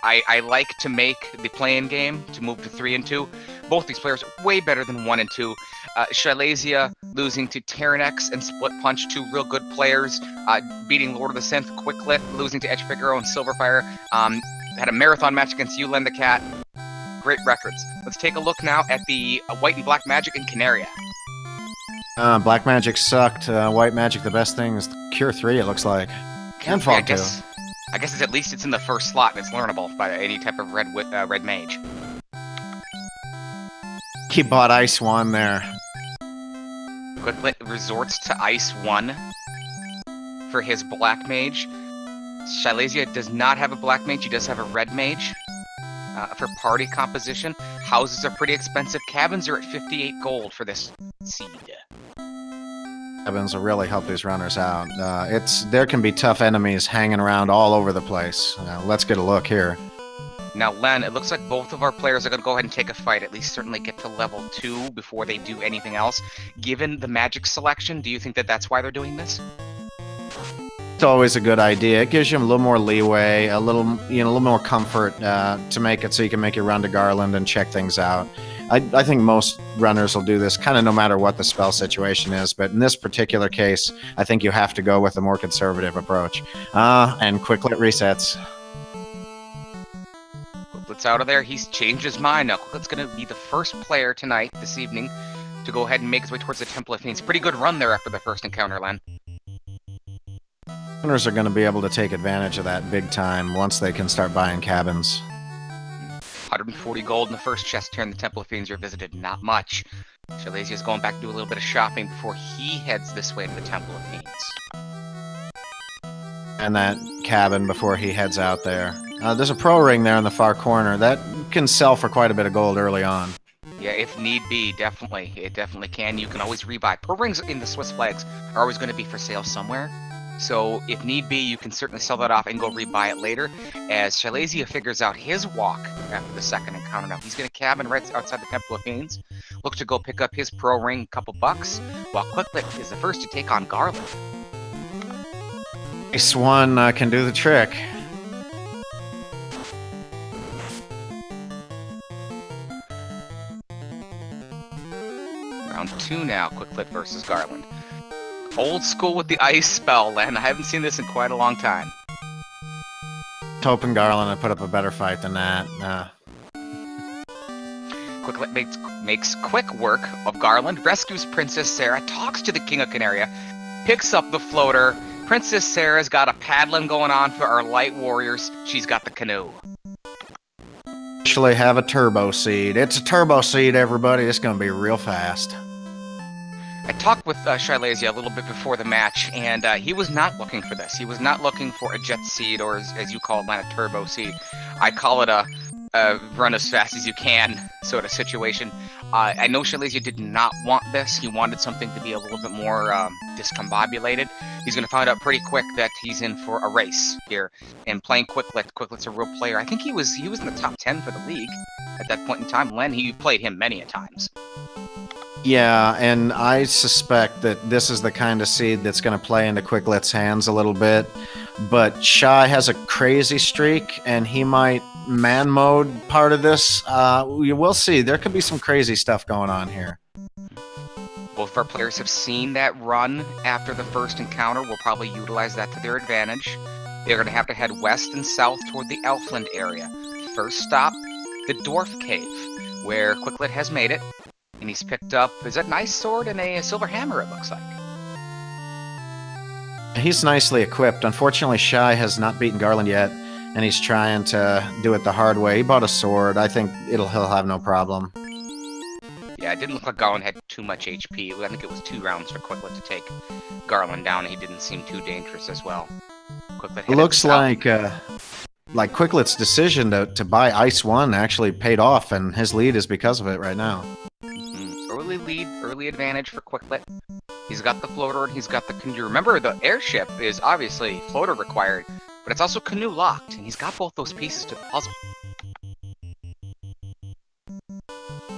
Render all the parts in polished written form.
I like to make the play-in game to move to 3 and 2. Both these players are way better than 1 and 2. Shyleasia losing to Terranex and Split Punch, 2 real good players. Beating Lord of the Synth, Quicklit, losing to Edge Figaro and Silverfire. Had a marathon match against you, Len the Cat. Great records. Let's take a look now at the White and Black Magic in Canaria. Black Magic sucked. White Magic, the best thing is Cure 3, it looks like. And Fog 2. I guess it's, at least it's in the first slot and it's learnable by any type of red mage. He bought Ice 1 there. Quicklit resorts to Ice 1 for his Black Mage. Shyleasia does not have a Black Mage, he does have a Red Mage. For party composition, houses are pretty expensive. Cabins are at 58 gold for this seed. Cabins will really help these runners out. There can be tough enemies hanging around all over the place. Let's get a look here. Now, Len, it looks like both of our players are going to go ahead and take a fight, at least certainly get to level 2 before they do anything else. Given the magic selection, do you think that that's why they're doing this? It's always a good idea. It gives you a little more leeway, a little more comfort to make it so you can make your run to Garland and check things out. I think most runners will do this kind of no matter what the spell situation is, but in this particular case, I think you have to go with a more conservative approach. And Quicklit resets. Quicklet's out of there. He's changed his mind now. Quicklet's going to be the first player tonight, this evening, to go ahead and make his way towards the Temple of Fiends. Pretty good run there after the first encounter, Len. Runners are going to be able to take advantage of that big time once they can start buying cabins. 140 gold in the first chest here in the Temple of Fiends are visited. Not much. Shyleasia's going back to do a little bit of shopping before he heads this way to the Temple of Fiends. And that cabin before he heads out there. There's a pro ring there in the far corner. That can sell for quite a bit of gold early on. Yeah, if need be, definitely. It definitely can. You can always rebuy. Pro rings in the Swiss flags are always going to be for sale somewhere. So, if need be, you can certainly sell that off and go rebuy it later, as Shyleasia figures out his walk after the second encounter. Now, he's going to cabin right outside the Temple of Fiends, look to go pick up his pro ring, couple bucks, while Quicklit is the first to take on Garland. Ice 1 can do the trick. Round 2 now, Quicklit versus Garland. Old school with the ice spell, Len. I haven't seen this in quite a long time. Hoping Garland would put up a better fight than that. Quicklit makes quick work of Garland, rescues Princess Sarah, talks to the King of Canaria, picks up the floater. Princess Sarah's got a paddling going on for our light warriors. She's got the canoe. Actually have a turbo seed. It's a turbo seed, everybody. It's going to be real fast. I talked with Shyleasia a little bit before the match, and he was not looking for this. He was not looking for a jet seed, or as you call it, a turbo seed. I call it a run as fast as you can sort of situation. I know Shyleasia did not want this. He wanted something to be a little bit more discombobulated. He's going to find out pretty quick that he's in for a race here. And playing Quicklit, Quicklet's a real player. I think he was in the top 10 for the league at that point in time. Len, he played him many a times. Yeah, and I suspect that this is the kind of seed that's going to play into Quicklet's hands a little bit. But Shy has a crazy streak, and he might man mode part of this. We'll see. There could be some crazy stuff going on here. Both of our players have seen that run after the first encounter. We'll probably utilize that to their advantage. They're going to have to head west and south toward the Elfland area. First stop, the Dwarf Cave, where Quicklit has made it. And he's picked up, is that nice sword and a silver hammer, it looks like. He's nicely equipped. Unfortunately, Shy has not beaten Garland yet, and he's trying to do it the hard way. He bought a sword. I think he'll have no problem. Yeah, it didn't look like Garland had too much HP. I think it was 2 rounds for Quicklit to take Garland down, and he didn't seem too dangerous as well. Quicklit It looks like Quicklit's decision to buy Ice 1 actually paid off, and his lead is because of it right now. Early lead, early advantage for Quicklit. He's got the floater and he's got the canoe. Remember, the airship is obviously floater required, but it's also canoe locked, and he's got both those pieces to the puzzle.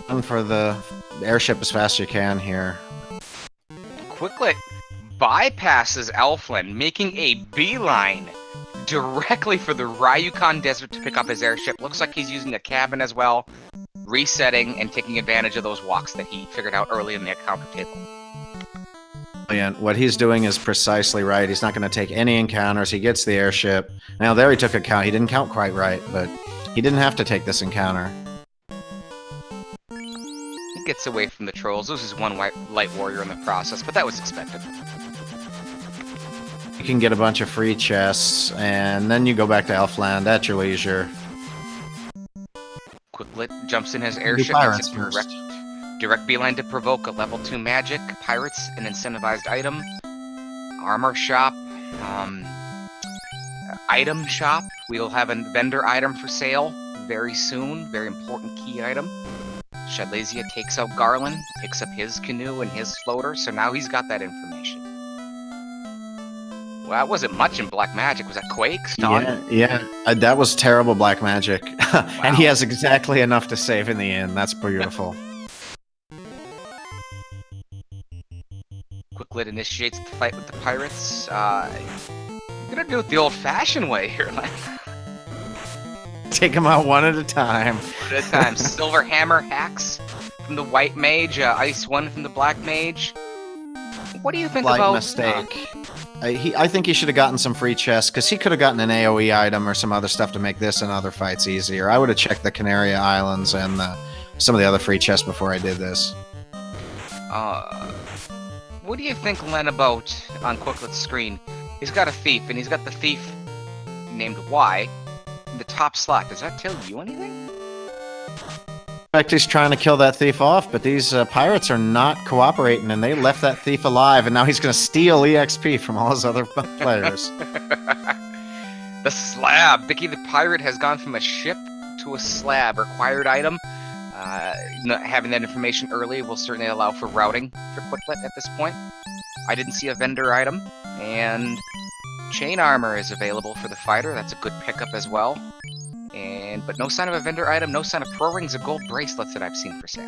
And for the airship as fast as you can here. Quicklit bypasses Elfland, making a beeline directly for the Ryukon Desert to pick up his airship. Looks like he's using a cabin as well, resetting and taking advantage of those walks that he figured out early in the encounter table. And what he's doing is precisely right. He's not going to take any encounters. He gets the airship. Now, there he took a count. He didn't count quite right, but he didn't have to take this encounter. He gets away from the trolls, loses one light warrior in the process, but that was expected. You can get a bunch of free chests, and then you go back to Elfland at your leisure. Quicklit jumps in his airship, pirates gets a direct beeline to provoke a level 2 magic, pirates, an incentivized item, armor shop, item shop. We'll have a vendor item for sale very soon, very important key item. Shyleasia takes out Garland, picks up his canoe and his floater, so now he's got that information. Well, that wasn't much in black magic. Was that Quake? Stun? Yeah, that was terrible black magic. And he has exactly enough to save in the end. That's beautiful. Quicklit initiates the fight with the pirates. You're gonna do it the old-fashioned way here, Len. Take them out one at a time. One at a time. Silver Hammer hacks from the white mage, Ice 1 from the black mage. What do you think about... mistake. I think he should have gotten some free chests, because he could have gotten an AoE item or some other stuff to make this and other fights easier. I would have checked the Canaria Islands and some of the other free chests before I did this. What do you think, Len, about on Quicklit's screen? He's got a thief, and he's got the thief named Y in the top slot. Does that tell you anything? In fact, he's trying to kill that thief off, but these pirates are not cooperating, and they left that thief alive, and now he's going to steal EXP from all his other players. The slab. Bicky the pirate has gone from a ship to a slab. Required item. Having that information early will certainly allow for routing for Quicklit at this point. I didn't see a vendor item, and chain armor is available for the fighter. That's a good pickup as well. But no sign of a vendor item, no sign of pro rings or gold bracelets that I've seen for sale.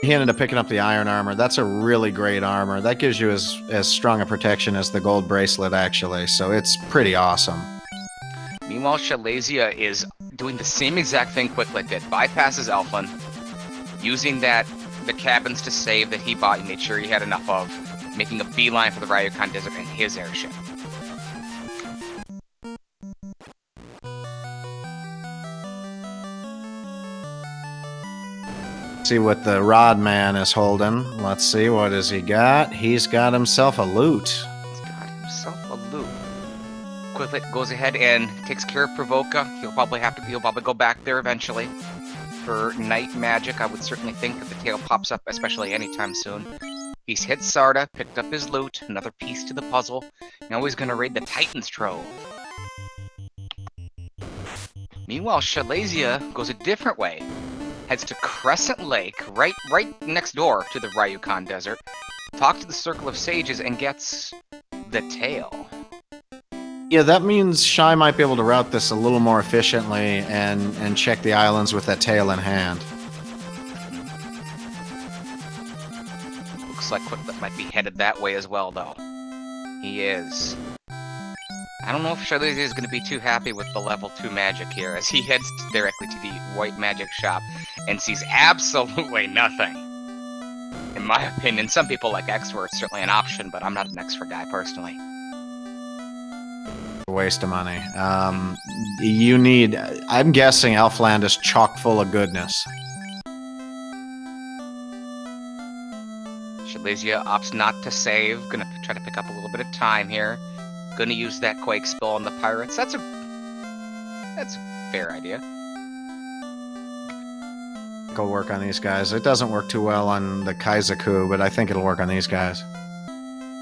He ended up picking up the iron armor. That's a really great armor. That gives you as strong a protection as the gold bracelet, actually. So it's pretty awesome. Meanwhile, Shyleasia is doing the same exact thing Quicklit did. Bypasses Elfland, using the cabins to save that he bought and made sure he had enough of, making a beeline for the Ryukon Desert and his airship. See what the rod man is holding. Let's see, what has he got? He's got himself a loot. He's got himself a loot. Quicklit goes ahead and takes care of Provoca. He'll probably go back there eventually for night magic. I would certainly think that the tail pops up, especially anytime soon. He's hit Sarda, picked up his loot, another piece to the puzzle. Now he's gonna raid the Titan's Trove. Meanwhile, Shyleasia goes a different way. Heads to Crescent Lake, right next door to the Ryukon Desert. Talks to the Circle of Sages and gets the tail. Yeah, that means Shy might be able to route this a little more efficiently and check the islands with that tail in hand. Looks like Quicklit might be headed that way as well, though. He is. I don't know if Shyleasia is going to be too happy with the level 2 magic here, as he heads directly to the white magic shop and sees absolutely nothing. In my opinion, some people like X-Word, it's certainly an option, but I'm not an X-Word guy personally. Waste of money. I'm guessing Elfland is chock full of goodness. Shyleasia opts not to save, gonna try to pick up a little bit of time here. Gonna use that Quake spell on the pirates. That's a fair idea. It'll work on these guys. It doesn't work too well on the Kaizaku, but I think it'll work on these guys.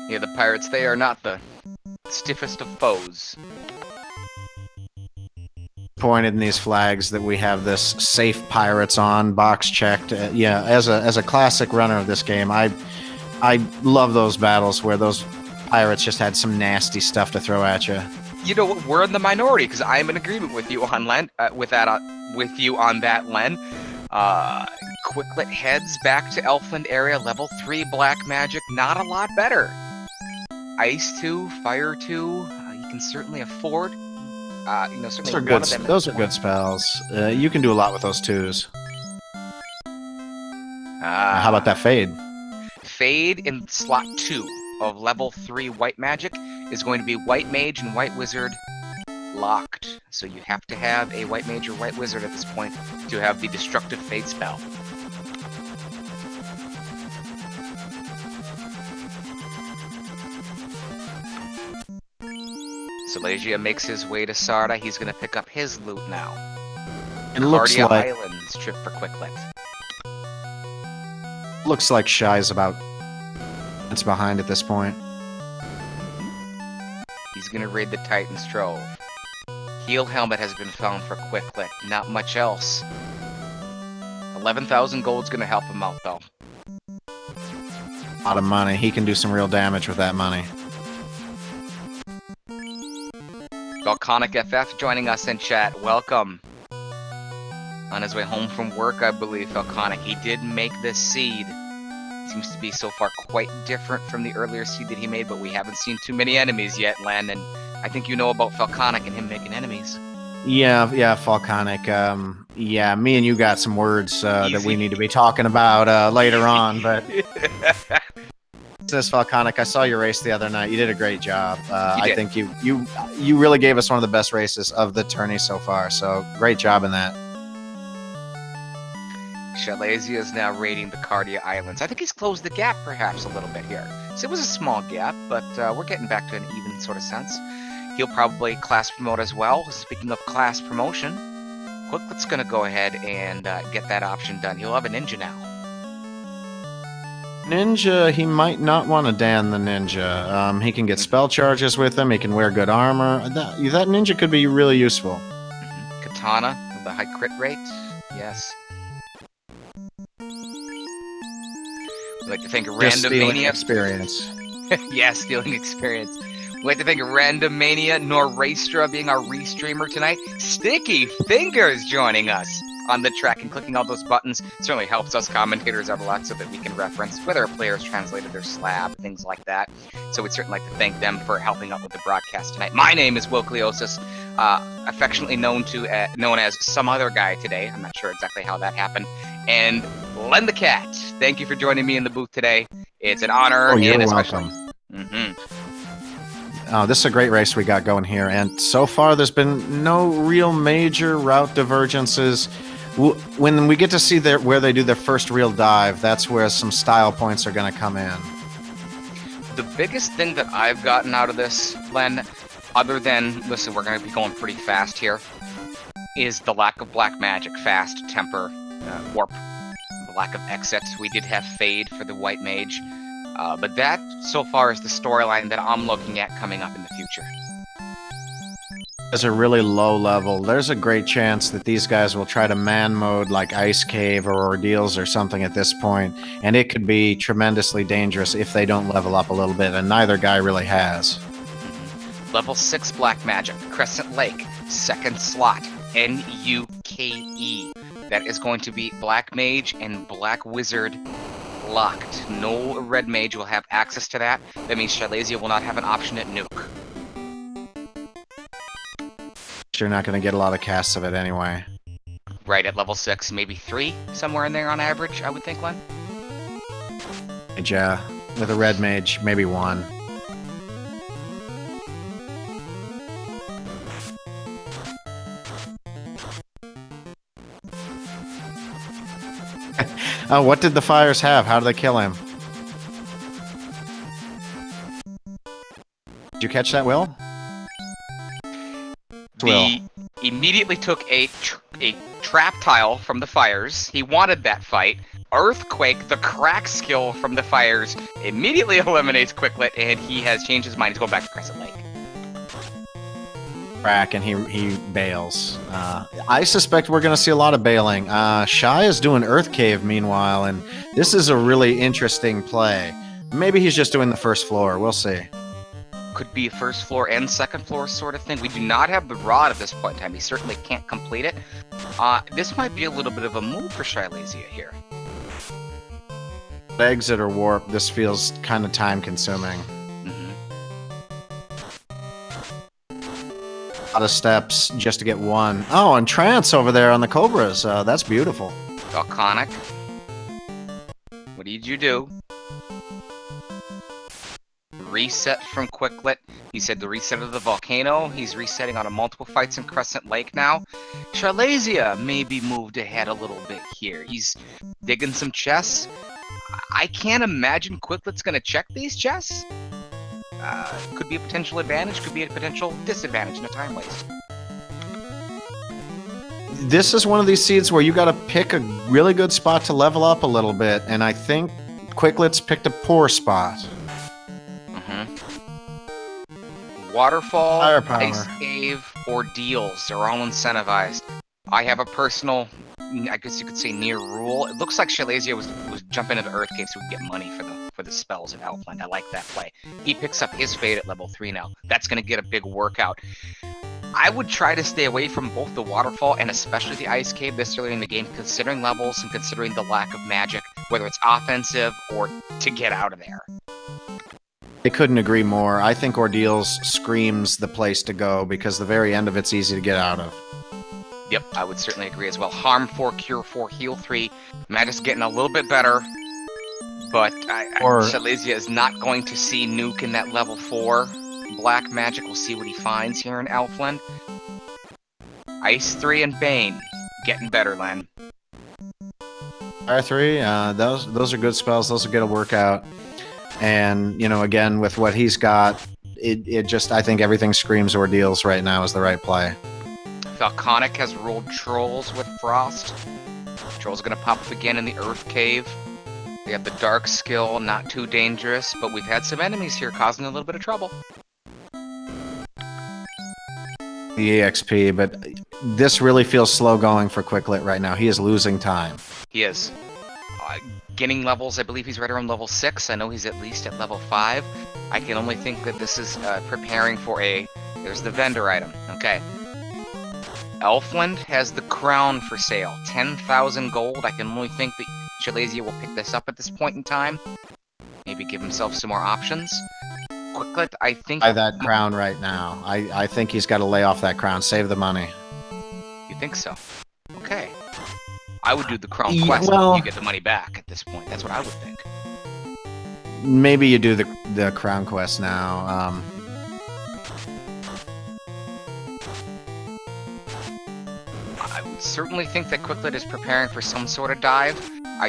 Yeah, the pirates, they are not the stiffest of foes. Pointed in these flags that we have this safe pirates on, box checked. Yeah, as a classic runner of this game, I love those battles where those pirates just had some nasty stuff to throw at you. You know what? We're in the minority because I am in agreement with you on Len. With you on that, Len. Quicklit heads back to Elfland area, level 3 black magic. Not a lot better. Ice 2, Fire 2. He can certainly afford. Certainly Those are one good. of them. Those are good spells. You can do a lot with those 2s. How about that fade? Fade in slot 2 of level 3 white magic is going to be white mage and white wizard locked. So you have to have a white mage or white wizard at this point to have the destructive fade spell. Shyleasia makes his way to Sarda. He's going to pick up his loot now. It looks like Islands trip for quicklit. Looks like Shy's about. It's behind at this point. He's going to raid the Titan's Trove. Heal helmet has been found for quicklit. Not much else. 11,000 gold's going to help him out, though. A lot of money. He can do some real damage with that money. Volcanic FF joining us in chat. Welcome. On his way home from work, I believe, Volcanic. He did make this seed. Seems to be so far quite different from the earlier seed that he made, but we haven't seen too many enemies yet, Len, and I think you know about Volcanic and him making enemies. Yeah, Volcanic. Yeah, me and you got some words that we need to be talking about later on, but... This Volcanic, I saw your race the other night. You did a great job. I think you really gave us one of the best races of the tourney so far. So great job in that. Shyleasia is now raiding the Cardia Islands. I think he's closed the gap perhaps a little bit here. So it was a small gap, but we're getting back to an even sort of sense. He'll probably class promote as well. Speaking of class promotion, Quicklet's going to go ahead and get that option done. He'll have a ninja now. Ninja, he might not want to Dan the ninja. He can get spell charges with him. He can wear good armor. That ninja could be really useful. Katana, the high crit rate. Yes. We'd like to thank Randomania. Experience. Yeah, stealing experience. We'd like to thank Randomania Norastra being our restreamer tonight. Sticky Fingers joining us on the track and clicking all those buttons certainly helps us commentators out a lot so that we can reference whether a player's translated their slab, things like that. So we'd certainly like to thank them for helping out with the broadcast tonight. My name is Wilkliosis, affectionately known as some other guy today. I'm not sure exactly how that happened. And Len the Cat, thank you for joining me in the booth today. It's an honor. You're especially welcome. Oh, this is a great race we got going here, and so far there's been no real major route divergences. When we get to see where they do their first real dive, that's where some style points are going to come in. The biggest thing that I've gotten out of this, Len, other than, listen, we're going to be going pretty fast here, is the lack of black magic, fast, temper, warp, the lack of exit. We did have fade for the white mage, but that, so far, is the storyline that I'm looking at coming up in the future. As a really low level, there's a great chance that these guys will try to man mode like Ice Cave or Ordeals or something at this point, and it could be tremendously dangerous if they don't level up a little bit, and neither guy really has. Level 6 Black Magic, Crescent Lake, second slot, Nuke. That is going to be Black Mage and Black Wizard locked. No Red Mage will have access to that. That means Shyleasia will not have an option at Nuke. You're not going to get a lot of casts of it anyway. Right at level 6, maybe 3, somewhere in there on average, I would think, Len. Yeah, with a red mage, maybe 1. Oh, what did the fires have? How did they kill him? Did you catch that, Will? He immediately took a trap tile from the fires. He wanted that fight. Earthquake, the crack skill from the fires, immediately eliminates Quicklit, and he has changed his mind. He's going back to Crescent Lake. Crack, and he bails. I suspect we're going to see a lot of bailing. Shy is doing Earth Cave meanwhile, and this is a really interesting play. Maybe he's just doing the first floor. We'll see. Could be first floor and second floor sort of thing. We do not have the rod at this point in time. He certainly can't complete it. This might be a little bit of a move for Shyleasia here. Exit or warp, this feels kind of time consuming. lot of steps just to get one. Oh, and Trance over there on the Cobras. That's beautiful. Volcanic. What did you do? Reset from quicklit. He said the reset of the volcano. He's resetting on a multiple fights in Crescent Lake now. Shyleasia maybe moved ahead a little bit here. He's digging some chests. I can't imagine quicklet's going to check these chests. Could be a potential advantage, could be a potential disadvantage in a time waste. This is one of these seeds where you got to pick a really good spot to level up a little bit, and I think Quicklet's picked a poor spot. Waterfall, Firepower. Ice Cave, Ordeals, they're all incentivized. I have a personal, I guess you could say, near rule. It looks like Shyleasia was jumping into the Earth Cave so we could get money for the spells at Elfland. I like that play. He picks up his Fade at level 3 now. That's going to get a big workout. I would try to stay away from both the Waterfall and especially the Ice Cave this early in the game, considering levels and considering the lack of magic, whether it's offensive or to get out of there. I couldn't agree more. I think Ordeals screams the place to go because the very end of it's easy to get out of. Yep, I would certainly agree as well. Harm 4, Cure 4, Heal 3. Magic's getting a little bit better, but Shyleasia is not going to see Nuke in that level 4. Black magic, we'll see what he finds here in Elfland. Ice 3 and Bane, getting better, Len. Fire 3, those are good spells. Those will get a workout. And, you know, again, with what he's got, it just, I think everything screams Ordeals right now is the right play. Volcanic has rolled Trolls with Frost. Trolls going to pop up again in the Earth Cave. They have the Dark skill, not too dangerous, but we've had some enemies here causing a little bit of trouble. The EXP, but this really feels slow going for Quicklit right now. He is losing time. He is. Getting levels, I believe he's right around level 6. I know he's at least at level 5. I can only think that this is preparing for there's the vendor item. Okay. Elfland has the crown for sale. 10,000 gold. I can only think that Shyleasia will pick this up at this point in time. Maybe give himself some more options. Quicklit, I think... Buy that crown right now. I think he's got to lay off that crown. Save the money. You think so? Okay. I would do the crown quest well, you get the money back at this point. That's what I would think. Maybe you do the crown quest now. I would certainly think that Quicklit is preparing for some sort of dive.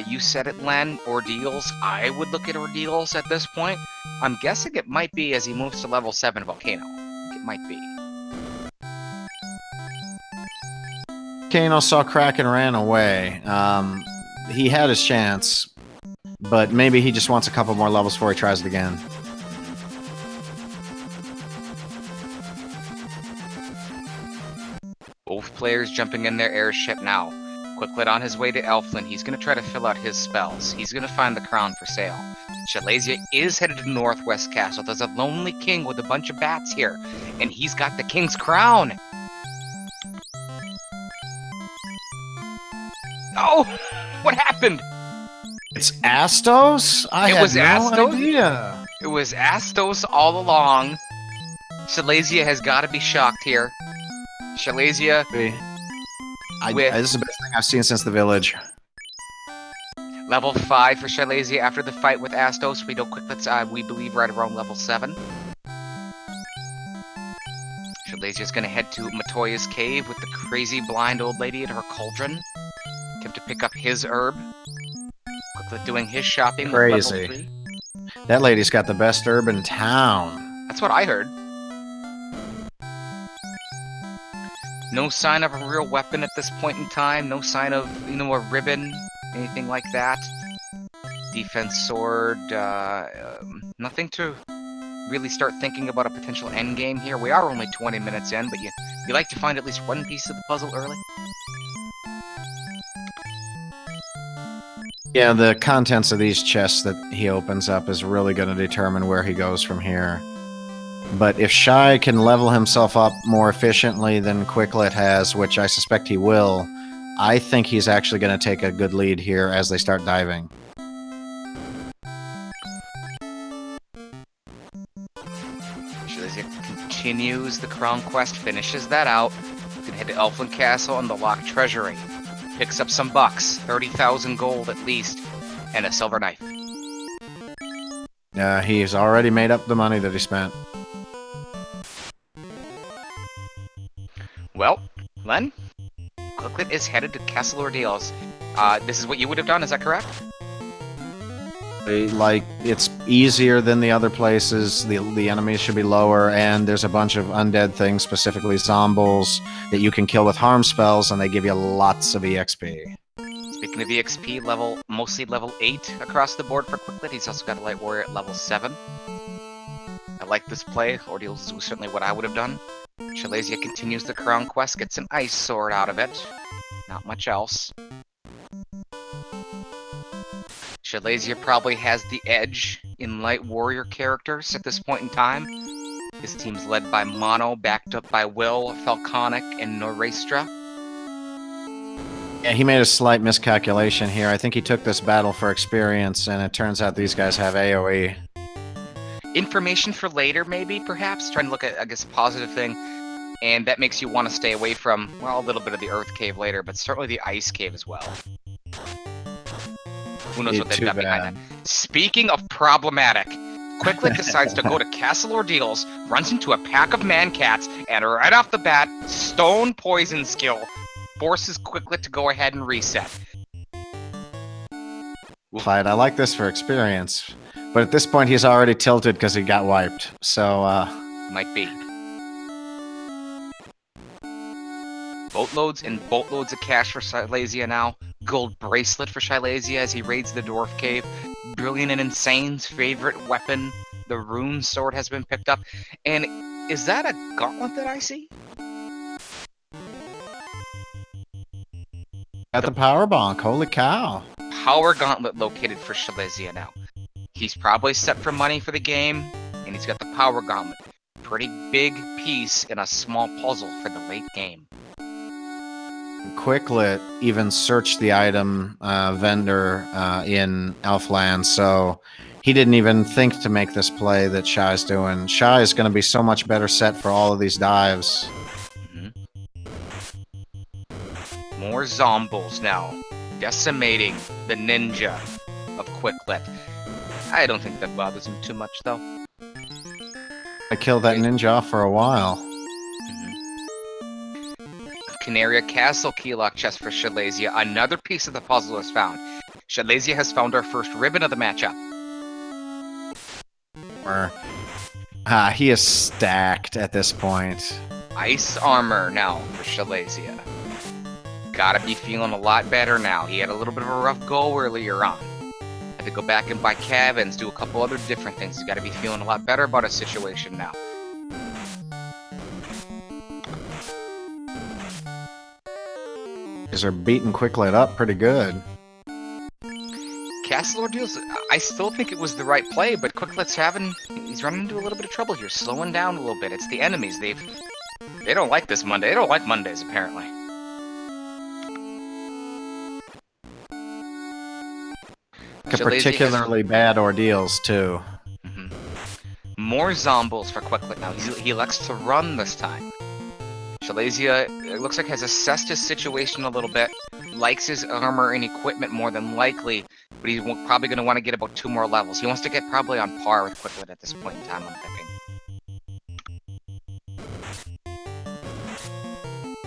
You said it, Len, Ordeals. I would look at Ordeals at this point. I'm guessing it might be as he moves to level 7 Volcano. It might be. Kano saw Crack and ran away. He had his chance, but maybe he just wants a couple more levels before he tries it again. Both players jumping in their airship now. Quicklit on his way to Elfland. He's going to try to fill out his spells. He's going to find the crown for sale. Shyleasia is headed to Northwest Castle. There's a lonely king with a bunch of bats here, and he's got the king's crown. Oh, what happened? It's Astos? I was had no Astos? idea. It was Astos all along. Shyleasia has got to be shocked here. Shyleasia. This is the best thing I've seen since the village. Level 5 for Shyleasia after the fight with Astos. We know Quicklet's, we believe, right around level 7. Shyleasia's going to head to Matoya's cave with the crazy blind old lady and her cauldron. Attempt to pick up his herb. Quicklet doing his shopping. Crazy. With level 3. That lady's got the best herb in town. That's what I heard. No sign of a real weapon at this point in time. No sign of, a ribbon, anything like that. Defense sword. Nothing to really start thinking about a potential endgame here. We are only 20 minutes in, but you like to find at least one piece of the puzzle early. Yeah, the contents of these chests that he opens up is really going to determine where he goes from here. But if Shy can level himself up more efficiently than Quicklit has, which I suspect he will, I think he's actually going to take a good lead here as they start diving. continues the Crown Quest, finishes that out. You can head to Elfland Castle and the Locked Treasury. Picks up some bucks, 30,000 gold at least, and a silver knife. He's already made up the money that he spent. Well, Len, Quicklit is headed to Castle Ordeals. This is what you would have done, is that correct? Like, it's easier than the other places. The enemies should be lower, and there's a bunch of undead things, specifically zombies, that you can kill with harm spells, and they give you lots of EXP. Speaking of EXP, mostly level 8 across the board for Quicklit. He's also got a Light Warrior at level 7. I like this play. Ordeals was certainly what I would have done. Shyleasia continues the Crown Quest, gets an Ice Sword out of it. Not much else. Shyleasia probably has the edge in Light Warrior characters at this point in time. His team's led by Mono, backed up by Will, Falconic, and Norestra. Yeah, he made a slight miscalculation here. I think he took this battle for experience, and it turns out these guys have AoE. Information for later, maybe, perhaps? Trying to look at, I guess, a positive thing. And that makes you want to stay away from, well, a little bit of the Earth Cave later, but certainly the Ice Cave as well. Who knows what they've got behind that. Speaking of problematic, Quicklit decides to go to Castle Ordeals, runs into a pack of man-cats, and right off the bat, Stone Poison skill forces Quicklit to go ahead and reset. Fight. I like this for experience. But at this point, he's already tilted because he got wiped. So, Might be. Boatloads and boatloads of cash for Shyleasia now. Gold bracelet for Shyleasia as he raids the Dwarf Cave. Brilliant and Insane's favorite weapon, the Rune Sword, has been picked up. And is that a gauntlet that I see? Got the power bonk. Holy cow. Power gauntlet located for Shyleasia now. He's probably set for money for the game, and he's got the power gauntlet. Pretty big piece in a small puzzle for the late game. Quicklit even searched the item vendor in Elfland, so he didn't even think to make this play that Shy's doing. Shy is going to be so much better set for all of these dives. More zombies now, decimating the ninja of Quicklit. I don't think that bothers him too much, though. I killed that ninja off for a while. Canaria Castle keylock chest for Shyleasia. Another piece of the puzzle is found. Shyleasia has found our first ribbon of the matchup. He is stacked at this point. Ice armor now for Shyleasia. Gotta be feeling a lot better now. He had a little bit of a rough go earlier on. Had to go back and buy cabins, do a couple other different things. He's gotta be feeling a lot better about his situation now. These are beating Quicklit up pretty good. Castle Ordeals, I still think it was the right play, but Quicklit's he's running into a little bit of trouble here, slowing down a little bit. It's the enemies. They don't like this Monday. They don't like Mondays, apparently. Particularly bad ordeals, too. More zombies for Quicklit now. He elects to run this time. Shyleasia, it looks like, has assessed his situation a little bit, likes his armor and equipment more than likely, but he's probably going to want to get about 2 more levels. He wants to get probably on par with Quicklit at this point in time, I'm thinking.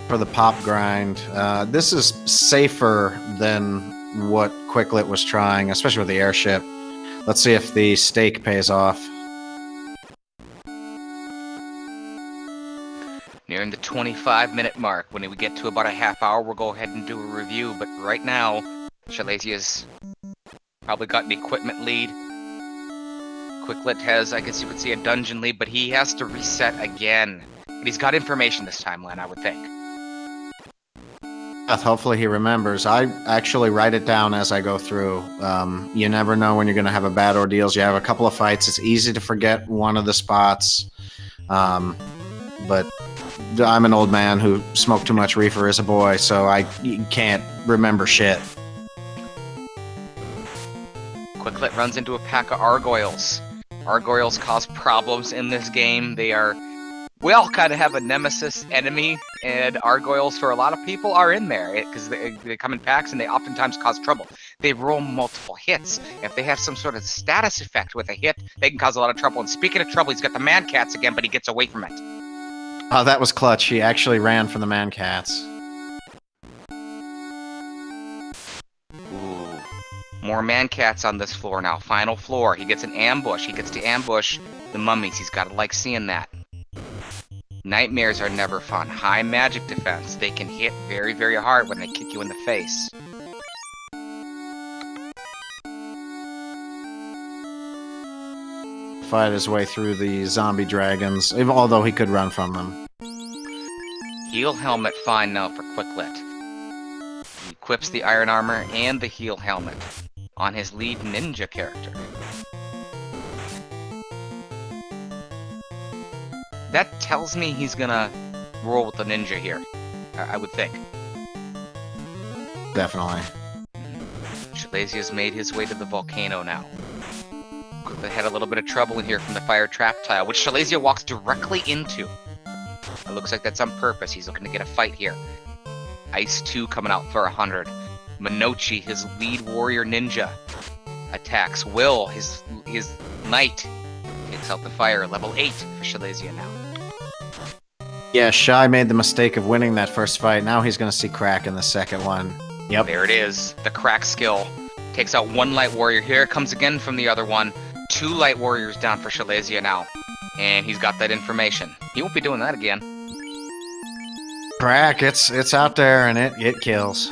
For the pop grind, this is safer than what Quicklit was trying, especially with the airship. Let's see if the stake pays off. Nearing the 25-minute mark. When we get to about a half hour, we'll go ahead and do a review. But right now, Shyleasia's probably got an equipment lead. Quicklit has, I guess you could see, a dungeon lead, but he has to reset again. And he's got information this time, Len, I would think. Hopefully he remembers. I actually write it down as I go through. You never know when you're going to have a bad ordeals. You have a couple of fights. It's easy to forget one of the spots. But I'm an old man who smoked too much reefer as a boy, so I can't remember shit. Quicklit runs into a pack of Argoyles. Argoyles cause problems in this game. They are We all kind of have a nemesis enemy, and Argoyles for a lot of people are in there because they come in packs and they oftentimes cause trouble. They roll multiple hits. If they have some sort of status effect with a hit, they can cause a lot of trouble. And speaking of trouble, he's got the man cats again, but he gets away from it. Oh, that was clutch. He actually ran from the man cats. Ooh. More man cats on this floor now. Final floor. He gets an ambush. He gets to ambush the mummies. He's got to like seeing that. Nightmares are never fun. High magic defense. They can hit very, very hard when they kick you in the face. Fight his way through the zombie dragons, although he could run from them. Heel helmet fine now for quicklit. He equips the iron armor and the heel helmet on his lead ninja character. That tells me he's gonna roll with the ninja here, I would think. Definitely. Shyleasia's made his way to the volcano now. Quicklit had a little bit of trouble in here from the fire trap tile, which Shyleasia walks directly into. It looks like that's on purpose. He's looking to get a fight here. Ice 2 coming out for 100. Minochi, his lead warrior ninja, attacks. Will, his knight, takes out the fire. Level 8 for Shyleasia now. Yeah, Shy made the mistake of winning that first fight. Now he's going to see crack in the second one. Yep. There it is. The crack skill. Takes out one light warrior. Here it comes again from the other one. 2 light warriors down for Shyleasia now. And he's got that information. He won't be doing that again. Crack, it's out there and it kills.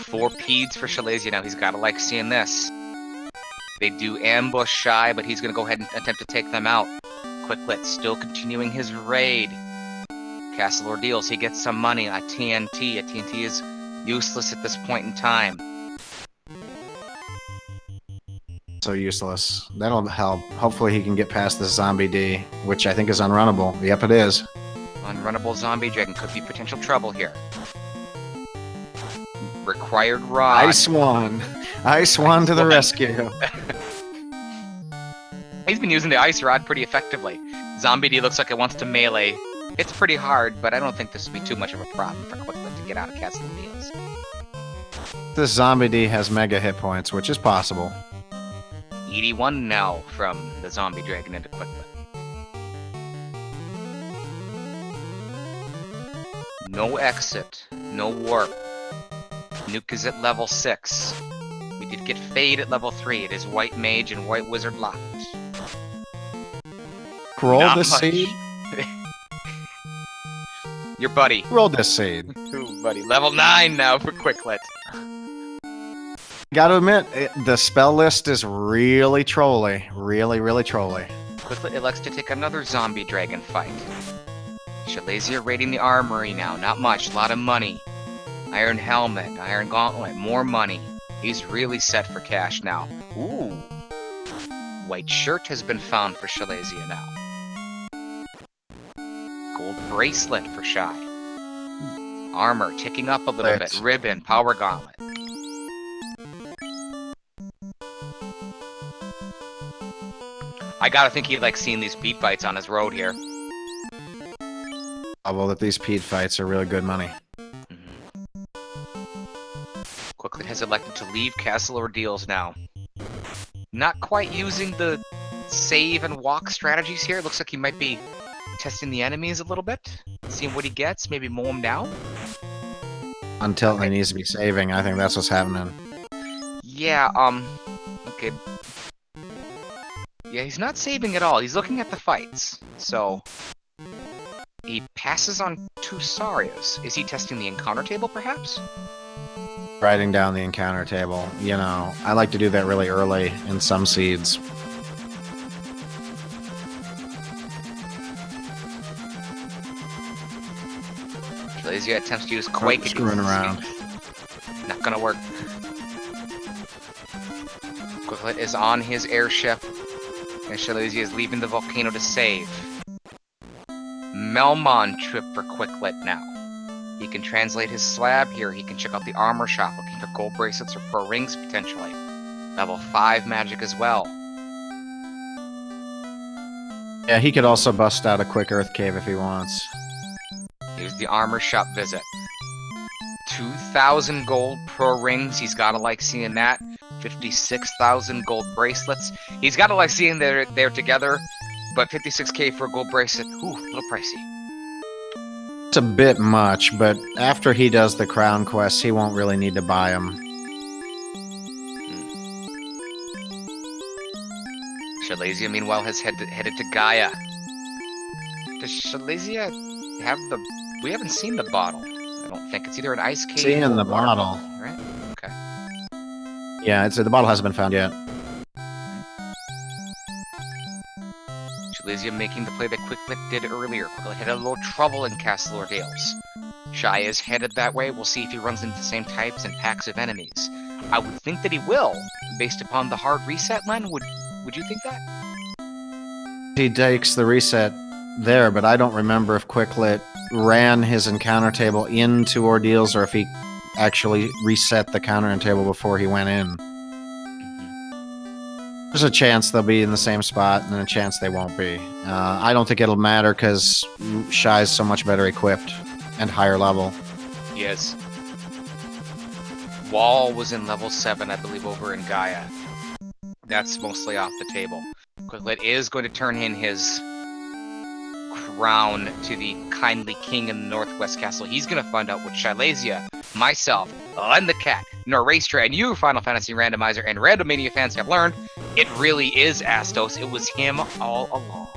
4 peds for Shyleasia now. He's got to like seeing this. They do ambush Shy, but he's going to go ahead and attempt to take them out. Quicklit still continuing his raid. Castle Ordeals, he gets some money. A TNT. A TNT is useless at this point in time. So useless. That'll help. Hopefully he can get past the zombie D, which I think is unrunnable. Yep, it is. Unrunnable zombie dragon could be potential trouble here. Required rod. Ice one. Ice one to the rescue. He's been using the ice rod pretty effectively. Zombie D looks like it wants to melee. It's pretty hard, but I don't think this would be too much of a problem for Quicklit to get out of Castle Ordeals. This zombie D has mega hit points, which is possible. 81 now from the zombie dragon into Quicklit. No exit, no warp. Nuke is at level 6. We did get Fade at level 3. It is White Mage and White Wizard locked. Roll Not this much. seed. Your buddy. Roll this seed. Ooh, buddy. Level 9 now for Quicklit. Gotta admit, the spell list is really trolly. Really trolly. Quicklit elects to take another zombie dragon fight. Shyleasia raiding the armory now. Not much. A lot of money. Iron helmet. Iron gauntlet. More money. He's really set for cash now. Ooh. White shirt has been found for Shyleasia now. Gold bracelet for Shy. Armor ticking up a little bit. Ribbon. Power gauntlet. I gotta think he likes seeing these beat fights on his road here. Oh, well, that these Pete fights are really good money. Quicklit has elected to leave Castle Ordeals now. Not quite using the save and walk strategies here. Looks like he might be testing the enemies a little bit. Seeing what he gets. Maybe mow him down. Until he needs to be saving, I think that's what's happening. Yeah, okay. Yeah, he's not saving at all. He's looking at the fights. So, he passes on 2 Sarias. Is he testing the encounter table, perhaps? Writing down the encounter table. You know, I like to do that really early in some seeds. Shyleasia attempts to use Quake. Screwing around. Not gonna work. Quicklit is on his airship, and Shyleasia is leaving the volcano to save. Melmon trip for Quicklit now. He can translate his slab here. He can check out the armor shop, looking for gold bracelets or pro rings potentially. Level 5 magic as well. Yeah, he could also bust out a quick Earth Cave if he wants. Here's the armor shop visit. 2,000 gold pro rings. He's gotta like seeing that. 56,000 gold bracelets. He's gotta like seeing they're together. But 56k for a gold bracelet, ooh, a little pricey. It's a bit much, but after he does the crown quest, he won't really need to buy them. Shyleasia, meanwhile, has headed to Gaia. Does Shyleasia have the... We haven't seen the bottle. I don't think. It's either an ice cave Seeing or the a water bottle. Right? Okay. Yeah, the bottle hasn't been found yet. Shyleasia making the play that quicklit did earlier. Quicklit had a little trouble in Castle Ordeals. Shy is headed that way. We'll see if he runs into the same types and packs of enemies. I would think that he will, based upon the hard reset, Len. Would you think that? He takes the reset there, but I don't remember if quicklit ran his encounter table into Ordeals or if he actually reset the counter table before he went in. There's a chance they'll be in the same spot, and a chance they won't be. I don't think it'll matter because Shy's so much better equipped and higher level. He is. Wall was in level 7, I believe, over in Gaia. That's mostly off the table. Quicklit is going to turn in his crown to the kindly king in the Northwest Castle. He's going to find out what Shyleasia, myself, Len the Cat, Norastra, and you, Final Fantasy Randomizer and Randomania fans, have learned. It really is Astos. It was him all along.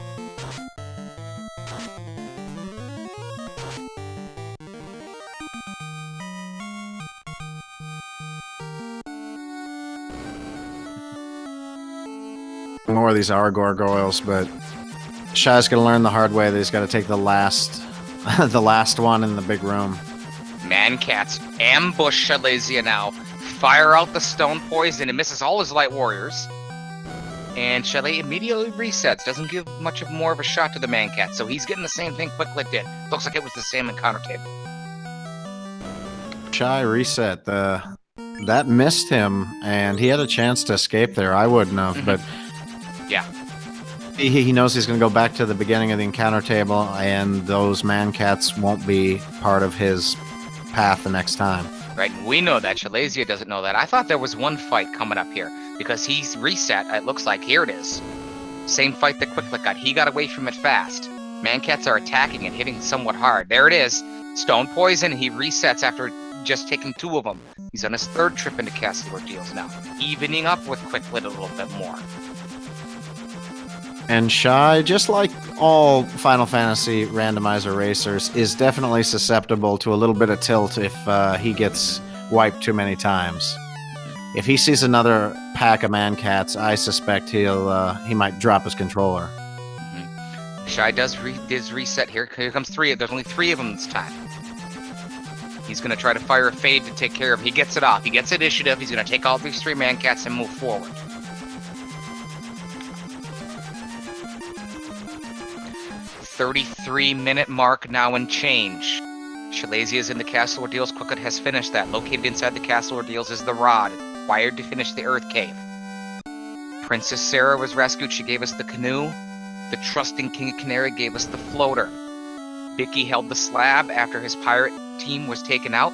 More of these are gargoyles, but Shy's gonna learn the hard way that he's got to take the last, the last one in the big room. Man-cats ambush Shyleasia now, fire out the stone poison, and misses all his light warriors. And Shyleasia immediately resets, doesn't give much of more of a shot to the man-cat, so he's getting the same thing Quicklit did. Looks like it was the same encounter table. Shy reset. That missed him, and he had a chance to escape there. I wouldn't have, but yeah. He knows he's going to go back to the beginning of the encounter table, and those man-cats won't be part of his path the next time. Right, we know that. Shyleasia doesn't know that. I thought there was one fight coming up here, because he's reset, it looks like. Here it is. Same fight that Quicklit got. He got away from it fast. Man-cats are attacking and hitting somewhat hard. There it is. Stone poison, he resets after just taking 2 of them. He's on his 3rd trip into Castle Ordeals now, evening up with Quicklit a little bit more. And Shy, just like all Final Fantasy randomizer racers, is definitely susceptible to a little bit of tilt if he gets wiped too many times. If he sees another pack of man-cats, I suspect he might drop his controller. Shy does reset here. Here comes 3. There's only 3 of them this time. He's going to try to fire a fade to take care of. He gets it off. He gets initiative. He's going to take all these 3 man-cats and move forward. 33-minute mark now and change. Shyleasia is in the Castle Ordeals. Quicklit has finished that. Located inside the Castle Ordeals is the rod, required to finish the Earth Cave. Princess Sarah was rescued. She gave us the canoe. The trusting King of Canary gave us the floater. Bicky held the slab after his pirate team was taken out.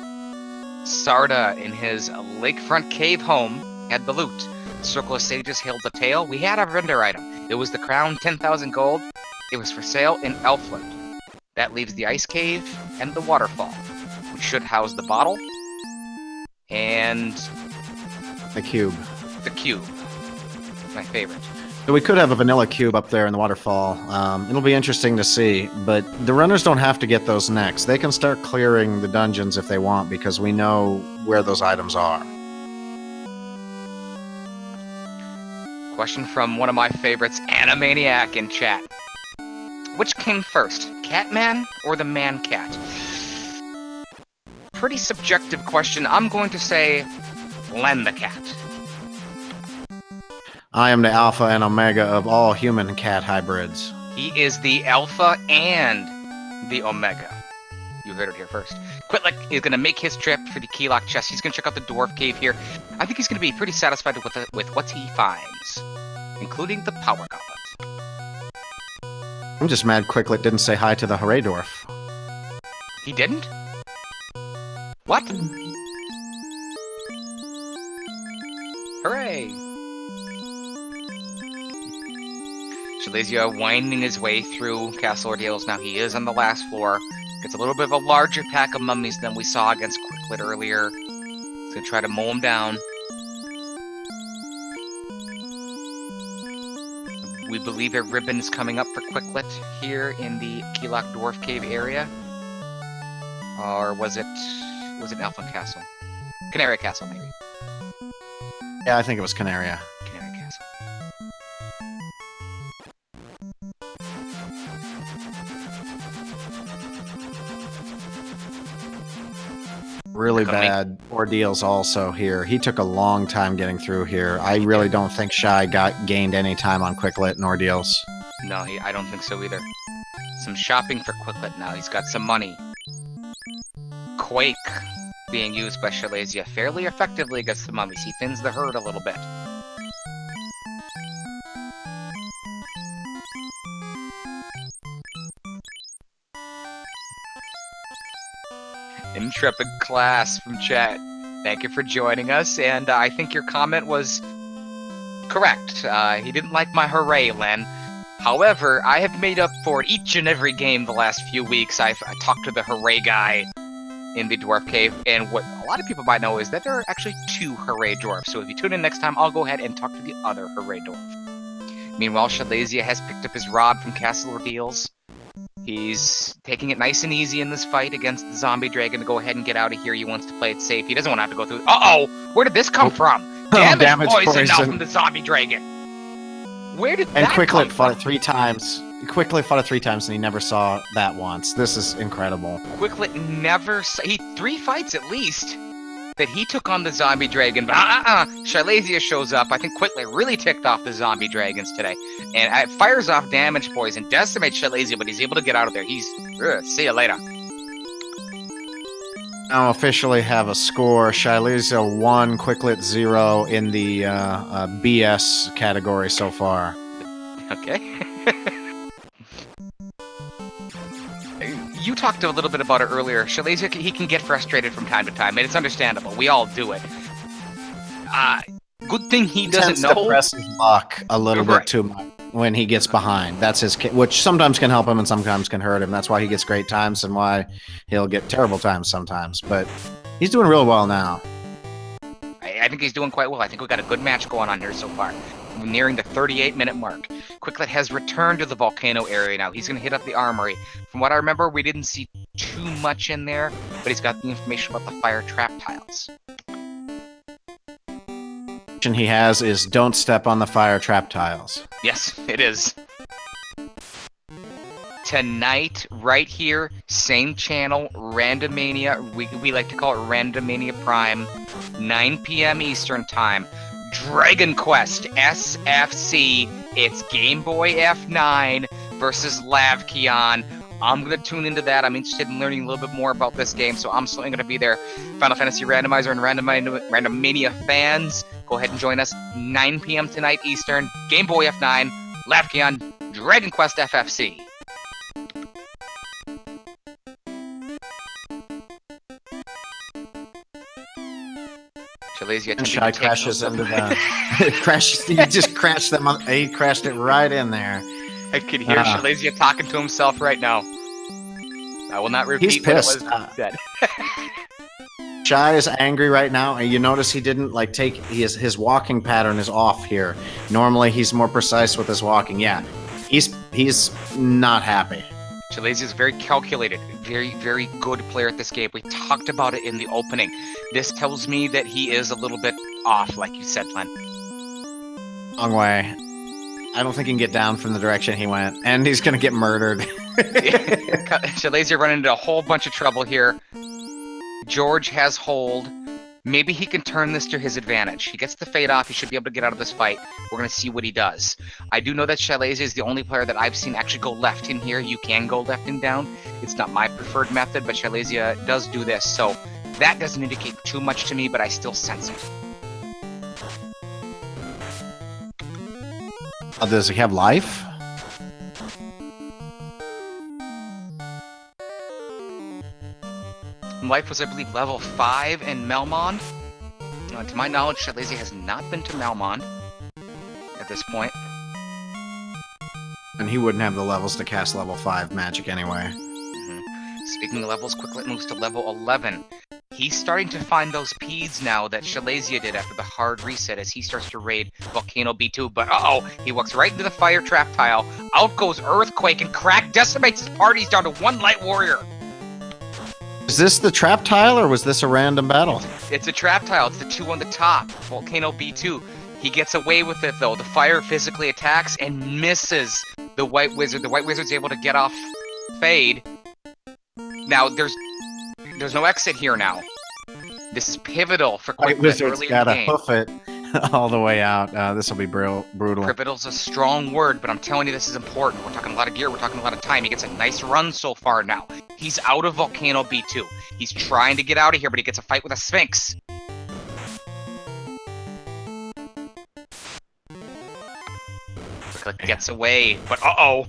Sarda, in his lakefront cave home, had the loot. Circle of Sages held the tail. We had a render item. It was the crown, 10,000 gold. It was for sale in Elfland. That leaves the ice cave and the waterfall, which should house the bottle and The cube. the cube. My favorite. So we could have a vanilla cube up there in the waterfall. It'll be interesting to see, but the runners don't have to get those next. They can start clearing the dungeons if they want, because we know where those items are. Question from one of my favorites, Animaniac in chat. Which came first, Catman or the Man-Cat? Pretty subjective question. I'm going to say Len the Cat. I am the alpha and omega of all human cat hybrids. He is the alpha and the omega. You heard it here first. Quicklit is going to make his trip for the key lock chest. He's going to check out the dwarf cave here. I think he's going to be pretty satisfied with what he finds, including the power goblet. I'm just mad Quicklit didn't say hi to the Hooray Dwarf. He didn't? What? Hooray! Shyleasia winding his way through Castle Ordeals. Now he is on the last floor. Gets a little bit of a larger pack of mummies than we saw against Quicklit earlier. He's going to try to mow him down. We believe a ribbon is coming up for Quicklit here in the Keylok Dwarf Cave area. Or was it Elfin Castle? Canary Castle, maybe. Yeah, I think it was Canaria. Canary Castle. Really bad ordeals also here. He took a long time getting through here. I really don't think Shy gained any time on Quicklit and ordeals. No, I don't think so either. Some shopping for Quicklit now. He's got some money. Quake being used by Shyleasia fairly effectively against the mummies. He thins the herd a little bit. Intrepid Class from chat. Thank you for joining us, and I think your comment was correct. He didn't like my hooray, Len. However, I have made up for each and every game the last few weeks. I talked to the hooray guy in the Dwarf Cave, and what a lot of people might know is that there are actually 2 hooray dwarfs. So if you tune in next time, I'll go ahead and talk to the other hooray dwarf. Meanwhile, Shyleasia has picked up his rod from Castle Ordeals. He's taking it nice and easy in this fight against the zombie dragon to go ahead and get out of here. He wants to play it safe. He doesn't want to have to go through... Uh-oh! Where did this come from? Damage poison now from the zombie dragon. Where did that come from? And Quicklit fought it 3 times. Quicklit fought it 3 times and he never saw that once. This is incredible. Quicklit never saw... 3 fights at least that he took on the zombie dragon, but Shyleasia shows up. I think Quicklit really ticked off the zombie dragons today. And it fires off damage poison, decimates Shyleasia, but he's able to get out of there. He's... see you later. Now officially have a score. Shyleasia 1, Quicklit 0 in the BS category so far. Okay. You talked a little bit about it earlier. Shyleasia, he can get frustrated from time to time, and it's understandable. We all do it. Good thing he doesn't know. To press his luck a little bit too much when he gets behind. That's his, which sometimes can help him and sometimes can hurt him. That's why he gets great times and why he'll get terrible times sometimes. But he's doing real well now. I think he's doing quite well. I think we've got a good match going on here so far. We're nearing the 38-minute mark. Quicklit has returned to the volcano area now. He's going to hit up the armory. From what I remember, we didn't see too much in there, but he's got the information about the fire trap tiles. He has is don't step on the fire trap tiles. Yes, it is. Tonight, right here, same channel, Randomania. We like to call it Randomania Prime, 9 p.m. Eastern Time. Dragon Quest SFC. It's Game Boy F9 versus Lavkion. I'm going to tune into that. I'm interested in learning a little bit more about this game, so I'm certainly going to be there. Final Fantasy Randomizer and Randomania fans, go ahead and join us 9 p.m. tonight Eastern. Game Boy F9, Lavkion, Dragon Quest FFC. And Shy crashes into the... he just crashed them. He crashed it right in there. I can hear Shyleasia talking to himself right now. I will not repeat what was said. Shy is angry right now, and you notice he didn't like take his walking pattern is off here. Normally he's more precise with his walking. Yeah, he's not happy. Shyleasia is very calculated, very, very good player at this game. We talked about it in the opening. This tells me that he is a little bit off, like you said, Len. Long way. I don't think he can get down from the direction he went, and he's going to get murdered. Shyleasia running into a whole bunch of trouble here. George has hold. Maybe he can turn this to his advantage. He gets the fade off. He should be able to get out of this fight. We're going to see what he does. I do know that Shyleasia is the only player that I've seen actually go left in here. You can go left and down. It's not my preferred method, but Shyleasia does do this. So that doesn't indicate too much to me, but I still sense it. Does he have life? Life was, I believe, level 5 in Melmond. To my knowledge, shyleasia has not been to Melmond at this point. And he wouldn't have the levels to cast level 5 magic anyway. Speaking of levels, Quicklit moves to level 11. He's starting to find those peas now that shyleasia did after the hard reset as he starts to raid Volcano B2. But uh-oh, he walks right into the fire trap tile. Out goes Earthquake, and Crack decimates his party. He's down to 1 light warrior. Is this the trap tile, or was this a random battle? It's a trap tile. It's the 2 on the top. Volcano B2. He gets away with it, though. The fire physically attacks and misses the White Wizard. The White Wizard's able to get off Fade. Now, there's no exit here now. This is pivotal for White Quicklit Wizard's early in the gotta game. hoof it all the way out. This will be brutal. Pivotal's a strong word, but I'm telling you this is important. We're talking a lot of gear, we're talking a lot of time. He gets a nice run so far now. He's out of Volcano B2. He's trying to get out of here, but he gets a fight with a Sphinx. Quicklit gets away, but uh-oh.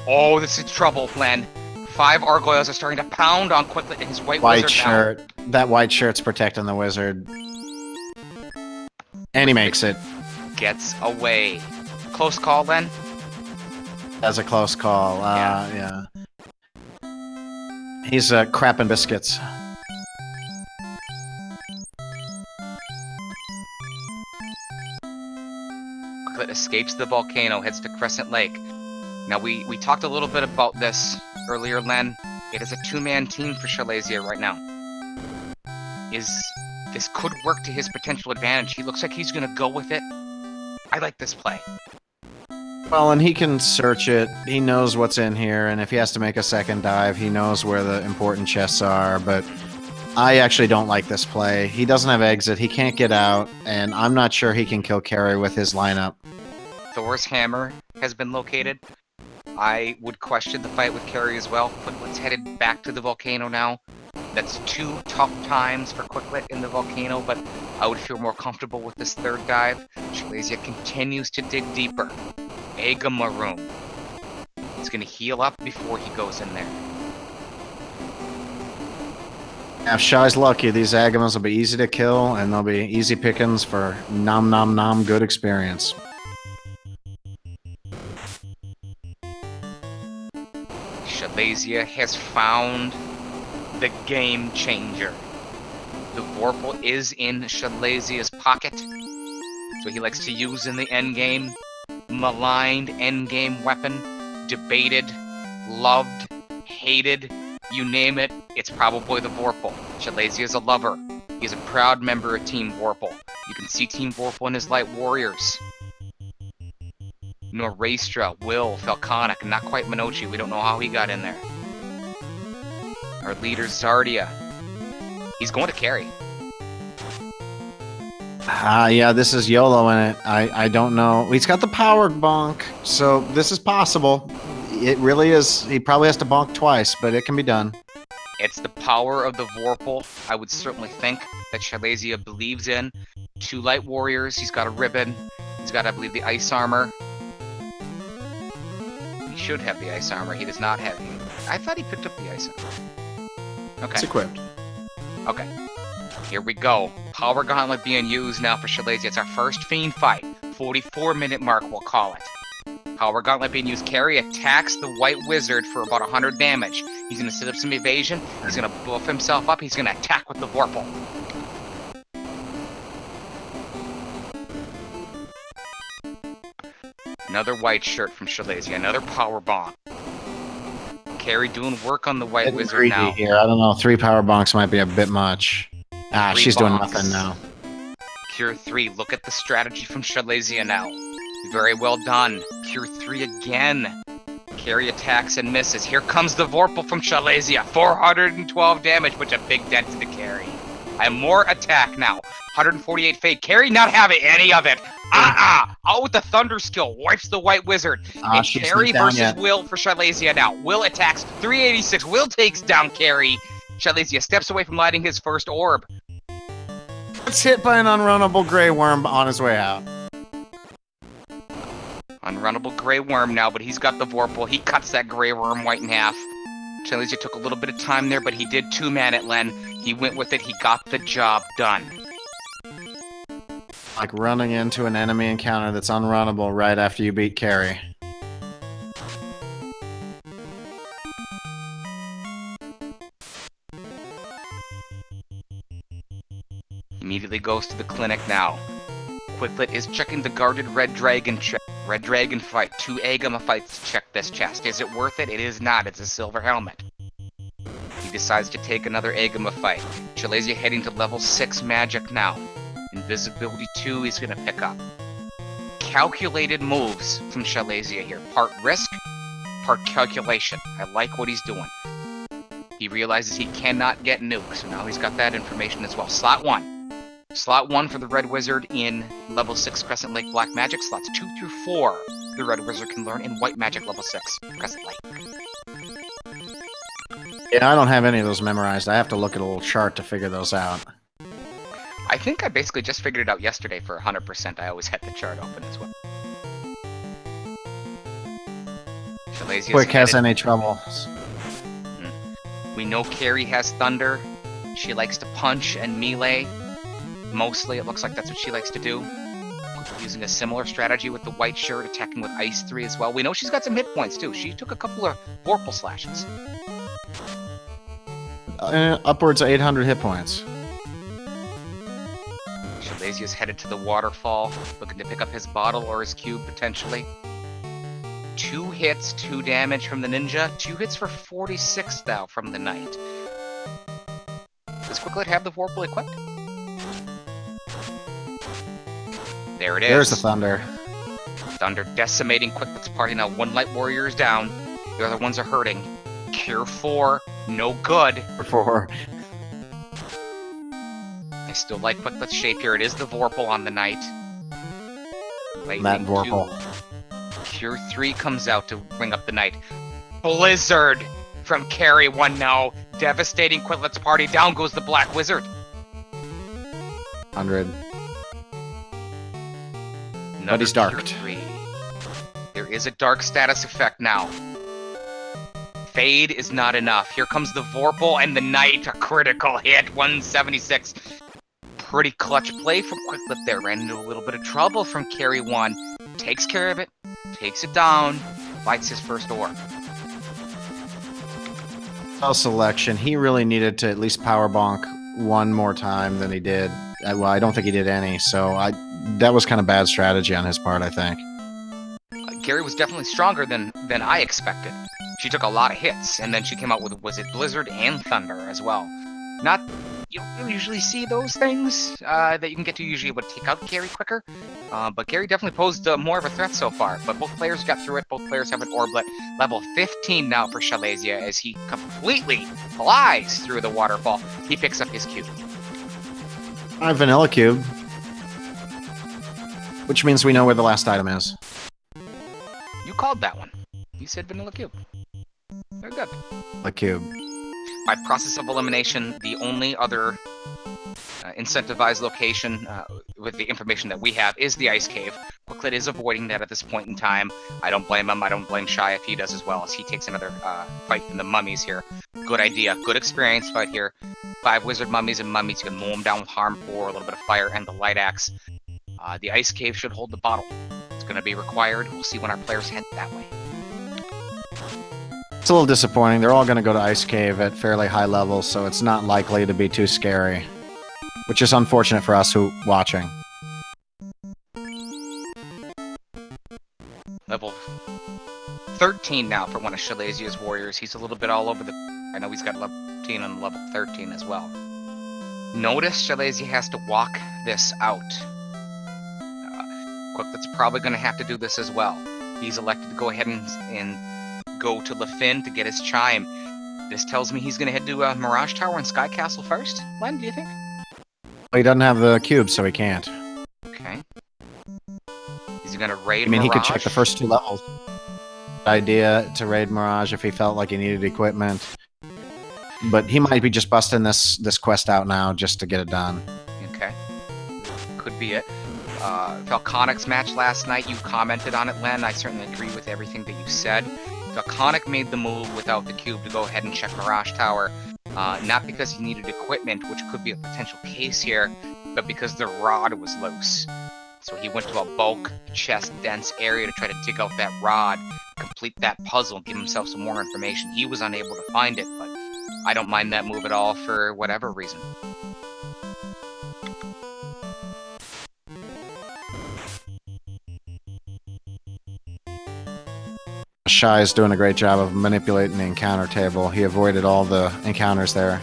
Oh, this is trouble, Len. 5 Argoyles are starting to pound on Quicklit and his White White Wizard shirt. That white shirt's protecting the wizard. And he makes it. Gets away. Close call, Len? That's a close call. Yeah. He's crapping biscuits. Quicklit escapes the volcano, heads to Crescent Lake. Now, we talked a little bit about this earlier, Len. It is a 2-man team for shyleasia right now. This could work to his potential advantage. He looks like he's going to go with it. I like this play. Well, and he can search it. He knows what's in here, and if he has to make a second dive, he knows where the important chests are, but I actually don't like this play. He doesn't have exit, he can't get out, and I'm not sure he can kill Carry with his lineup. Thor's hammer has been located. I would question the fight with Carry as well. Quicklet's headed back to the volcano now. That's 2 tough times for Quicklit in the volcano, but I would feel more comfortable with this 3rd dive. shyleasia continues to dig deeper. Agama room. He's going to heal up before he goes in there. If Shy's lucky, these Agamas will be easy to kill, and they'll be easy pickings for nom nom nom good experience. shyleasia has found the game changer. The Vorpal is in shyleasia's pocket. So he likes to use in the endgame. Maligned endgame weapon. Debated. Loved. Hated. You name it, it's probably the Vorpal. shyleasia is a lover. He's a proud member of Team Vorpal. You can see Team Vorpal in his Light Warriors. Norastra, Will, Falconic, not quite Minochi. We don't know how he got in there. Our leader, Zardia. He's going to carry. Yeah, this is YOLO in it. I don't know. He's got the power bonk, so this is possible. It really is. He probably has to bonk twice, but it can be done. It's the power of the Vorpal, I would certainly think, that shyleasia believes in. 2 Light Warriors, he's got a ribbon. He's got, I believe, the ice armor. He should have the ice armor. He does not have it. I thought he picked up the ice armor. Okay. It's equipped. Okay. Here we go. Power Gauntlet being used now for shyleasia. It's our first Fiend fight. 44-minute mark, we'll call it. Power Gauntlet being used. Carry attacks the White Wizard for about 100 damage. He's going to set up some evasion. He's going to buff himself up. He's going to attack with the Vorpal. Another white shirt from shyleasia. Another power bomb. Carry doing work on the White Getting Wizard greedy now. here. I don't know. 3 power bonks might be a bit much. 3 she's doing bonks. nothing now. Cure 3. Look at the strategy from shyleasia now. Very well done. Cure 3 again. Carry attacks and misses. Here comes the Vorpal from shyleasia. 412 damage, which a big dent to the carry. I have more attack now. 148 fade. Carry not having any of it. Out with the Thunder skill. Wipes the White Wizard. And She's Carry not down versus yet. Will for shyleasia now. Will attacks. 386. Will takes down Carry. shyleasia steps away from lighting his first orb. It's hit by an unrunnable Grey Worm on his way out. Unrunnable Grey Worm now, but he's got the Vorpal. He cuts that Grey Worm white in half. Shyleasia took a little bit of time there, but he did 2-man it, Len. He went with it. He got the job done. Like running into an enemy encounter that's unrunnable right after you beat Carrie. Immediately goes to the clinic now. Quicklit is checking the guarded red dragon check. Red dragon fight. 2 Agama fights to check this chest. Is it worth it? It is not. It's a silver helmet. He decides to take another Agama fight. Shyleasia heading to level 6 magic now. Invisibility 2 he's going to pick up. Calculated moves from Shyleasia here. Part risk, part calculation. I like what he's doing. He realizes he cannot get nukes, so now he's got that information as well. Slot 1. Slot 1 for the Red Wizard in level 6 Crescent Lake Black Magic. Slots 2 through 4 the Red Wizard can learn in White Magic level 6 Crescent Lake. Yeah, I don't have any of those memorized. I have to look at a little chart to figure those out. I think I basically just figured it out yesterday for 100%. I always had the chart open as well. Shyleasia's Quick has headed- any trouble. We know Carrie has thunder. She likes to punch and melee. Mostly, it looks like that's what she likes to do. Using a similar strategy with the white shirt, attacking with Ice 3 as well. We know she's got some hit points too. She took a couple of Vorpal slashes. Upwards of 800 hit points. Shyleasia's headed to the waterfall, looking to pick up his bottle or his cube potentially. 2 hits, 2 damage from the ninja. 2 hits for 46 now from the knight. Does Quicklit have the Vorpal equipped? There it is. There's the thunder. Thunder decimating Quicklit's party. Now 1 light warrior is down. The other ones are hurting. Cure 4, no good. For I still like Quicklit's shape here. It is the Vorpal on the knight. that Vorpal. Cure 3 comes out to bring up the knight. Blizzard from Carry 1 now. Devastating Quitlit's party. Down goes the Black Wizard. 100. Another he's Cure darked. 3. There is a dark status effect now. Fade is not enough. Here comes the Vorpal and the Knight. A critical hit. 176. Pretty clutch play from Quicklit there. Ran into a little bit of trouble from Carry 1. Takes care of it. Takes it down. Lights his first orb. Selection. He really needed to at least power bonk one more time than he did. Well, I don't think he did any, so that was kind of bad strategy on his part, I think. Gary was definitely stronger than I expected. She took a lot of hits, and then she came out with, was it Blizzard and Thunder as well? Not, you don't usually see those things that you can get to usually able to take out Gary quicker, but Gary definitely posed more of a threat so far. But both players got through it. Both players have an orblet. Level 15 now for Shyleasia as he completely flies through the waterfall. He picks up his cube. Vanilla Cube. Which means we know where the last item is. You called that one. You said Vanilla Cube. Very good. The cube. By process of elimination, the only other incentivized location with the information that we have is the Ice Cave. Quicklit is avoiding that at this point in time. I don't blame him. I don't blame Shy if he does as well, as he takes another fight from the mummies here. Good idea. Good experience fight here. 5 wizard mummies and mummies. You can mow them down with Harm 4, a little bit of fire, and the Light Axe. The Ice Cave should hold the bottle. It's going to be required. We'll see when our players head that way. It's a little disappointing. They're all going to go to Ice Cave at fairly high levels, so it's not likely to be too scary. Which is unfortunate for us who watching. Level 13 now for one of Shyleasia's warriors. He's a little bit all over the... I know he's got level 15 and level 13 as well. Notice Shyleasia has to walk this out. Quicklit's probably going to have to do this as well. He's elected to go ahead and go to Lefin to get his chime. This tells me he's going to head to Mirage Tower and Sky Castle first. Len, do you think? He doesn't have the cube, so he can't. Okay. Is he going to raid I mean, Mirage? he could check the first 2 levels. Idea to raid Mirage if he felt like he needed equipment. But he might be just busting this quest out now just to get it done. Okay. Could be it. Falconic's match last night, you commented on it, Len. I certainly agree with everything that you said. Draconic made the move without the cube to go ahead and check Mirage Tower, not because he needed equipment, which could be a potential case here, but because the rod was loose. So he went to a bulk, chest-dense area to try to dig out that rod, complete that puzzle, give himself some more information. He was unable to find it, but I don't mind that move at all for whatever reason. Shy is doing a great job of manipulating the encounter table. He avoided all the encounters there.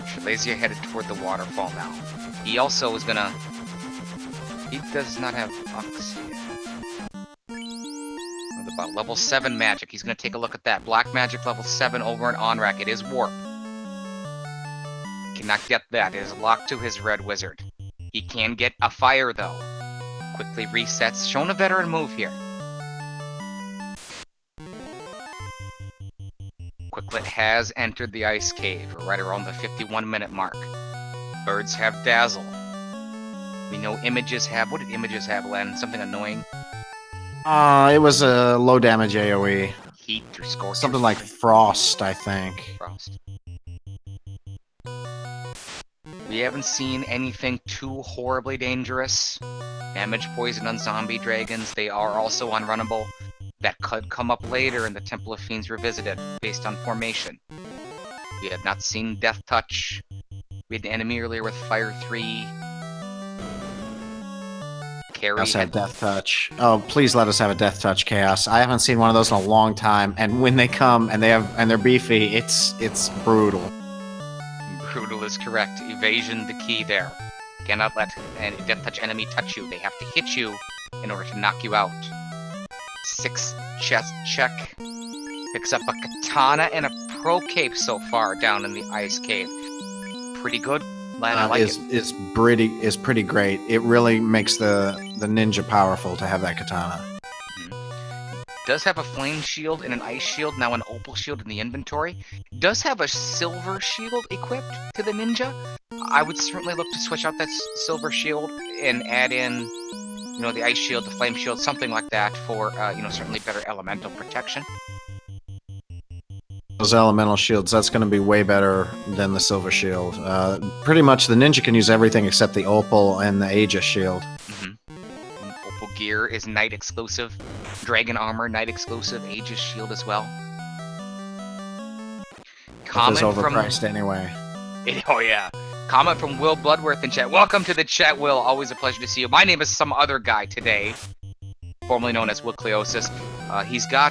Shyleasia headed toward the waterfall now. He also is gonna... He does not have Oxy. About level 7 magic. He's gonna take a look at that. Black magic level 7 over an Onrak. It is warp. Cannot get that. It is locked to his red wizard. He can get a fire though. Quickly resets. Shown a veteran move here. Quicklit has entered the ice cave, right around the 51-minute mark. Birds have dazzle. We know images have... What did images have, Len? Something annoying? It was a low damage AoE. Heat or scorch. Something like Frost, I think. Frost. We haven't seen anything too horribly dangerous. Damage, poison on zombie dragons. They are also unrunnable. That could come up later in the Temple of Fiends Revisited, based on formation. We have not seen Death Touch. We had an enemy earlier with Fire 3. Chaos had Death Touch. Oh, please let us have a Death Touch Chaos. I haven't seen one of those in a long time, and when they come and they're beefy, it's brutal. Brutal is correct. Evasion the key there. Cannot let a Death Touch enemy touch you. They have to hit you in order to knock you out. 6 chest check. Picks up a katana and a pro cape so far down in the ice cave. Pretty good. I like it. Is pretty great. It really makes the ninja powerful to have that katana. Does have a flame shield and an ice shield, now an opal shield in the inventory. Does have a silver shield equipped to the ninja. I would certainly look to switch out that silver shield and add in, the ice shield, the flame shield, something like that for, certainly better elemental protection. Those elemental shields, that's going to be way better than the silver shield. Pretty much the ninja can use everything except the opal and the Aegis shield. Opal gear is night exclusive. Dragon armor, night exclusive. Aegis shield as well. Comment overpriced anyway. Oh yeah. Comment from Will Bloodworth in chat. Welcome to the chat, Will. Always a pleasure to see you. My name is some other guy today, formerly known as Will Cleosis.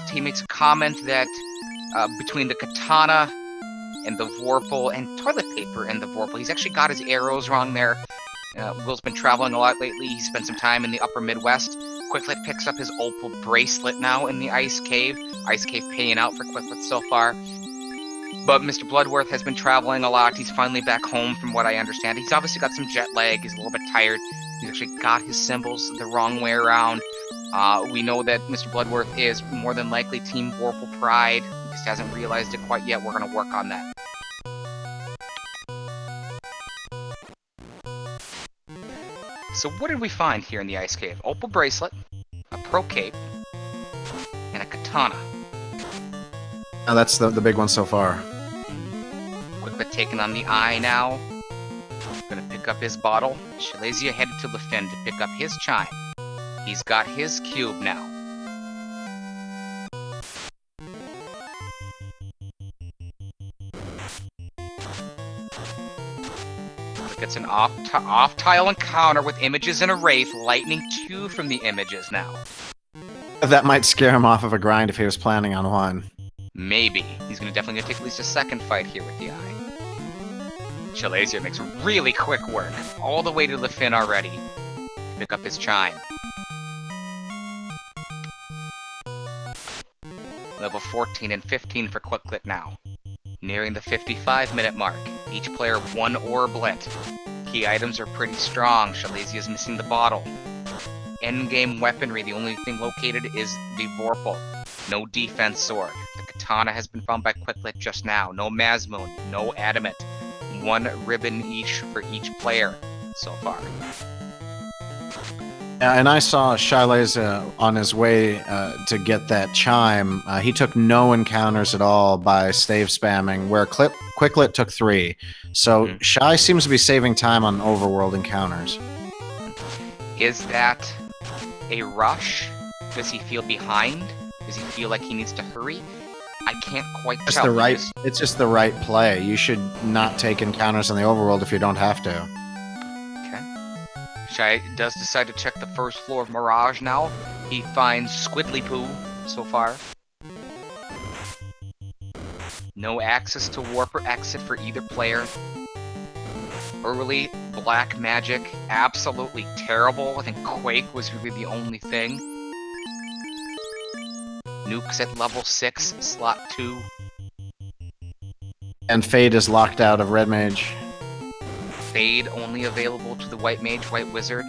He makes a comment that between the katana and the vorpal and toilet paper and the vorpal, he's actually got his arrows wrong there. Will's been traveling a lot lately. He spent some time in the upper Midwest. Quicklit picks up his opal bracelet now in the ice cave. Ice cave paying out for Quicklit so far. But Mr. Bloodworth has been traveling a lot. He's finally back home from what I understand. He's obviously got some jet lag. He's a little bit tired. He's actually got his symbols the wrong way around. We know that Mr. Bloodworth is more than likely Team Vorpal Pride. He just hasn't realized it quite yet. We're going to work on that. So what did we find here in the ice cave? Opal bracelet, a pro cape, and a katana. Oh, that's the big one so far. Quicklit taking on the eye now. Gonna pick up his bottle. Shyleasia headed to Lefin to pick up his chime. He's got his cube now. Gets an off-tile encounter with images and a wraith, lightning 2 from the images now. That might scare him off of a grind if he was planning on one. Maybe. He's definitely gonna take at least a second fight here with the eye. Shyleasia makes really quick work, all the way to Lefin already. Pick up his chime. Level 14 and 15 for Quicklit now. Nearing the 55-minute mark. Each player 1 orb lit. Key items are pretty strong. Shyleasia is missing the bottle. Endgame weaponry, the only thing located is the Vorpal. No defense sword. The katana has been found by Quicklit just now. No Mazmoon, no adamant. 1 ribbon each for each player so far. And I saw Shyleasia on his way to get that chime. He took no encounters at all by stave spamming, where quicklit took 3. So Shy seems to be saving time on overworld encounters. Is that a rush? Does he feel behind? Does he feel like he needs to hurry? I can't quite tell. It's just the right play. You should not take encounters on the overworld if you don't have to. Shy does decide to check the first floor of Mirage now. He finds Squidly Poo so far. No access to warp or exit for either player. Early black magic, absolutely terrible. I think Quake was really the only thing. Nukes at level 6, slot 2. And Fade is locked out of Red Mage. Fade only available to the White Mage, White Wizard.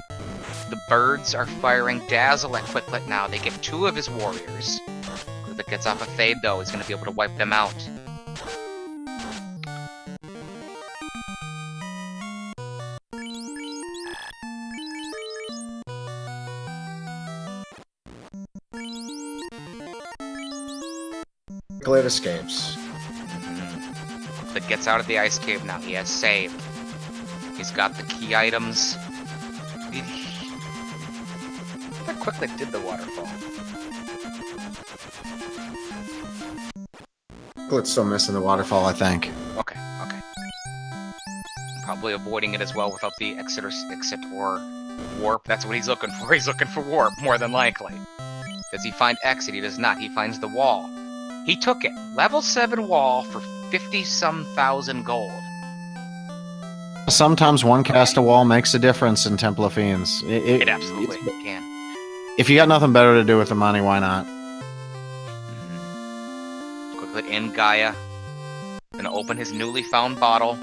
The birds are firing Dazzle at quicklit now. They get 2 of his warriors. If it gets off a Fade, though, he's going to be able to wipe them out. Quicklit escapes. Quicklit gets out of the ice cave now. He has saved. He's got the key items. I thought Quicklit did the waterfall. Quicklet's still missing the waterfall, I think. Okay. Probably avoiding it as well without the exit or warp. That's what he's looking for. He's looking for warp, more than likely. Does he find exit? He does not. He finds the wall. He took it. Level 7 wall for 50-some thousand gold. Sometimes one cast a wall makes a difference in Temple of Fiends. It absolutely can. If you got nothing better to do with the money, why not? Quicklit in Gaia. Gonna open his newly found bottle.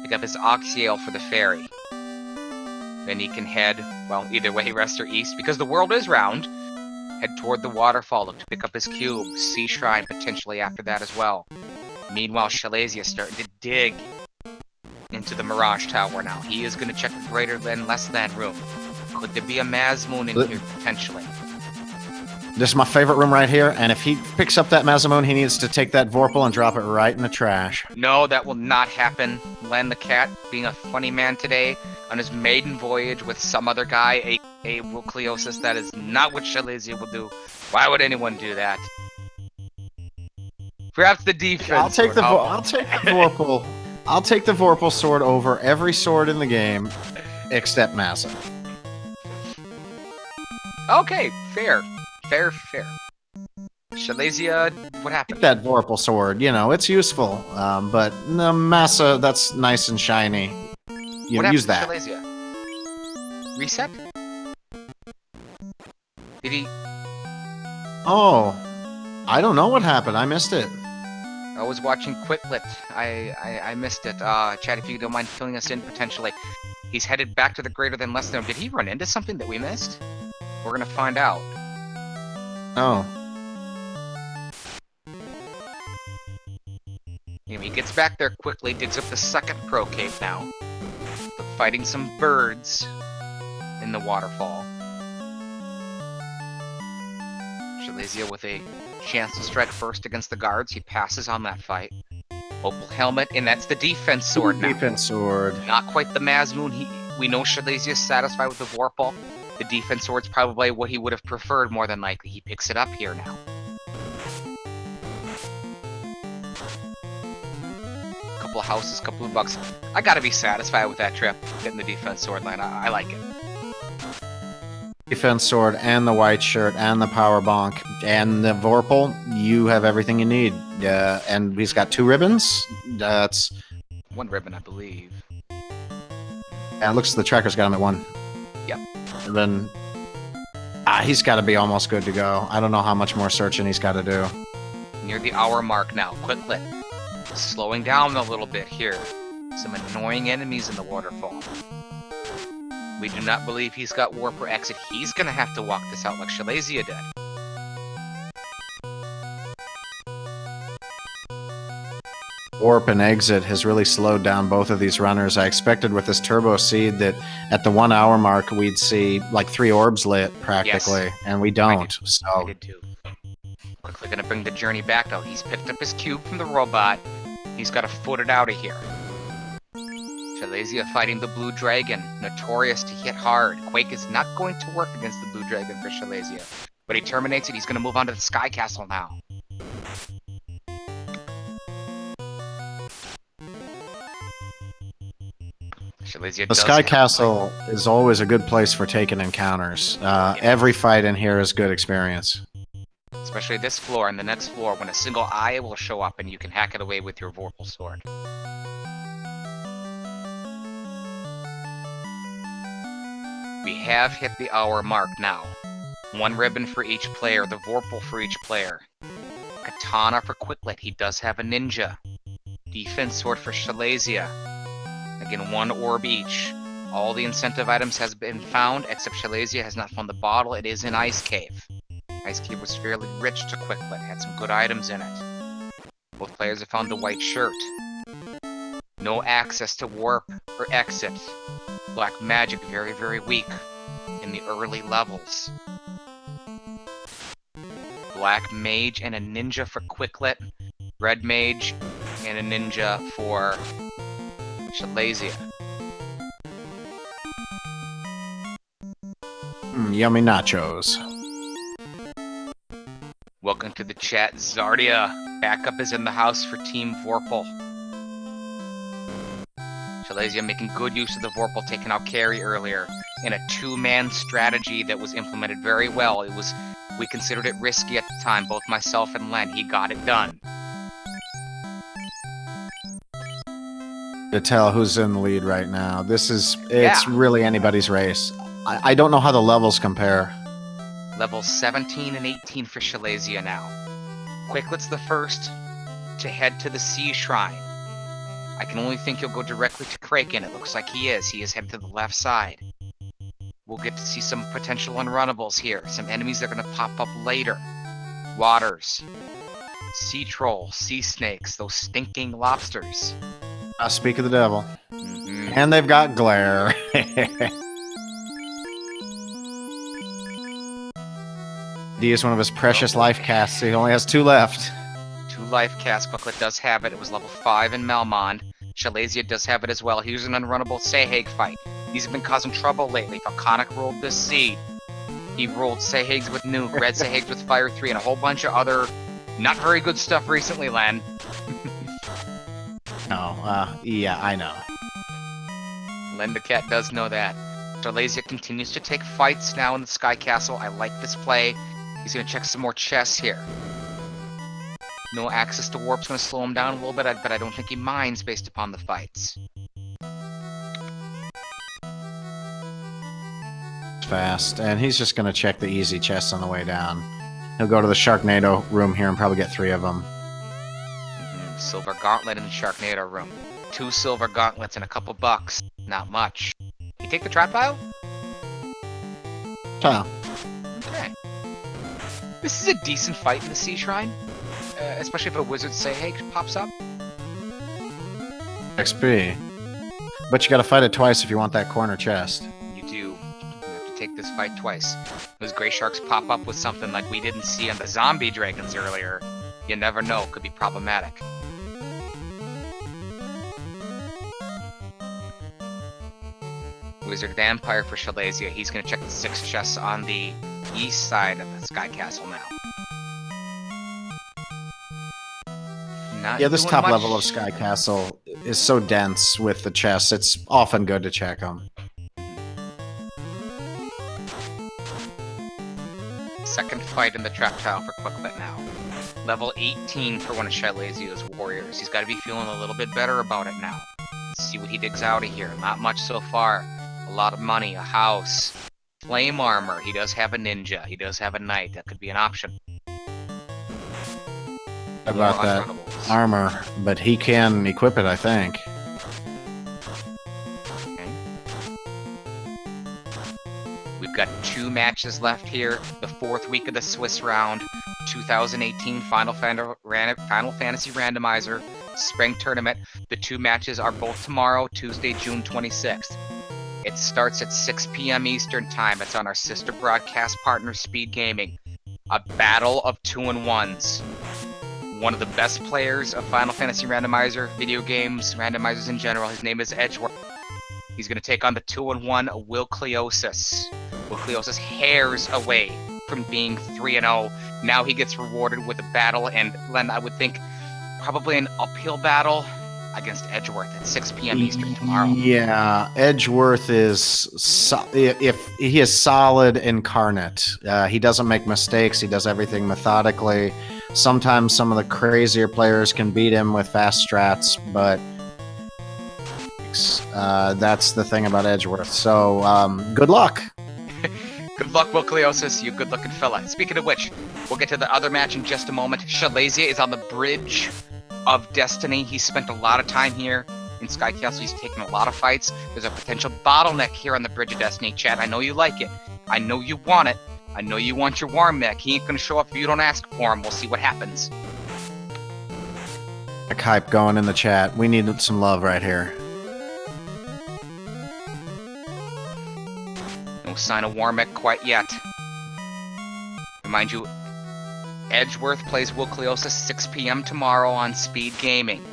Pick up his Oxyale for the ferry. Then he can head, well, either way, west or east, because the world is round. Head toward the waterfall, look to pick up his cube. Sea Shrine potentially after that as well. Meanwhile, Shyleasia is starting to dig into the Mirage Tower now. He is going to check the greater than, less than room. Could there be a Mazmoon in here, potentially? This is my favorite room right here, and if he picks up that Mazmoon, he needs to take that Vorpal and drop it right in the trash. No, that will not happen. Len the Cat, being a funny man today, on his maiden voyage with some other guy, a Wilcleosis, that is not what Shyleasia will do. Why would anyone do that? Perhaps the defense. I'll take the Vorpal. I'll take the Vorpal sword over every sword in the game, except Massa. Okay, fair. Shyleasia, what happened? That Vorpal sword, it's useful, but no, Massa, that's nice and shiny. Use that. Shyleasia? Reset? Did he? Oh, I don't know what happened. I missed it. I was watching Quicklit. I missed it. Chad, if you don't mind filling us in potentially. He's headed back to the greater than less than. Did he run into something that we missed? We're gonna find out. Oh. Anyway, he gets back there quickly, digs up the second pro cave now. Fighting some birds in the waterfall. Shyleasia with a chance to strike first against the guards. He passes on that fight. Opal helmet, and that's the defense sword now. Defense sword. Not quite the Mazmoon. We know Shyleasia is satisfied with the Vorpal. The defense sword's probably what he would have preferred more than likely. He picks it up here now. Couple of houses, couple of bucks. I gotta be satisfied with that trip. Getting the defense sword line. I like it. Defense sword and the white shirt and the power bonk and the Vorpal. You have everything you need. And he's got 2 ribbons. That's 1 ribbon, I believe. Yeah, it looks the tracker's got him at 1. Yep. And then he's got to be almost good to go. I don't know how much more searching he's got to do. Near the hour mark now. Quicklit. Slowing down a little bit here. Some annoying enemies in the waterfall. We do not believe he's got warp or exit. He's gonna have to walk this out like Shyleasia did. warp and exit has really slowed down both of these runners. I expected with this turbo seed that at the 1 hour mark we'd see like 3 orbs lit practically, and we don't. I So did too. Quickly gonna bring the journey back though. He's picked up his cube from the robot. He's got to foot it out of here. Shyleasia fighting the blue dragon, notorious to hit hard. Quake is not going to work against the blue dragon for Shyleasia, but he terminates it. He's gonna move on to the Sky Castle now. the Sky Castle is always a good place for taking encounters. Every fight in here is good experience. Especially this floor and the next floor, when a single eye will show up and you can hack it away with your Vorpal sword. We have hit the hour mark now. 1 ribbon for each player, the Vorpal for each player. Katana for Quicklit, he does have a ninja. Defense sword for Shyleasia. Again, 1 orb each. All the incentive items has been found, except Shyleasia has not found the bottle. It is in Ice Cave. Ice Cave was fairly rich to Quicklit, had some good items in it. Both players have found the white shirt. No access to warp or exit. Black magic very, very weak in the early levels. Black mage and a ninja for Quicklit. Red mage and a ninja for Shyleasia. Yummy nachos. Welcome to the chat, Zardia. Backup is in the house for Team Vorpal. Shyleasia making good use of the Vorpal, taking out Carry earlier in a 2-man strategy that was implemented very well. We considered it risky at the time, both myself and Len. He got it done. To tell who's in the lead right now. It's really anybody's race. I don't know how the levels compare. Levels 17 and 18 for Shyleasia now. Quicklit's the first to head to the Sea Shrine. I can only think he'll go directly to Kraken. It looks like he is. He is headed to the left side. We'll get to see some potential unrunnables here. Some enemies that are going to pop up later. Waters. Sea troll. Sea snakes. Those stinking lobsters. Speak of the devil. And they've got glare. D is one of his precious life casts. He only has 2 left. 2 life casts. Quicklit does have it. It was level 5 in Malmond. Shyleasia does have it as well. Here's an unrunnable Sahag fight. These have been causing trouble lately. Falconic rolled this seed. He rolled Sahags with Nuke, Red Sahags with Fire 3, and a whole bunch of other not very good stuff recently, Len. Yeah, I know. Len the Cat does know that. Shyleasia continues to take fights now in the Sky Castle. I like this play. He's going to check some more chests here. No access to warp's going to slow him down a little bit, but I don't think he minds based upon the fights. Fast, and he's just going to check the easy chests on the way down. He'll go to the Sharknado room here and probably get 3 of them. Silver gauntlet in the Sharknado room. 2 silver gauntlets and a couple bucks. Not much. You take the trap pile? Tile. Okay. This is a decent fight in the Sea Shrine. Especially if a Wizard Sahag pops up. XP. But you gotta fight it twice if you want that corner chest. You do. You have to take this fight twice. Those Grey Sharks pop up with something like we didn't see on the zombie dragons earlier. You never know. Could be problematic. Wizard Vampire for Shyleasia. He's going to check the 6 chests on the east side of the Sky Castle now. This top level of Sky Castle is so dense with the chests, it's often good to check them. Second fight in the trap tile for Quicklit now. Level 18 for one of Shyleasia's warriors. He's got to be feeling a little bit better about it now. Let's see what he digs out of here. Not much so far. A lot of money, a house, flame armor. He does have a ninja. He does have a knight. That could be an option. About that armor, but he can equip it, I think. Okay. We've got 2 matches left here. The 4th week of the Swiss round, 2018 Final Fantasy Randomizer Spring Tournament. The 2 matches are both tomorrow, Tuesday, June 26th. It starts at 6 p.m. Eastern Time. It's on our sister broadcast partner, Speed Gaming. A battle of 2-1s. One of the best players of Final Fantasy Randomizer, video games, randomizers in general. His name is Edgeworth. He's going to take on the 2-1 Will Cleosis. Will Cleosis hairs away from being 3-0. Now he gets rewarded with a battle, and Len, I would think probably an uphill battle against Edgeworth at 6 p.m. Eastern tomorrow. Yeah, Edgeworth is if he is solid incarnate. He doesn't make mistakes. He does everything methodically. Sometimes some of the crazier players can beat him with fast strats, but that's the thing about Edgeworth. So good luck. Good luck, Will Cleosis, you good-looking fella. Speaking of which, we'll get to the other match in just a moment. Shyleasia is on the bridge of Destiny. He spent a lot of time here in Sky Castle. He's taken a lot of fights. There's a potential bottleneck here on the bridge of Destiny. Chad, I know you like it. I know you want it. I know you want your warm mech. He ain't gonna show up if you don't ask for him. We'll see what happens. Hype going in the chat. We need some love right here. No sign of Warmick quite yet. Remind you, Edgeworth plays Will Cleosis 6 p.m. tomorrow on Speed Gaming.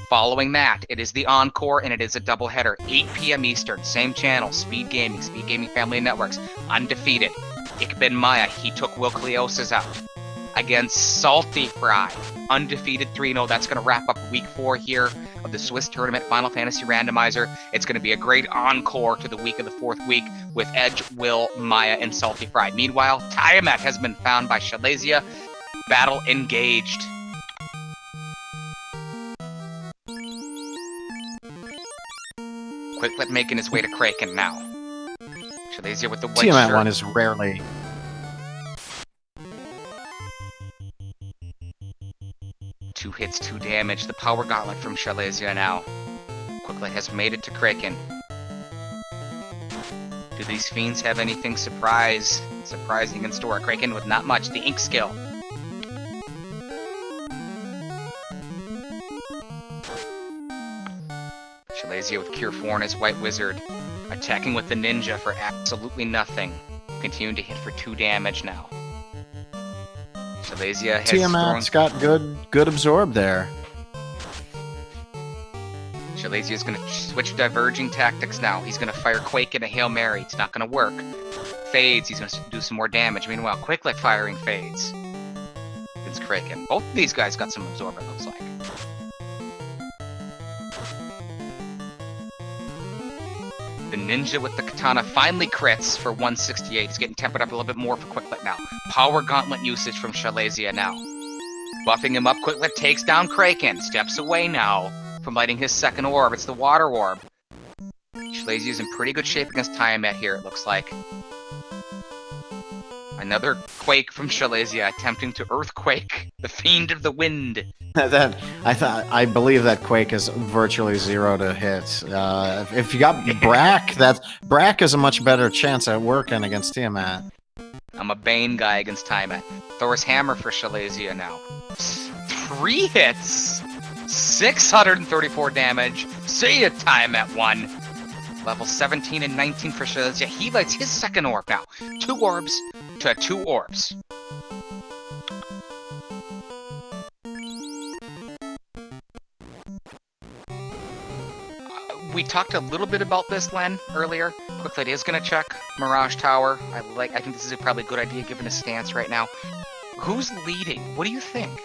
Following that, it is the Encore, and it is a doubleheader, 8 p.m. Eastern, same channel, Speed Gaming Family Networks, undefeated. Ikben Maya, he took Will Cleosis out. Against Salty Fry, undefeated 3-0. That's going to wrap up week 4 here of the Swiss Tournament Final Fantasy Randomizer. It's going to be a great encore to the week of the 4th week with Edge, Will, Maya, and Salty Fry. Meanwhile, Tiamat has been found by Shyleasia. Battle engaged. Quicklet making his way to Kraken now. Shyleasia with the white Tiamat shirt. one is rarely. 2 hits, 2 damage. The power gauntlet from Shyleasia now. Quicklet has made it to Kraken. Do these fiends have anything surprising in store? Kraken with not much. The ink skill. Shyleasia with Cure 4 and his White Wizard. Attacking with the Ninja for absolutely nothing. Continuing to hit for 2 damage now. Shyleasia has Tiamat's got good absorb there. Shyleasia is going to switch diverging tactics now. He's going to fire Quake and a Hail Mary. It's not going to work. Fades. He's going to do some more damage. Meanwhile, Quicklet firing fades. It's Kraken. Both of these guys got some absorb, it looks like. The Ninja with the Katana finally crits for 168. He's getting tempered up a little bit more for Quicklet now. Power Gauntlet usage from Shyleasia now. Buffing him up, Quicklet takes down Kraken. Steps away now from lighting his second orb. It's the Water Orb. Shyleasia is in pretty good shape against Tiamat here, it looks like. Another Quake from Shyleasia, attempting to Earthquake, the Fiend of the Wind. I believe that Quake is virtually 0 to hit. If you got Brack, Brack is a much better chance at working against Tiamat. I'm a Bane guy against Tiamat. Thor's Hammer for Shyleasia now. 3 hits, 634 damage. See ya, Tiamat 1. Level 17 and 19 for Shyleasia. He lights his second orb now. 2 orbs to 2 orbs. We talked a little bit about this, Len, earlier. Quicklit is going to check Mirage Tower. I think this is probably a good idea given his stance right now. Who's leading? What do you think?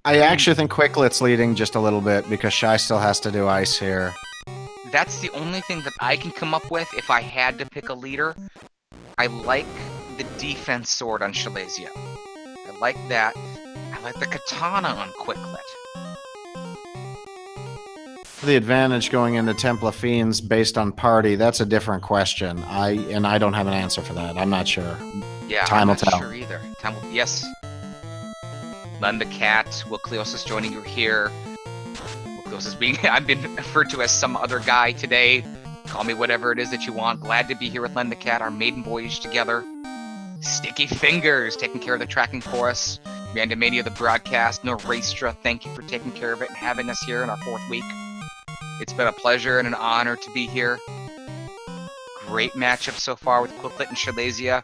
I actually think Quicklit's leading just a little bit because Shy still has to do ice here. That's the only thing that I can come up with if I had to pick a leader. I like the defense sword on Shyleasia. I like that. I like the katana on Quicklit. The advantage going into Temple of Fiends based on party, that's a different question. I don't have an answer for that. I'm not sure. Yeah, Time will I'm not tell. sure either. Yes. Len the Cat, Will Cleosis joining you here. Will Cleosis I've been referred to as some other guy today. Call me whatever it is that you want. Glad to be here with Len the Cat, our maiden voyage together. Sticky Fingers taking care of the tracking for us. Randomania, the broadcast, Norastra, thank you for taking care of it and having us here in our 4th week. It's been a pleasure and an honor to be here. Great matchup so far with quicklit and shyleasia.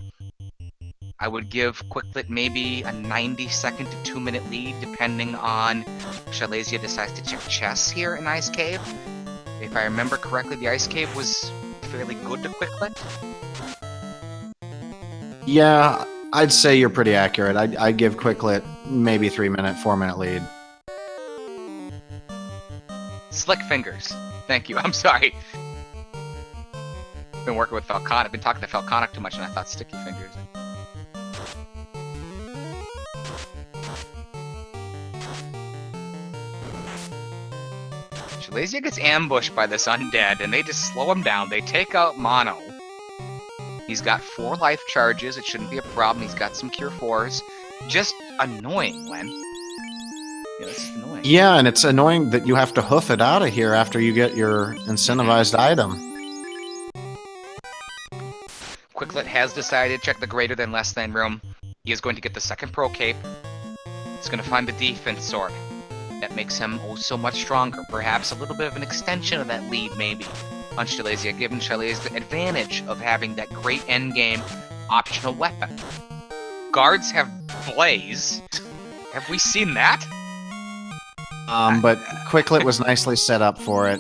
I would give quicklit maybe a 90-second to 2-minute lead, depending on if shyleasia decides to check chess here in Ice Cave. If I remember correctly, the Ice Cave was fairly good to quicklit. Yeah, I'd say you're pretty accurate. I'd give quicklit maybe 3-minute, 4-minute lead. Slick fingers. Thank you. I'm sorry. Been working with Falconic. Been talking to Falconic too much, and I thought sticky fingers. shyleasia gets ambushed by this undead, and they just slow him down. They take out Mono. He's got 4 life charges. It shouldn't be a problem. He's got some cure 4s. Just annoying, Len. Yeah, this is annoying. Yeah, and it's annoying that you have to hoof it out of here after you get your incentivized item. quicklit has decided, check the greater than less than room. He is going to get the second pro cape. He's going to find the defense sword. That makes him oh so much stronger. Perhaps a little bit of an extension of that lead, maybe, on shyleasia, giving shyleasia the advantage of having that great endgame optional weapon. Guards have Blaze. Have we seen that? But quicklit was nicely set up for it.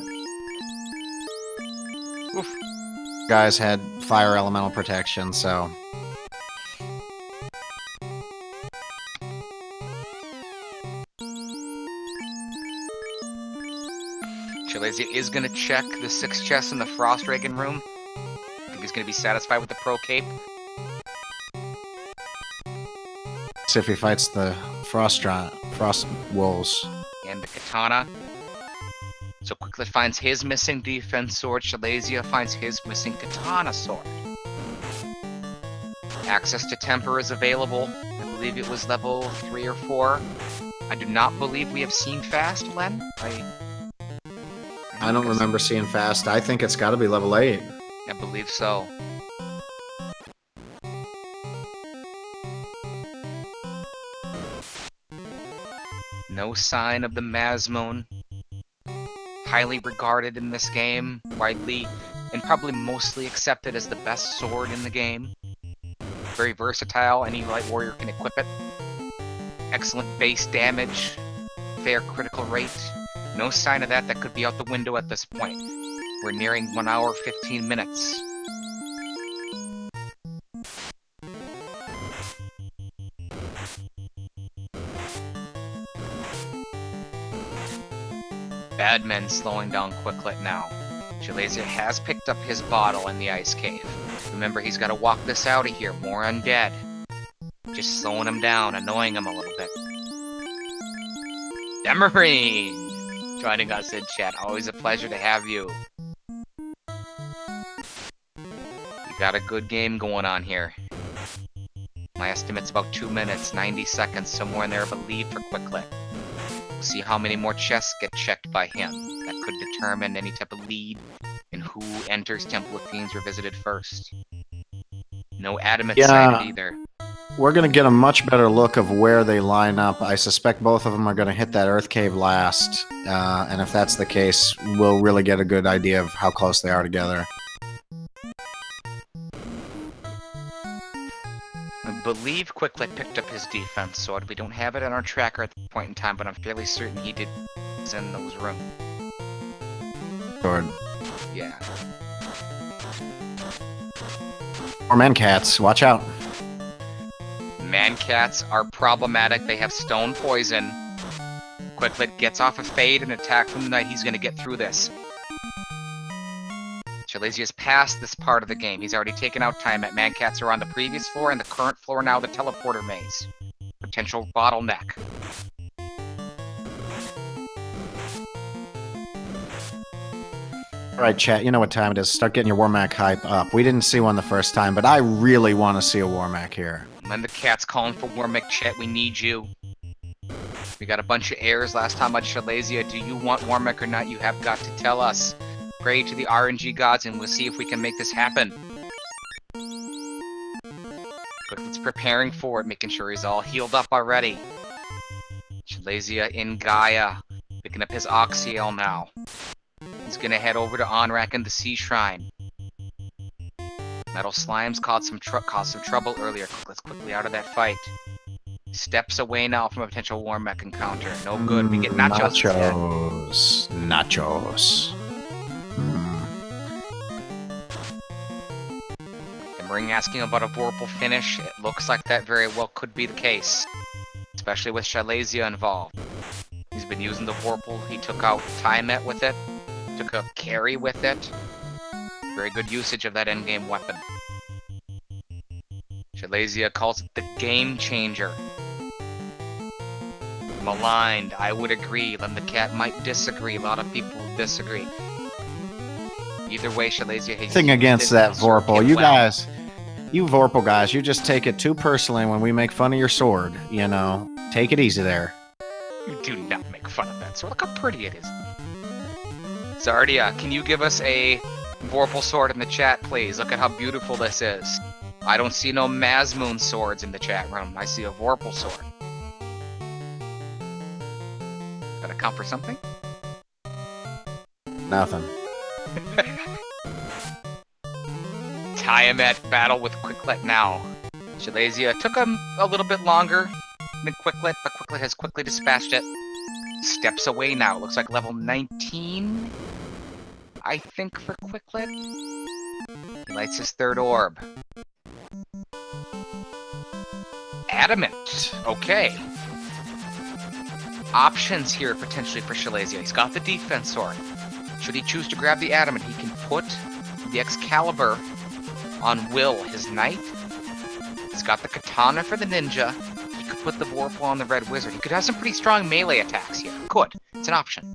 Oof. Guys had fire elemental protection, so... shyleasia is going to check the 6 chests in the Frost Dragon room. I think he's going to be satisfied with the pro cape. See if he fights the frost wolves. And the katana. So quicklit finds his missing defense sword. shyleasia finds his missing katana sword. Access to temper is available. I believe it was level 3 or 4. I do not believe we have seen fast, Len. I don't remember seeing fast. I think it's got to be level 8. I believe so. No sign of the Masmoon. Highly regarded in this game, widely and probably mostly accepted as the best sword in the game. Very versatile, any light warrior can equip it. Excellent base damage, fair critical rate. No sign of that could be out the window at this point. We're nearing 1 hour, 15 minutes. Badman slowing down quicklit now. shyleasia has picked up his bottle in the ice cave. Remember, he's got to walk this out of here. More undead. Just slowing him down, annoying him a little bit. Demarine joining us in chat. Always a pleasure to have you. You got a good game going on here. My estimate's about 2 minutes, 90 seconds, somewhere in there of a lead for quicklit. We'll see how many more chests get checked by him. That could determine any type of lead and who enters Temple of Fiends Revisited first. No adamant sighted either. We're going to get a much better look of where they line up. I suspect both of them are going to hit that Earth Cave last. And if that's the case, we'll really get a good idea of how close they are together. I believe quicklit picked up his defense sword. We don't have it on our tracker at the point in time, but I'm fairly certain he did in those rooms. Sword. Yeah. Or Mancats, watch out. Mancats are problematic. They have stone poison. quicklit gets off a fade and attack from the night. He's going to get through this. shyleasia's past this part of the game. He's already taken out time at Mancats are on the previous floor and the current floor now, the teleporter maze. Potential bottleneck. All right, chat, you know what time it is. Start getting your Warmac hype up. We didn't see one the first time, but I really want to see a Warmac here. When the cat's calling for Warmac, chat, we need you. We got a bunch of errors last time on shyleasia. Do you want Warmac or not? You have got to tell us. Pray to the RNG gods and we'll see if we can make this happen. quicklet's preparing for it, making sure he's all healed up already. Shyleasia in Gaia, picking up his Oxyel now. He's gonna head over to Onrak and the Sea Shrine. Metal Slimes caused some trouble earlier. Let's quickly out of that fight. Steps away now from a potential War Mech encounter. No good. We get Nachos. Nachos. And Ring asking about a Vorpal finish. It looks like that very well could be the case. Especially with Shyleasia involved. He's been using the Vorpal. He took out Tiamat with it. Took out Carry with it. Very good usage of that endgame weapon. Shyleasia calls it the game changer. Maligned, I would agree. Len the Cat might disagree. A lot of people disagree. Either way, Shyleasia has thing against that Vorpal. You Vorpal guys, you just take it too personally when we make fun of your sword. You know, take it easy there. You do not make fun of that sword. Look how pretty it is. Zardia, can you give us a Vorpal sword in the chat, please? Look at how beautiful this is. I don't see no Mazmoon swords in the chat room. I see a Vorpal sword. Gotta count for something? Nothing. Tiamat battle with Quicklet now. Shyleasia took him a little bit longer than Quicklet, but Quicklet has quickly dispatched it. Steps away now. It looks like level 19, I think, for Quicklet. He lights his third orb. Adamant. Okay. Options here potentially for Shyleasia. He's got the defense sword. Should he choose to grab the Adamant, he can put the Excalibur on Will, his knight. He's got the Katana for the ninja. He could put the Vorpal on the Red Wizard. He could have some pretty strong melee attacks here. Could. It's an option.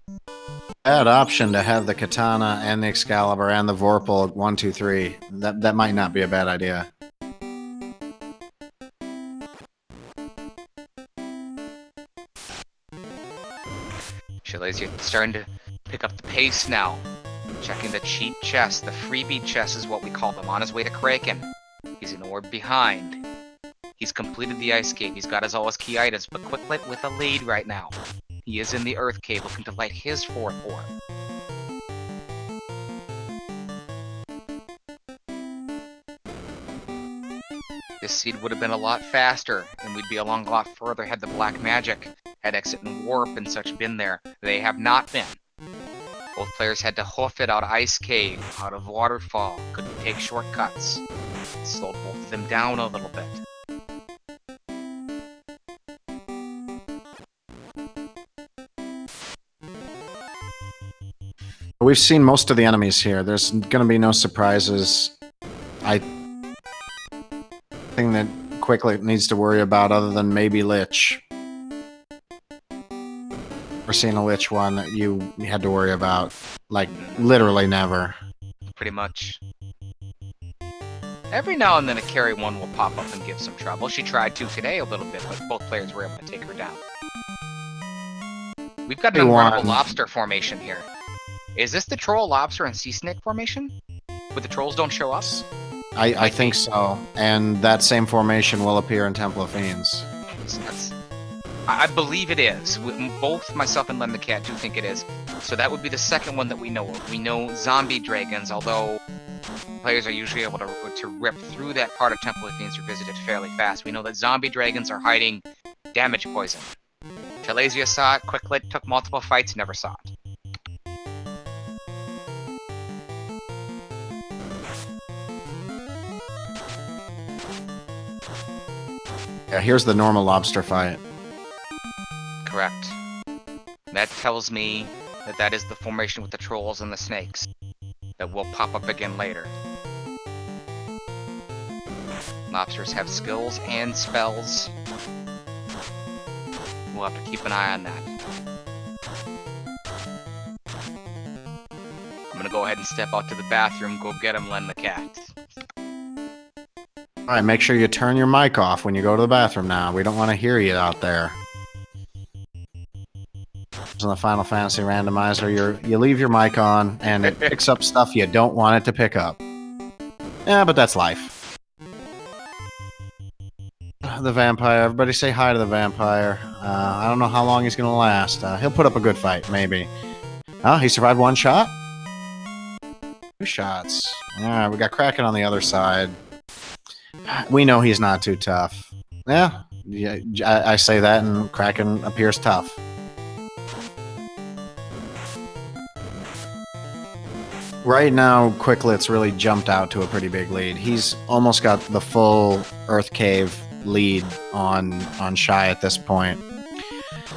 Bad option to have the Katana and the Excalibur and the Vorpal at 1, 2, 3. That might not be a bad idea. Shyleasia starting to pick up the pace now. Checking the cheat chest. The freebie chest is what we call them. On his way to Kraken. He's an orb behind. He's completed the Ice Cave. He's got all his key items, but Quicklit with a lead right now. He is in the Earth Cave looking to light his fourth orb. This seed would have been a lot faster, and we'd be along a lot further had the Black Magic, had Exit and Warp and such been there. They have not been. Both players had to hoof it out of Ice Cave, out of Waterfall, couldn't take shortcuts. It slowed both of them down a little bit. We've seen most of the enemies here. There's going to be no surprises. Thing that Quicklit needs to worry about other than maybe Lich. We're seeing a Lich one that you had to worry about. Like, literally never. Pretty much. Every now and then a carry one will pop up and give some trouble. She tried to today a little bit, but both players were able to take her down. We've got an unrunnable lobster formation here. Is this the troll, lobster, and sea snake formation? Where the trolls don't show up? I think so. And that same formation will appear in Temple of Fiends. I believe it is. Both myself and Len the Cat do think it is. So that would be the second one that we know of. We know zombie dragons, although players are usually able to rip through that part of Temple of Fiends Revisited fairly fast. We know that zombie dragons are hiding damage poison. Shyleasia saw it, Quicklit took multiple fights, never saw it. Yeah, here's the normal lobster fight. Correct. That tells me that that is the formation with the trolls and the snakes that will pop up again later. Lobsters have skills and spells. We'll have to keep an eye on that. I'm gonna go ahead and step out to the bathroom, go get him, Len the Cat. Alright, make sure you turn your mic off when you go to the bathroom now. We don't want to hear you out there. In the Final Fantasy Randomizer, you leave your mic on, and it picks up stuff you don't want it to pick up. Yeah, but that's life. The vampire. Everybody say hi to the vampire. I don't know how long he's going to last. He'll put up a good fight, maybe. Oh, he survived one shot? 2 shots. Alright, we got Kraken on the other side. We know he's not too tough. Yeah, I say that, and Kraken appears tough. Right now, Quicklit's really jumped out to a pretty big lead. He's almost got the full Earth Cave lead on Shy at this point.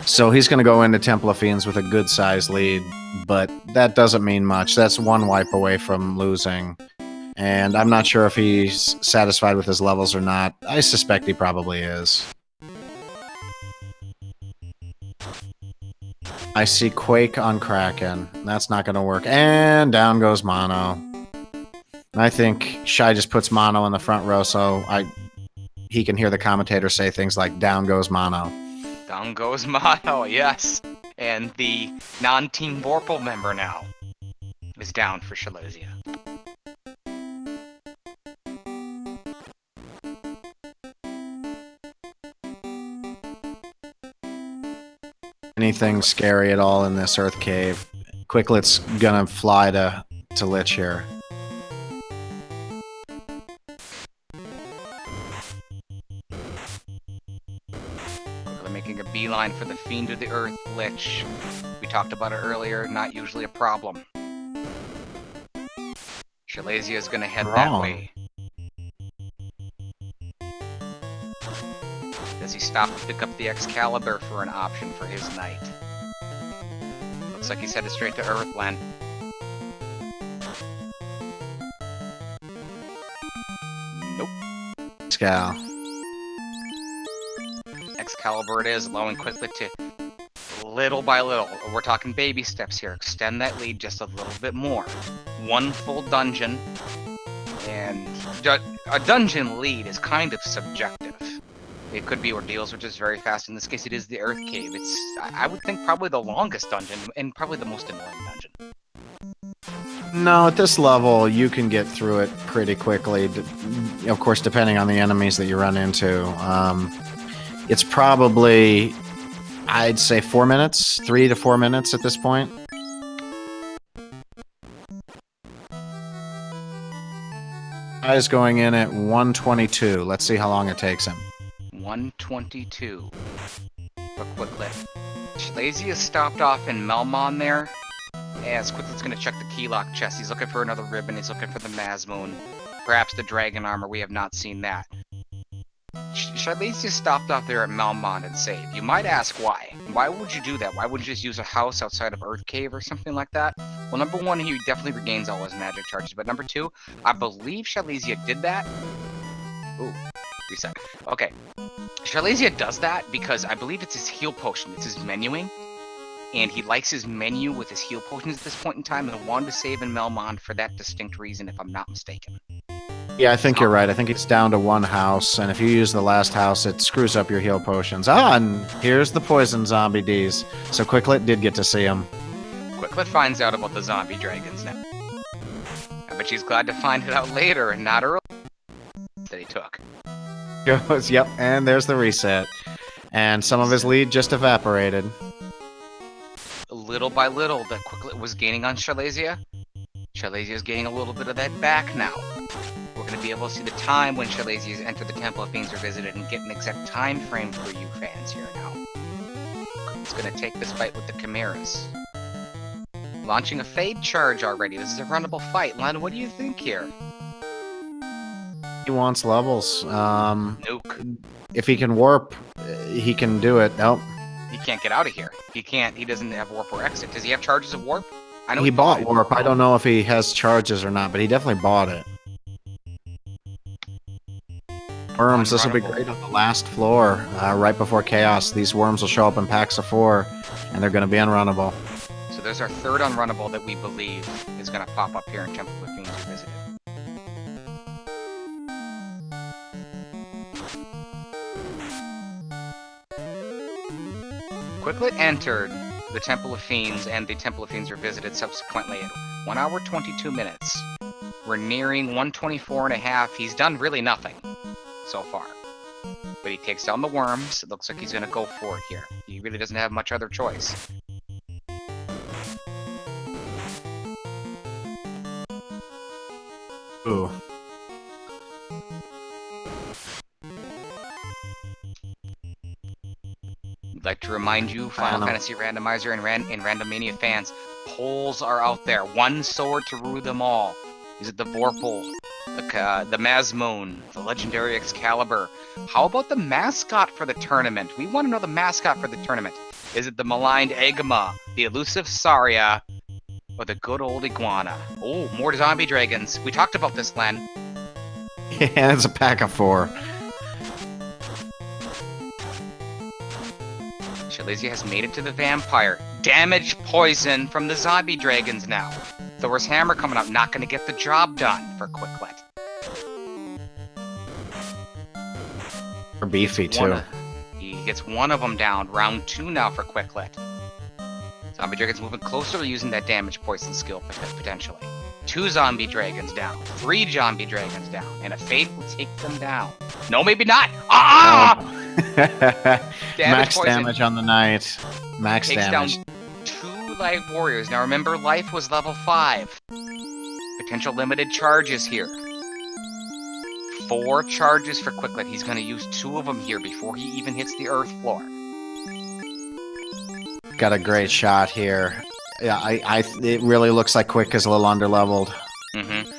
So he's going to go into Temple of Fiends with a good-sized lead, but that doesn't mean much. That's one wipe away from losing. And I'm not sure if he's satisfied with his levels or not. I suspect he probably is. I see Quake on Kraken. That's not going to work. And down goes Mono. I think Shy just puts Mono in the front row so he can hear the commentator say things like, down goes Mono. Down goes Mono, yes. And the non-Team Vorpal member now is down for shyleasia. Anything scary at all in this Earth Cave? Quicklit's gonna fly to Lich here. Quickly making a beeline for the Fiend of the Earth, Lich. We talked about it earlier, not usually a problem. shyleasia is gonna head that way. Does he stop to pick up the Excalibur for an option for his knight? Looks like he's headed straight to Earthland. Nope. Scal. Excalibur it is, allowing Quicklit to, little by little, we're talking baby steps here, extend that lead just a little bit more. One full dungeon, and a dungeon lead is kind of subjective. It could be Ordeals, which is very fast. In this case, it is the Earth Cave. It's, I would think, probably the longest dungeon, and probably the most annoying dungeon. No, at this level, you can get through it pretty quickly. Of course, depending on the enemies that you run into. It's probably, I'd say 4 minutes, 3 to 4 minutes at this point. Guy's going in at 122. Let's see how long it takes him. 122 for Quicklit. shyleasia stopped off in Melmon there, as Quicklit's going to check the keylock chest. He's looking for another ribbon, he's looking for the Mazmoon, perhaps the dragon armor. We have not seen that. shyleasia stopped off there at Melmon and saved. You might ask why. Why would you do that? Why wouldn't you just use a house outside of Earth Cave or something like that? Well, number one, he definitely regains all his magic charges, but number two, I believe shyleasia did that. Ooh, reset. Okay. shyleasia does that because I believe it's his heal potion, it's his menuing, and he likes his menu with his heal potions at this point in time and wanted to save in Melmon for that distinct reason, if I'm not mistaken. Yeah, I think you're right. I think it's down to one house, and if you use the last house, it screws up your heal potions. Ah, and here's the poison zombie Ds. So Quicklit did get to see him. Quicklit finds out about the zombie dragons now. I bet she's glad to find it out later and not early that he took. Goes, yep, and there's the reset. And some of his lead just evaporated. Little by little, that Quicklit was gaining on shyleasia. shyleasia is gaining a little bit of that back now. We're going to be able to see the time when shyleasia's entered the Temple of Fiends Revisited and get an exact time frame for you fans here now. It's going to take this fight with the Chimeras. Launching a Fade charge already. This is a runnable fight. Len, what do you think here? He wants levels. Nuke. If he can warp, he can do it. Nope. He can't get out of here. He can't. He doesn't have warp or exit. Does he have charges of warp? I know he bought warp. I don't know if he has charges or not, but he definitely bought it. Worms, this will be great on the last floor, right before Chaos. These worms will show up in packs of 4, and they're going to be unrunnable. So there's our third unrunnable that we believe is going to pop up here in Temple of Fiends Revisited. Quicklit entered the Temple of Fiends, and the Temple of Fiends Revisited subsequently at 1 hour 22 minutes. We're nearing 124 and a half. He's done really nothing so far. But he takes down the worms. It looks like he's going to go for it here. He really doesn't have much other choice. Ooh. I'd like to remind you, Final Fantasy Randomizer and Randomania fans, polls are out there. One sword to rule them all. Is it the Vorpal, the Mazmoon, the legendary Excalibur? How about the mascot for the tournament? We want to know the mascot for the tournament. Is it the maligned Agama, the elusive Saria, or the good old Iguana? Oh, more zombie dragons. We talked about this, Len. Yeah, it's a pack of 4. Shyleasia has made it to the vampire. Damage poison from the zombie dragons now. Thor's hammer coming up, not going to get the job done for quicklit. Or beefy, too. He gets one of them down. Round 2 now for quicklit. Zombie dragons moving closer, using that damage poison skill potentially. 2 zombie dragons down. 3 zombie dragons down. And a fate will take them down. No, maybe not. Ah! Max damage on the knight. Max Takes damage. Down 2 light warriors. Now remember, life was level 5. Potential limited charges here. 4 charges for quicklit. He's going to use 2 of them here before he even hits the earth floor. Got a great shot here. Yeah, it really looks like Quick is a little underleveled. Mm-hmm.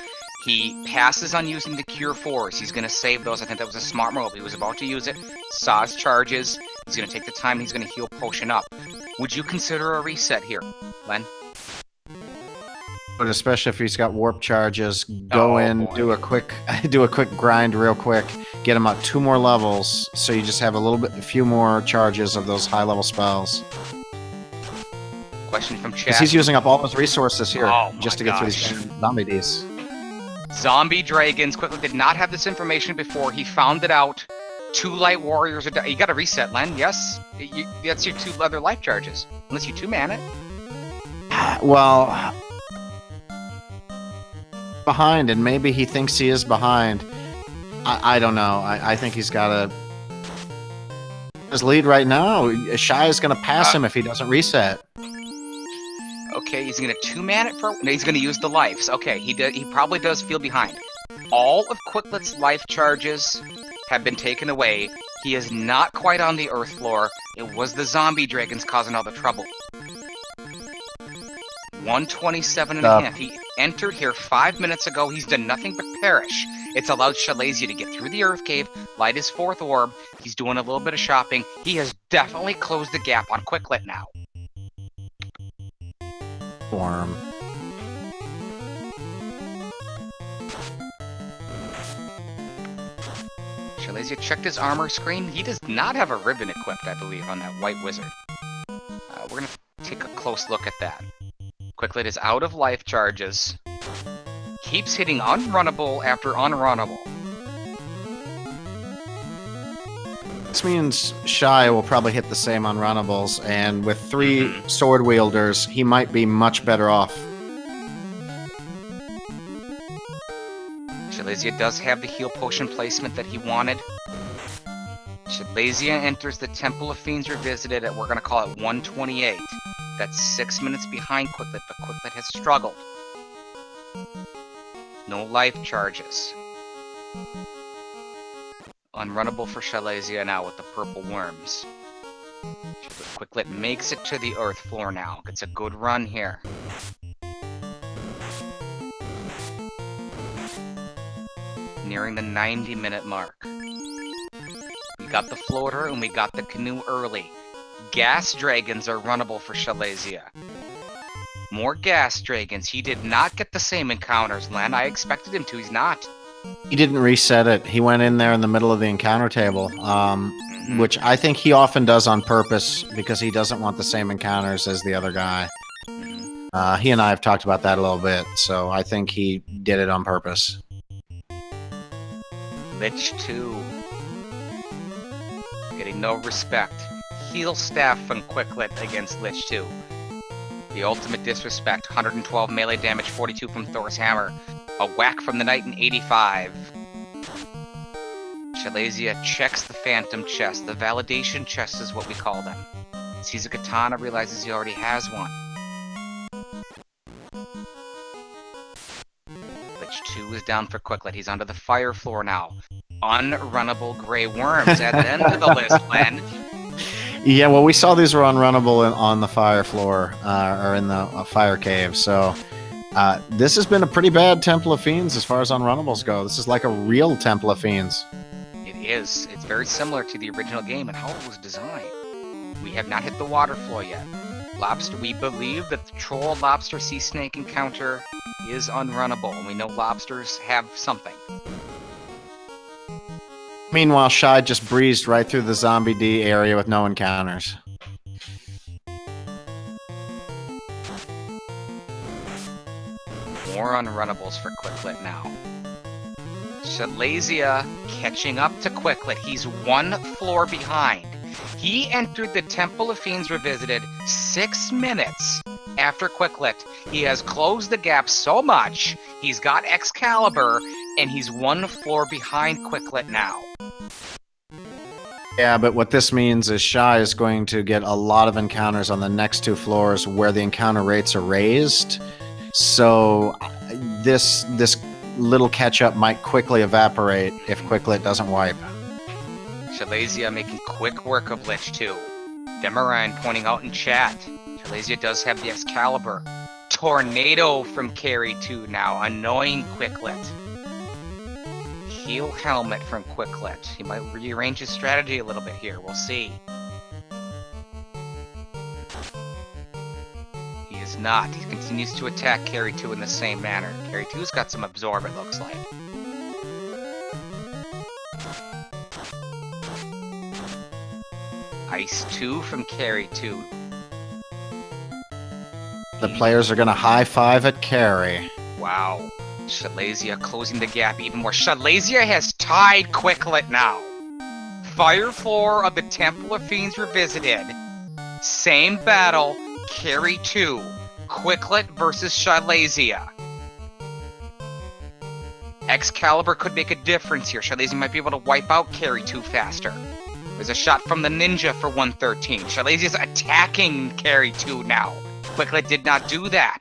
He passes on using the Cure Force. He's going to save those. I think that was a smart move. He was about to use it. Saw his charges. He's going to take the time. He's going to heal potion up. Would you consider a reset here, Len? But especially if he's got warp charges, go do a quick grind real quick, get him up 2 more levels, so you just have a few more charges of those high level spells. Question from chat. Because he's using up all his resources here just to get through gosh. these zombie Ds. Zombie dragons quickly did not have this information before. He found it out. 2 light warriors are down. You got to reset, Len. Yes, that's your 2 other life charges, unless you 2-man it. Well, behind, and maybe he thinks he is behind. I don't know. I think he's got to. His lead right now. Shy is going to pass him if he doesn't reset. Okay, he's going to 2-man it for... No, he's going to use the lives. Okay, he probably does feel behind. All of Quicklit's life charges have been taken away. He is not quite on the earth floor. It was the zombie dragons causing all the trouble. 127.5. He entered here 5 minutes ago. He's done nothing but perish. It's allowed Shyleasia to get through the earth cave, light his 4th orb. He's doing a little bit of shopping. He has definitely closed the gap on Quicklit now. Worm. Shyleasia checked his armor screen. He does not have a ribbon equipped, I believe, on that white wizard. We're going to take a close look at that. Quicklit is out of life charges. Keeps hitting unrunnable after unrunnable. This means Shy will probably hit the same unrunnables, and with 3 sword wielders, he might be much better off. Shyleasia does have the heal potion placement that he wanted. Shyleasia enters the Temple of Fiends Revisited at, we're going to call it 128. That's 6 minutes behind Quicklit, but Quicklit has struggled. No life charges. Unrunnable for Shyleasia now with the purple worms. Quicklit makes it to the earth floor now. Gets a good run here. Nearing the 90-minute mark. We got the floater and we got the canoe early. Gas dragons are runnable for Shyleasia. More gas dragons. He did not get the same encounters, Len. I expected him to. He's not. He didn't reset it. He went in there in the middle of the encounter table, which I think he often does on purpose because he doesn't want the same encounters as the other guy. He and I have talked about that a little bit, so I think he did it on purpose. Lich 2. Getting no respect. Heal staff from Quicklit against Lich 2. The ultimate disrespect. 112 melee damage, 42 from Thor's hammer. A whack from the knight in 85. Shyleasia checks the phantom chest. The validation chest is what we call them. Sees a katana, realizes he already has one. Lich 2 is down for quicklit. He's onto the fire floor now. Unrunnable gray worms at the end of the list, Len. Yeah, well, we saw these were unrunnable on the fire floor, or in the fire cave, so this has been a pretty bad Temple of Fiends as far as unrunnables go. This is like a real Temple of Fiends. It is. It's very similar to the original game and how it was designed. We have not hit the water floor yet. Lobster, we believe that the troll, lobster, sea snake encounter is unrunnable, and we know lobsters have something. Meanwhile, Shy just breezed right through the Zombie D area with no encounters. More unrunnables for quicklit now. Shyleasia catching up to quicklit. He's one floor behind. He entered the Temple of Fiends Revisited 6 minutes after quicklit. He has closed the gap so much, he's got Excalibur, and he's one floor behind quicklit now. Yeah, but what this means is Shy is going to get a lot of encounters on the next 2 floors where the encounter rates are raised. So this little catch-up might quickly evaporate if quicklit doesn't wipe. Shyleasia making quick work of Lich 2. Demarine pointing out in chat. Shyleasia does have the Excalibur. Tornado from Carry 2 now, annoying quicklit. Heal Helmet from quicklit. He might rearrange his strategy a little bit here, we'll see. He is not. He continues to attack Carry 2 in the same manner. Carry 2's got some absorb, it looks like. Ice 2 from Carry 2. The players are going to high-five at Carry. Wow. Shyleasia closing the gap even more. Shyleasia has tied quicklit now. Fire floor of the Temple of Fiends Revisited. Same battle, Carry 2. Quicklit versus Shyleasia. Excalibur could make a difference here. Shyleasia might be able to wipe out Carry 2 faster. There's a shot from the ninja for 113. Shyleasia's attacking Carry 2 now. Quicklit did not do that.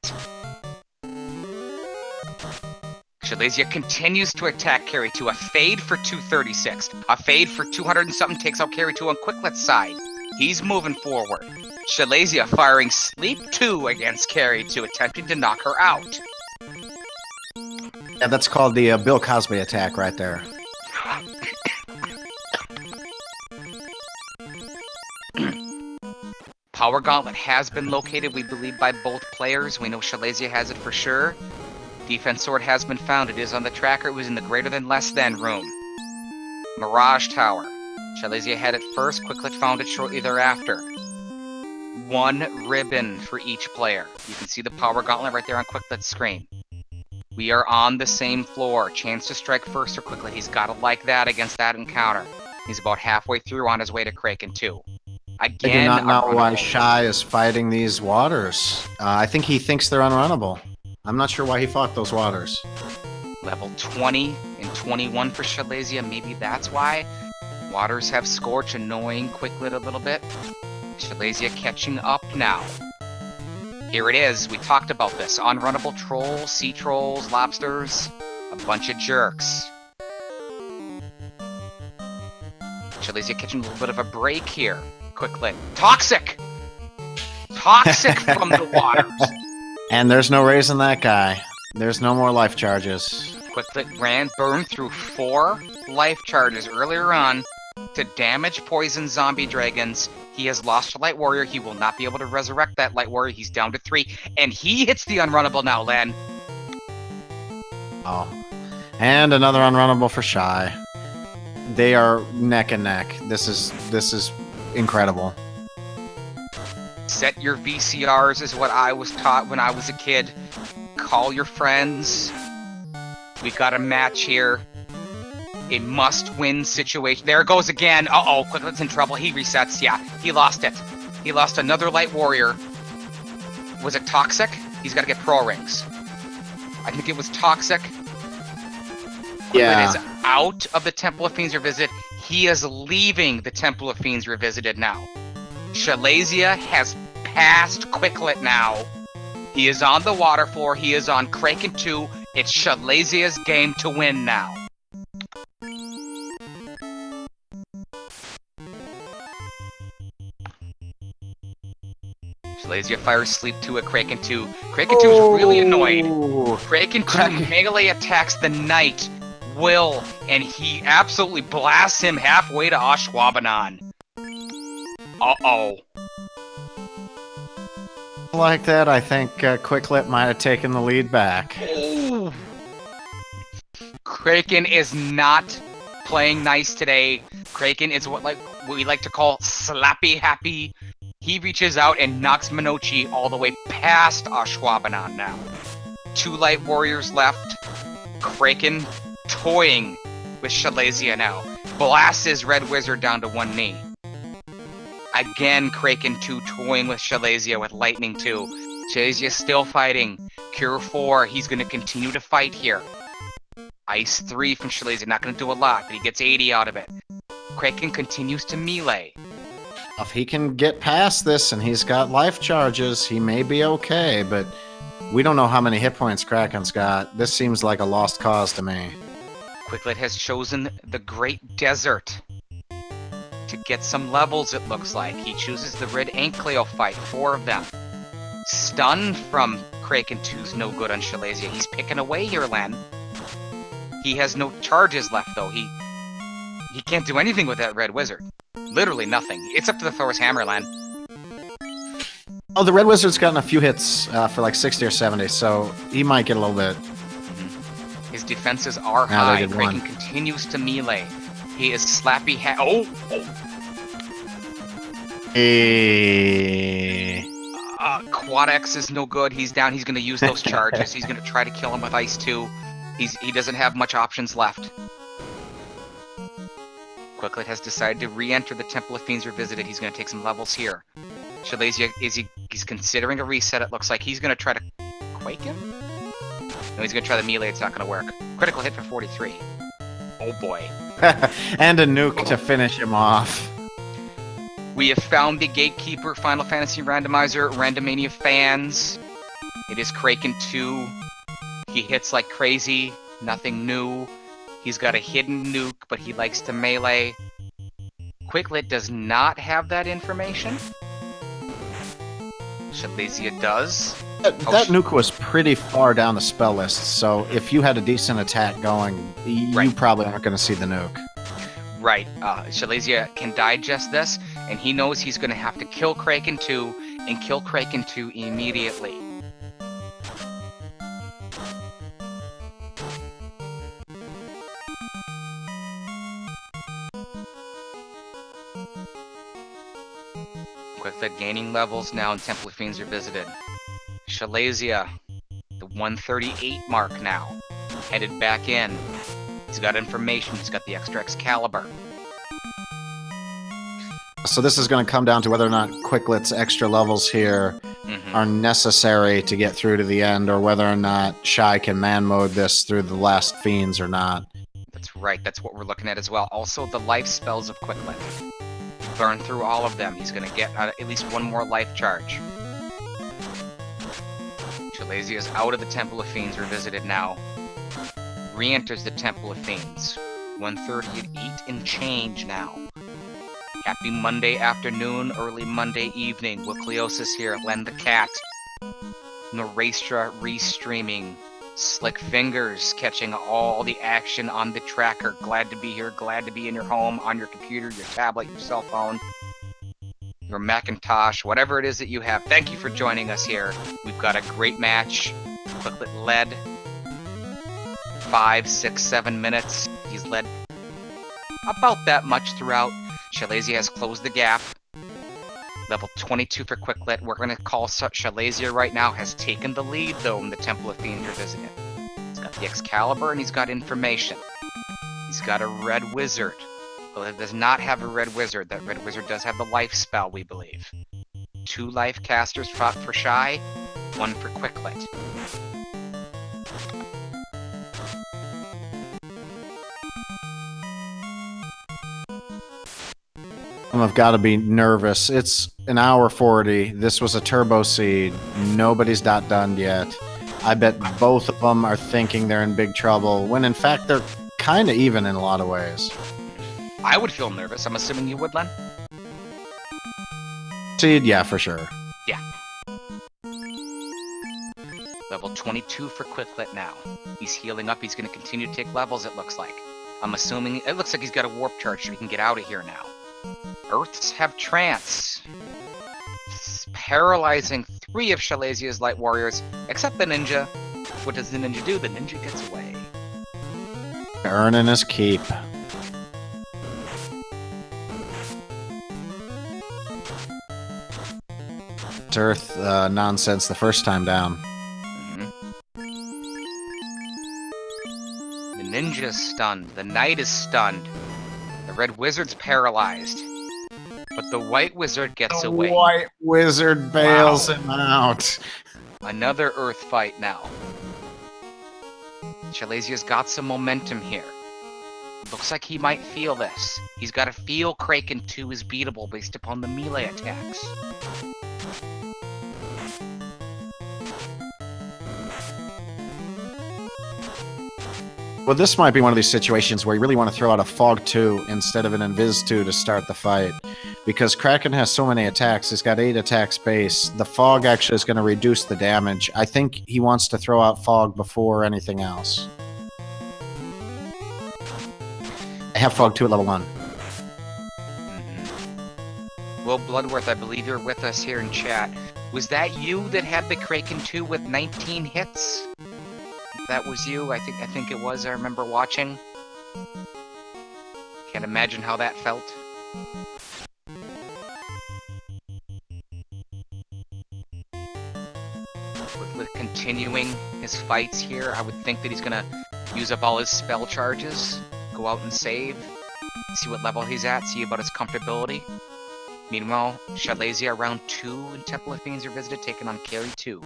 Shyleasia continues to attack Carry 2. A fade for 236. A fade for 200 and something takes out Carry 2 on Quicklit's side. He's moving forward. Shyleasia firing Sleep 2 against Carry 2, attempting to knock her out. Yeah, that's called the Bill Cosby attack right there. Power Gauntlet has been located, we believe, by both players. We know Shyleasia has it for sure. Defense Sword has been found. It is on the tracker. It was in the greater than less than room. Mirage Tower. Shyleasia had it first. Quicklit found it shortly thereafter. 1 ribbon for each player. You can see the Power Gauntlet right there on Quicklit's screen. We are on the same floor. Chance to strike first or Quicklit. He's got to like that against that encounter. He's about halfway through on his way to Kraken 2. Again, I do not know why Shy is fighting these waters. I think he thinks they're unrunnable. I'm not sure why he fought those waters. Level 20 and 21 for Shyleasia. Maybe that's why. Waters have Scorch, annoying Quicklit a little bit. Shyleasia catching up now. Here it is. We talked about this. Unrunnable trolls, sea trolls, lobsters. A bunch of jerks. Shyleasia catching a little bit of a break here. Quicklit. Toxic! Toxic from the waters. And there's no raising that guy. There's no more life charges. Quicklit burned through 4 life charges earlier on to damage poison zombie dragons. He has lost a Light Warrior. He will not be able to resurrect that Light Warrior. He's down to 3. And he hits the unrunnable now, Len. Oh. And another unrunnable for Shy. They are neck and neck. This is incredible. Set your VCRs is what I was taught when I was a kid. Call your friends. We got a match here. A must-win situation. There it goes again. Uh-oh, Quicklet's in trouble. He resets. Yeah, he lost it. He lost another Light Warrior. Was it Toxic? He's got to get Pro Rings. I think it was Toxic. Quicklit is out of the Temple of Fiends Revisited. He is leaving the Temple of Fiends Revisited now. Shyleasia has passed Quicklit now. He is on the water floor. He is on Kraken 2. It's Shyleasia's game to win now. Shyleasia fires Sleep 2 at Kraken 2. Kraken 2 is really annoyed. Kraken 2 melee attacks the Knight, Will, and he absolutely blasts him halfway to Ashwaubenon. Uh-oh. Like that, I think Quicklit might have taken the lead back. Ooh. Kraken is not playing nice today. Kraken is what we like to call slappy happy. He reaches out and knocks Minochi all the way past Ashwaubenon now. 2 Light Warriors left. Kraken toying with Shyleasia now. Blasts his Red Wizard down to 1 knee. Again, Kraken 2 toying with Shyleasia with Lightning 2. Shyleasia still fighting. Cure 4, he's going to continue to fight here. Ice 3 from Shyleasia, not going to do a lot, but he gets 80 out of it. Kraken continues to melee. If he can get past this and he's got life charges, he may be okay, but we don't know how many hit points Kraken's got. This seems like a lost cause to me. Quicklit has chosen the Great Desert to get some levels, it looks like. He chooses the Red Ankleo fight, 4 of them. Stun from Kraken 2's no good on Shyleasia. He's picking away here, Len. He has no charges left, though. He can't do anything with that Red Wizard. Literally nothing. It's up to the Thor's Hammer, Len. Oh, the Red Wizard's gotten a few hits for like 60 or 70, so he might get a little bit. His defenses are Now high. Kraken continues to melee. He is slappy Quad X is no good. He's down. He's going to use those charges. He's going to try to kill him with Ice 2. He doesn't have much options left. Quicklit has decided to re-enter the Temple of Fiends Revisited. He's going to take some levels here. Shyleasia, he's considering a reset. It looks like he's going to try to quake him? No, he's going to try the melee. It's not going to work. Critical hit for 43. Oh boy. And a nuke to finish him off. We have found the gatekeeper, Final Fantasy Randomizer, Randomania fans. It is Kraken 2. He hits like crazy. Nothing new. He's got a hidden nuke, but he likes to melee. Quicklit does not have that information. Shyleasia does. That nuke was pretty far down the spell list, so if you had a decent attack going, you probably aren't going to see the nuke. Right. Shyleasia can digest this, and he knows he's going to have to kill Kraken 2, and kill Kraken 2 immediately. Quicklit gaining levels now, and Temple of Fiends Revisited. Shyleasia, the 138 mark now, headed back in. He's got information. He's got the extra Excalibur. So this is going to come down to whether or not Quicklet's extra levels here are necessary to get through to the end, or whether or not Shy can man mode this through the last fiends or not. That's right. That's what we're looking at as well. Also, the life spells of Quicklit. Burn through all of them. He's going to get at least 1 more life charge. Shyleasia is out of the Temple of Fiends Revisited now. Re-enters the Temple of Fiends. 1:38 and change now. Happy Monday afternoon, early Monday evening. Wickliosis here, Len the Cat. Norastra restreaming. Slick Fingers catching all the action on the tracker. Glad to be here, glad to be in your home, on your computer, your tablet, your cell phone, your Macintosh, whatever it is that you have. Thank you for joining us here. We've got a great match. Quicklit led 5, 6, 7 minutes. He's led about that much throughout. Shyleasia has closed the gap. Level 22 for Quicklit. We're going to call Shyleasia right now. Has taken the lead, though, in the Temple of Fiends Revisited. He's got the Excalibur, and he's got information. He's got a Red Wizard. Well, it does not have a Red Wizard. That Red Wizard does have the life spell, we believe. 2 life casters for Shy, 1 for Quicklit. I've got to be nervous. It's an hour 40. This was a turbo seed. Nobody's not done yet. I bet both of them are thinking they're in big trouble, when in fact they're kind of even in a lot of ways. I would feel nervous. I'm assuming you would, Len? Seed, yeah, for sure. Yeah. Level 22 for Quicklit now. He's healing up. He's going to continue to take levels, it looks like. I'm assuming... It looks like he's got a warp charge, so he can get out of here now. Earths have trance. It's paralyzing 3 of Shyleasia's light warriors, except the ninja. What does the ninja do? The ninja gets away. Earning his keep. Earth nonsense the first time down. The ninja's stunned. The knight is stunned. The red wizard's paralyzed. But the white wizard gets away. The white wizard bails him out. Another earth fight now. Shyleasia's got some momentum here. Looks like he might feel this. He's got to feel Kraken 2 is beatable based upon the melee attacks. Well, this might be one of these situations where you really want to throw out a Fog 2 instead of an Invis 2 to start the fight. Because Kraken has so many attacks, he's got 8 attacks base. The Fog actually is going to reduce the damage. I think he wants to throw out Fog before anything else. I have Fog 2 at level 1. Will Bloodworth, I believe you're with us here in chat. Was that you that had the Kraken 2 with 19 hits? That was you. I think it was. I remember watching. Can't imagine how that felt. With continuing his fights here, I would think that he's gonna use up all his spell charges, go out and save, see what level he's at, see about his comfortability. Meanwhile, Shyleasia round 2 in Temple of Fiends Revisited, taking on Carry 2.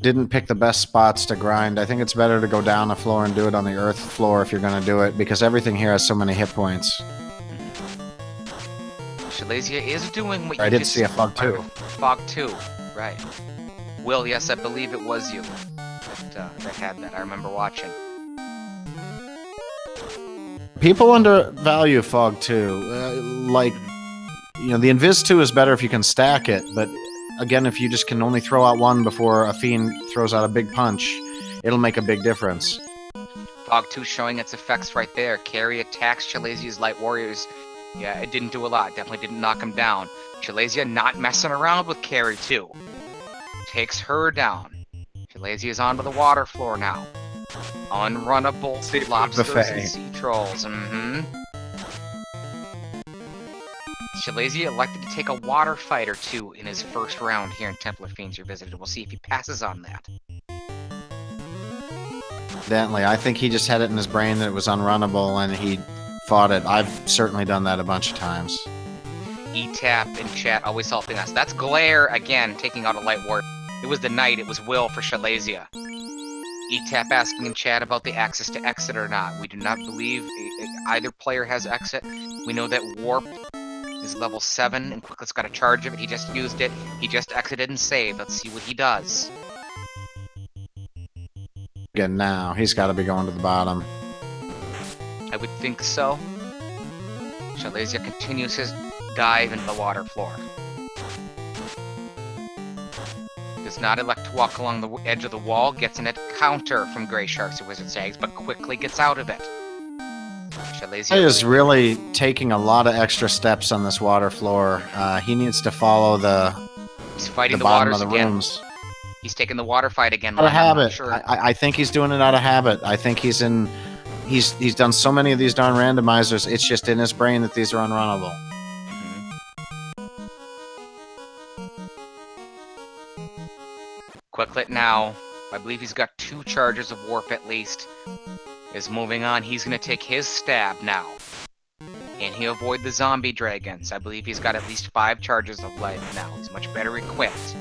Didn't pick the best spots to grind. I think it's better to go down the floor and do it on the earth floor if you're going to do it, because everything here has so many hit points. Shyleasia is doing what you I did see a Fog 2. Fog 2, right. Will, yes, I believe it was you that had that. I remember watching. People undervalue Fog 2. Like, you know, the Invis 2 is better if you can stack it, but again, if you just can only throw out one before a Fiend throws out a big punch, it'll make a big difference. Fog 2 showing its effects right there. Carry attacks Shyleasia's light warriors. Yeah, it didn't do a lot. Definitely didn't knock him down. Shyleasia not messing around with Carry 2. Takes her down. Shyleasia is onto the water floor now. Unrunnable lobsters and sea trolls. Shyleasia elected to take a water fight or 2 in his first round here in Temple of Fiends Revisited. We'll see if he passes on that. Evidently, I think he just had it in his brain that it was unrunnable and he fought it. I've certainly done that a bunch of times. E-Tap in chat always helping us. That's Glare again, taking out a light ward. It was the Knight, it was Will for Shyleasia. E-Tap asking in chat about the access to exit or not. We do not believe either player has exit. We know that Warp is level 7 and Quicklet's got a charge of it. He just used it. He just exited and saved. Let's see what he does. Again, now he's got to be going to the bottom. I would think so. Shyleasia continues his dive into the water floor. Does not elect to walk along the edge of the wall, gets an counter from Grey Sharks or Wizard Sags, but quickly gets out of it. Shyleasia is really taking a lot of extra steps on this water floor. He needs to follow He's fighting the the bottom waters of the again. rooms. He's taking the water fight again. Out of habit. Sure. I think he's doing it out of habit. I think he's done so many of these darn randomizers, it's just in his brain that these are unrunnable. Quicklit now, I believe he's got 2 charges of warp at least, is moving on. He's going to take his stab now. Can he avoid the zombie dragons? I believe he's got at least 5 charges of life now. He's much better equipped.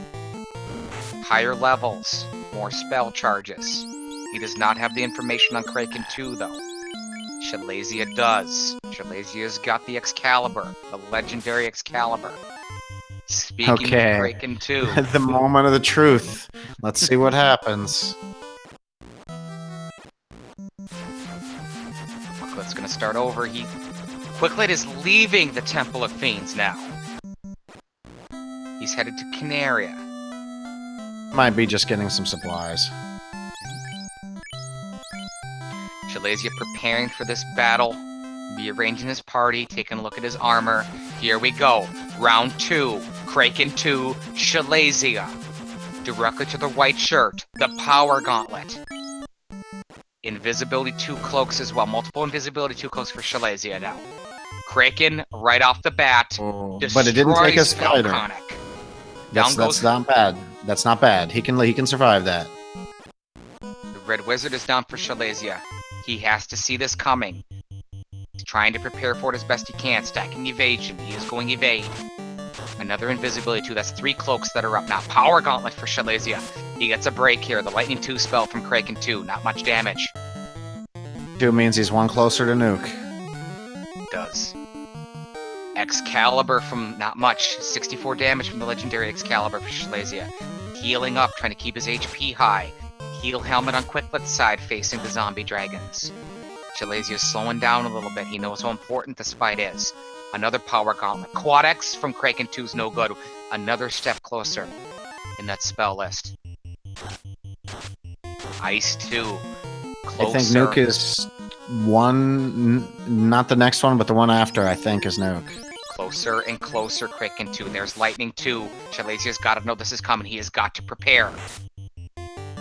Higher levels, more spell charges. He does not have the information on Kraken 2 though. Shyleasia does. Shyleasia's got the Excalibur, the legendary Excalibur. Speaking Okay. of Kraken 2. The moment of the truth. Let's see what happens. Quicklet's gonna start over. Quicklit is leaving the Temple of Fiends now. He's headed to Canaria. Might be just getting some supplies. Shyleasia preparing for this battle. Rearranging his party, taking a look at his armor. Here we go. Round 2. Kraken 2. Shyleasia. Directly to the white shirt. The Power Gauntlet. Invisibility 2 cloaks as well. Multiple invisibility 2 cloaks for Shyleasia now. Kraken, right off the bat, but it didn't take his fighter. Falconic. That's not bad. That's not bad. He can survive that. The Red Wizard is down for Shyleasia. He has to see this coming. He's trying to prepare for it as best he can. Stacking evasion. He is going evade. Another invisibility 2. That's 3 cloaks that are up now. Power Gauntlet for Shyleasia. He gets a break here. The Lightning 2 spell from Kraken 2. Not much damage. 2 means he's one closer to nuke. Does. Excalibur from not much. 64 damage from the legendary Excalibur for Shyleasia. Healing up, trying to keep his HP high. Heal helmet on Quicklit's side, facing the zombie dragons. Shyleasia is slowing down a little bit. He knows how important this fight is. Another Power Gauntlet. Quad X from Kraken 2 is no good. Another step closer in that spell list. Ice 2. Closer. I think nuke is one, not the next one, but the one after, I think, is nuke. Closer and closer, Kraken 2. There's Lightning 2. Shyleasia's got to know this is coming. He has got to prepare.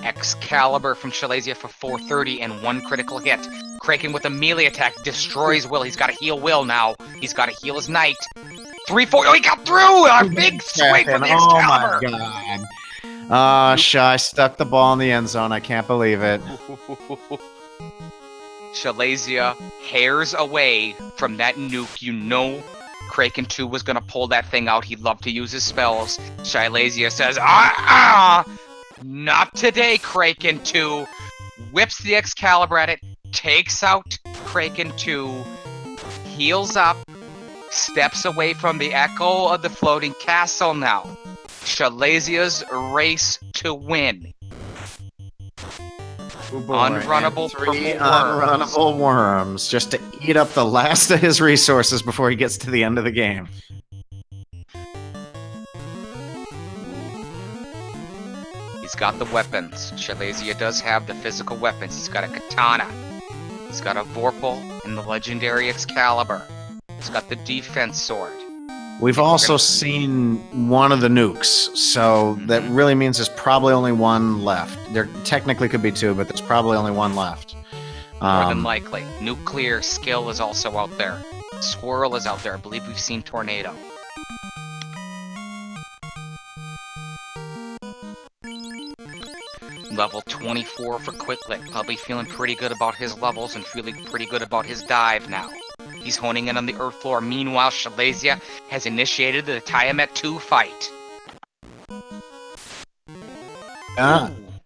Excalibur from Shyleasia for 430 and 1 critical hit. Kraken with a melee attack destroys Will. He's got to heal Will now. He's got to heal his knight. 3-4. Oh, he got through! A big swing from the Excalibur! Oh my god. Shy stuck the ball in the end zone. I can't believe it. Shyleasia hairs away from that nuke. You know Kraken 2 was going to pull that thing out. He'd love to use his spells. Shyleasia says, not today, Kraken 2. Whips the Excalibur at it, takes out Kraken 2, heals up, steps away from the echo of the floating castle now. Shyleasia's race to win. Oh boy. Unrunnable Three purple worms. unrunnable worms, just to eat up the last of his resources before he gets to the end of the game. He's got the weapons. Shyleasia does have the physical weapons. He's got a katana. He's got a Vorpal and the legendary Excalibur. He's got the defense sword. We've also seen one of the nukes, so that really means there's probably only one left. There technically could be 2, but there's probably only one left. More than likely. Nuclear skill is also out there. Swirl is out there. I believe we've seen Tornado. Level 24 for Quicklit. Probably feeling pretty good about his levels and feeling pretty good about his dive now. He's honing in on the earth floor. Meanwhile, Shyleasia has initiated the Tiamat 2 fight.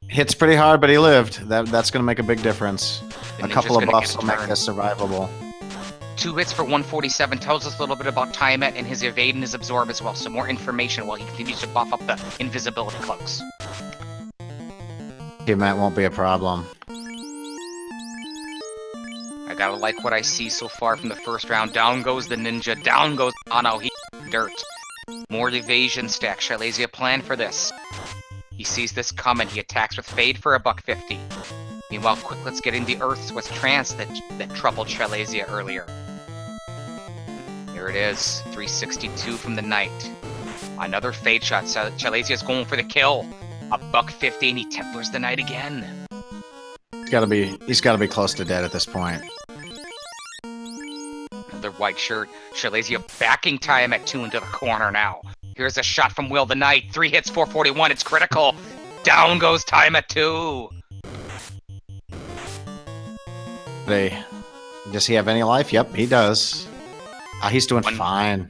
Hits pretty hard, but he lived. That's going to make a big difference. The A couple of ninja's gonna buffs get a will make turn. this survivable. 2 hits for 147 tells us a little bit about Tiamat and his evade and his absorb as well. Some more information while he continues to buff up the invisibility cloaks. That won't be a problem. I gotta like what I see so far from the first round. Down goes the ninja. Down goes Ano. He dirt. More evasion stack. Shyleasia planned for this. He sees this coming. He attacks with Fade for a $150. Meanwhile, Quicklit's getting the Earth's with Trance that troubled Shyleasia earlier. Here it is. 362 from the Knight. Another Fade shot. Shyleasia's going for the kill. A $150 and he Templars the Knight again. He's gotta be close to dead at this point. Another white shirt. Shyleasia backing Tiamat 2 into the corner now. Here's a shot from Will the Knight. 3 hits, 441. It's critical. Down goes Tiamat 2. Does he have any life? Yep, he does. He's doing fine.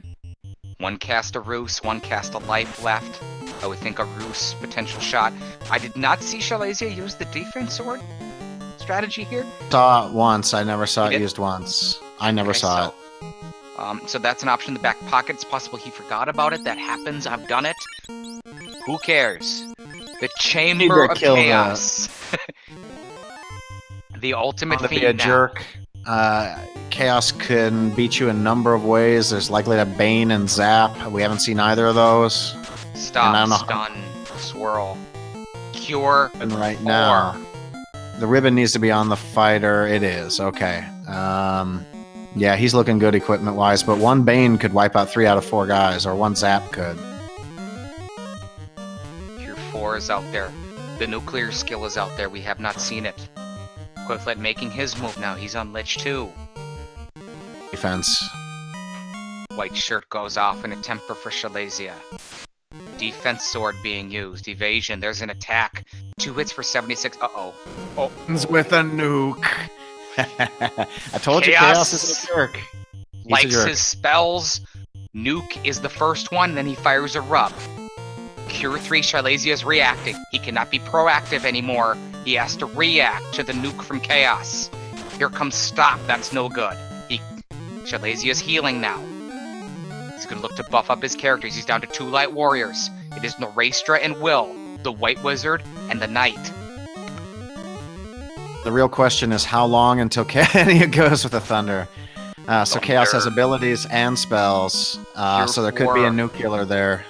1 cast a Roost, 1 cast a life left. I would think a Roost potential shot. I did not see Shyleasia use the defense sword. Let's strategy here? Saw it once. I never saw You it did? used once. I never Okay, saw it. So that's an option in the back pocket. It's possible he forgot about it. That happens. I've done it. Who cares? The Chamber to of kill the- Chaos. The ultimate Want to be a fiend now. jerk? Chaos can beat you a number of ways. There's likely to Bane and Zap. We haven't seen either of those. And I Stop, don't know- stun, swirl, cure, And right now, the ribbon needs to be on the fighter. It is. Okay. Yeah, he's looking good equipment-wise, but one Bane could wipe out 3 out of 4 guys, or one Zap could. Cure 4 is out there. The nuclear skill is out there. We have not seen it. quicklit making his move now. He's on Lich 2. Defense. White shirt goes off in a temper for Shyleasia. Defense sword being used. Evasion. There's an attack. 2 hits for 76. Uh-oh. Oh. With a nuke. I told you Chaos Chaos is a jerk. He's a Likes jerk. his spells. Nuke is the first one, then he fires a rub. Cure 3, Shyleasia is reacting. He cannot be proactive anymore. He has to react to the nuke from Chaos. Here comes Stop. That's no good. Shyleasia is healing now. He's going to look to buff up his characters. He's down to 2 light warriors. It is Norastra and Will, the White Wizard, and the Knight. The real question is how long until Kenya goes with the Thunder. So Chaos has abilities and spells, so there could be a nuclear there.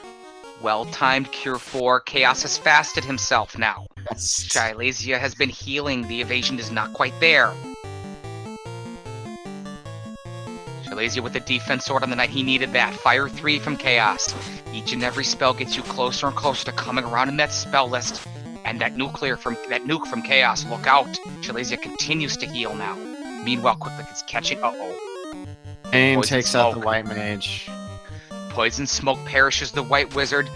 Well-timed Cure 4. Chaos has fasted himself now. Shyleasia has been healing. The evasion is not quite there. Shyleasia with the defense sword on the Knight. He needed that. Fire 3 from Chaos. Each and every spell gets you closer and closer to coming around in that spell list. And that nuke from Chaos. Look out. Shyleasia continues to heal now. Meanwhile, quicklit is catching. Uh-oh. Bane Poison takes out the smoke. White Mage. Poison Smoke perishes the White Wizard.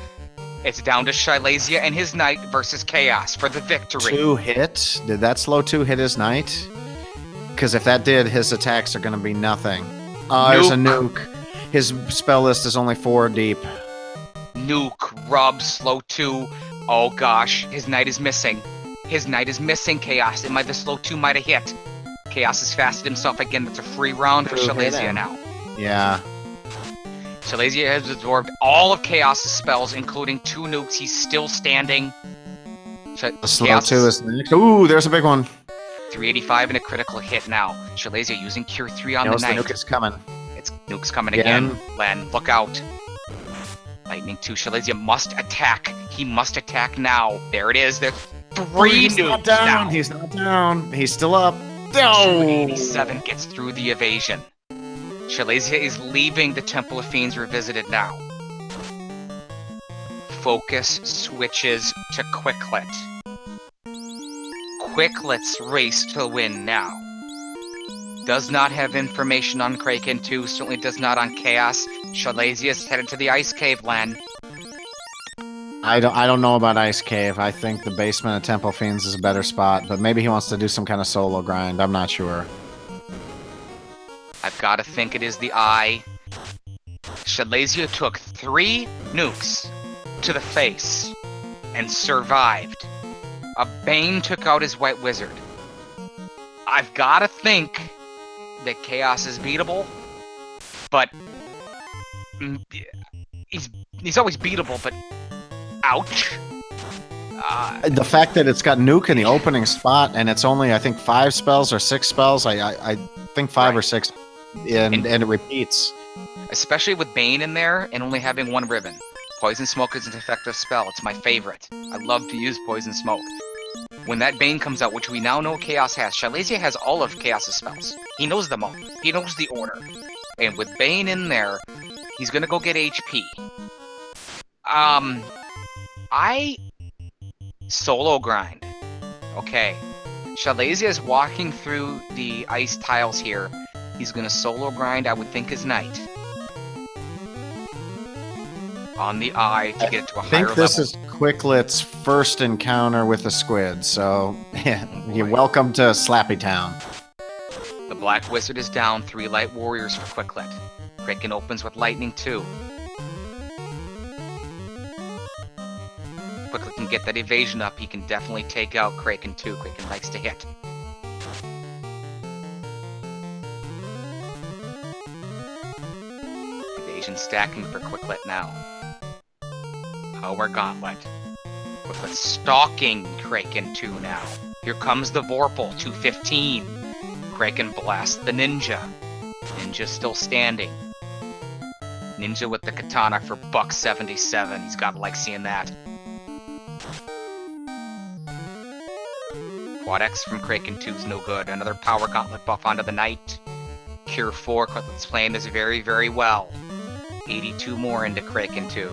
It's down to Shyleasia and his Knight versus Chaos for the victory. 2 hit? Did that slow 2 hit his Knight? Because if that did, his attacks are going to be nothing. There's a nuke. His spell list is only 4 deep. Nuke, rub, slow 2. Oh gosh, his Knight is missing. His Knight is missing, Chaos. The slow 2 might have hit. Chaos has fasted himself again. That's a free round for Shyleasia now. Yeah. Shyleasia has absorbed all of Chaos' spells, including 2 nukes. He's still standing. The slow 2 is next. Ooh, there's a big one. 385 and a critical hit now. Shyleasia using Cure 3 on the Knows the Knight. nuke is coming. Nuke's coming again. Len, look out. Lightning 2. Shyleasia must attack. He must attack now. There it is. There's 3 He's nukes not down. now. He's not down. He's still up. 287 gets through the evasion. Shyleasia is leaving the Temple of Fiends Revisited now. Focus switches to quicklit. Quicklet's race to win now. Does not have information on Kraken 2, certainly does not on Chaos. Shyleasia is headed to the Ice Cave, Len. I don't know about Ice Cave. I think the basement of Temple Fiends is a better spot, but maybe he wants to do some kind of solo grind. I'm not sure. I've got to think it is the Eye. Shyleasia took 3 nukes to the face and survived. A Bane took out his White Wizard. I've got to think that Chaos is beatable, but he's always beatable, but ouch. The fact that it's got nuke in the opening spot and it's only, I think, 5 spells or 6 spells. I think 5 or 6, and it repeats. Especially with Bane in there and only having 1 ribbon. Poison Smoke is an effective spell. It's my favorite. I love to use Poison Smoke. When that Bane comes out, which we now know Chaos has, Shyleasia has all of Chaos' spells. He knows them all. He knows the order. And with Bane in there, he's gonna go get HP. I solo grind. Okay. Shyleasia is walking through the ice tiles here. He's gonna solo grind, I would think, his Knight. On the Eye to get it to a higher level. I think this is Quicklit's first encounter with the squid, so you're welcome to Slappy Town. The Black Wizard is down, 3 light warriors for quicklit. Kraken opens with Lightning 2. Quicklit can get that evasion up. He can definitely take out Kraken 2. Kraken likes to hit. Evasion stacking for Quicklit now. Power Gauntlet. Quicklit stalking Kraken 2 now. Here comes the Vorpal, 215. Kraken blasts the Ninja. Ninja still standing. Ninja with the katana for $177. He's gotta like seeing that. Quad X from Kraken 2's no good. Another Power Gauntlet buff onto the Knight. Cure 4, Quicklet's playing this very, very well. 82 more into Kraken 2.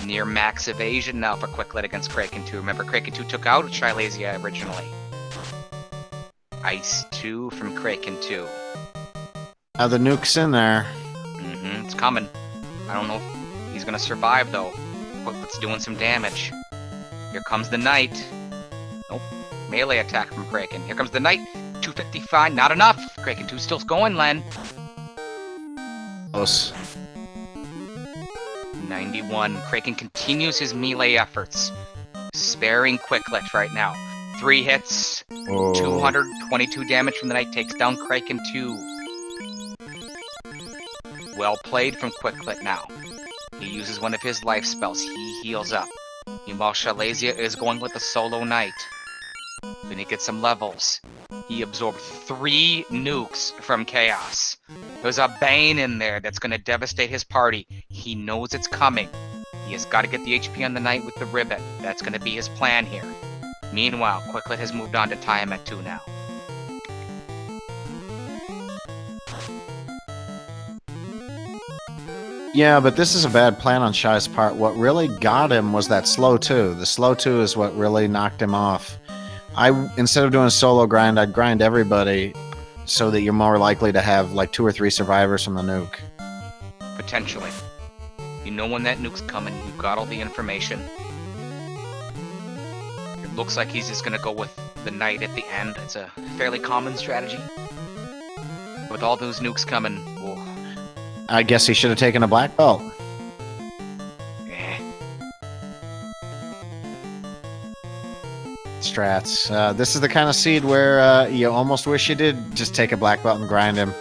Near max evasion now for Quicklit against Kraken 2. Remember, Kraken 2 took out Shyleasia originally. Ice 2 from Kraken 2. Now the nuke's in there. It's coming. I don't know if he's gonna survive, though. Quicklet's doing some damage. Here comes the Knight. Nope. Melee attack from Kraken. Here comes the Knight. 255. Not enough. Kraken 2 still going, Len. Close. 91. Kraken continues his melee efforts. Sparing Quicklit right now. 3 hits. Oh. 222 damage from the Knight. Takes down Kraken 2. Well played from Quicklit now. He uses one of his life spells. He heals up. Meanwhile, Shyleasia is going with the solo Knight. Then he gets some levels. He absorbed 3 nukes from Chaos. There's a Bane in there that's going to devastate his party. He knows it's coming. He has got to get the HP on the Knight with the ribbon. That's going to be his plan here. Meanwhile, Quicklit has moved on to tie him at 2 now. Yeah, but this is a bad plan on Shy's part. What really got him was that slow 2. The slow 2 is what really knocked him off. Instead of doing a solo grind, I'd grind everybody so that you're more likely to have like 2 or 3 survivors from the nuke. Potentially. You know when that nuke's coming, you've got all the information. It looks like he's just gonna go with the Knight at the end. It's a fairly common strategy. With all those nukes coming, whoa. I guess he should have taken a black belt. Strats. This is the kind of seed where you almost wish you did just take a black belt and grind him.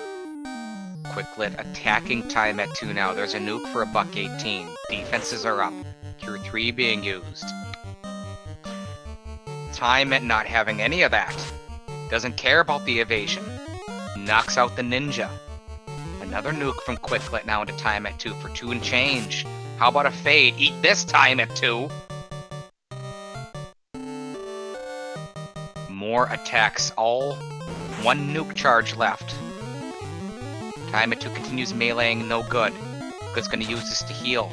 Quicklit attacking time at 2 now. There's a nuke for a $118. Defenses are up. Cure 3 being used. Time at not having any of that. Doesn't care about the evasion. Knocks out the Ninja. Another nuke from Quicklit now into time at 2 for 2 and change. How about a fade? Eat this time at 2. More attacks. All 1 nuke charge left. Time at 2 continues meleeing, no good. Quicklet's gonna use this to heal.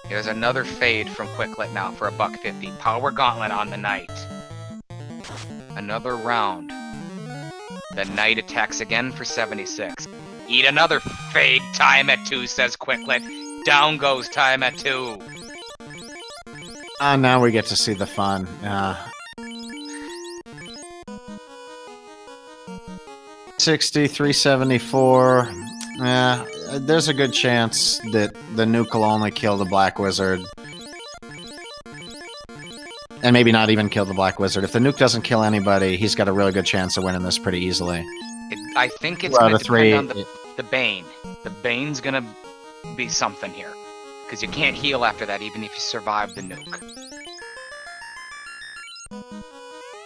There's another fade from Quicklit now for a $150. Power Gauntlet on the Knight. Another round. The Knight attacks again for 76. Eat another fade time at 2, says Quicklit. Down goes time at 2. Now we get to see the fun. 60, 374. Yeah, there's a good chance that the nuke will only kill the Black Wizard. And maybe not even kill the Black Wizard. If the nuke doesn't kill anybody, he's got a really good chance of winning this pretty easily. I think it's going to depend on the Bane. The Bane's going to be something here. Because you can't heal after that, even if you survive the nuke.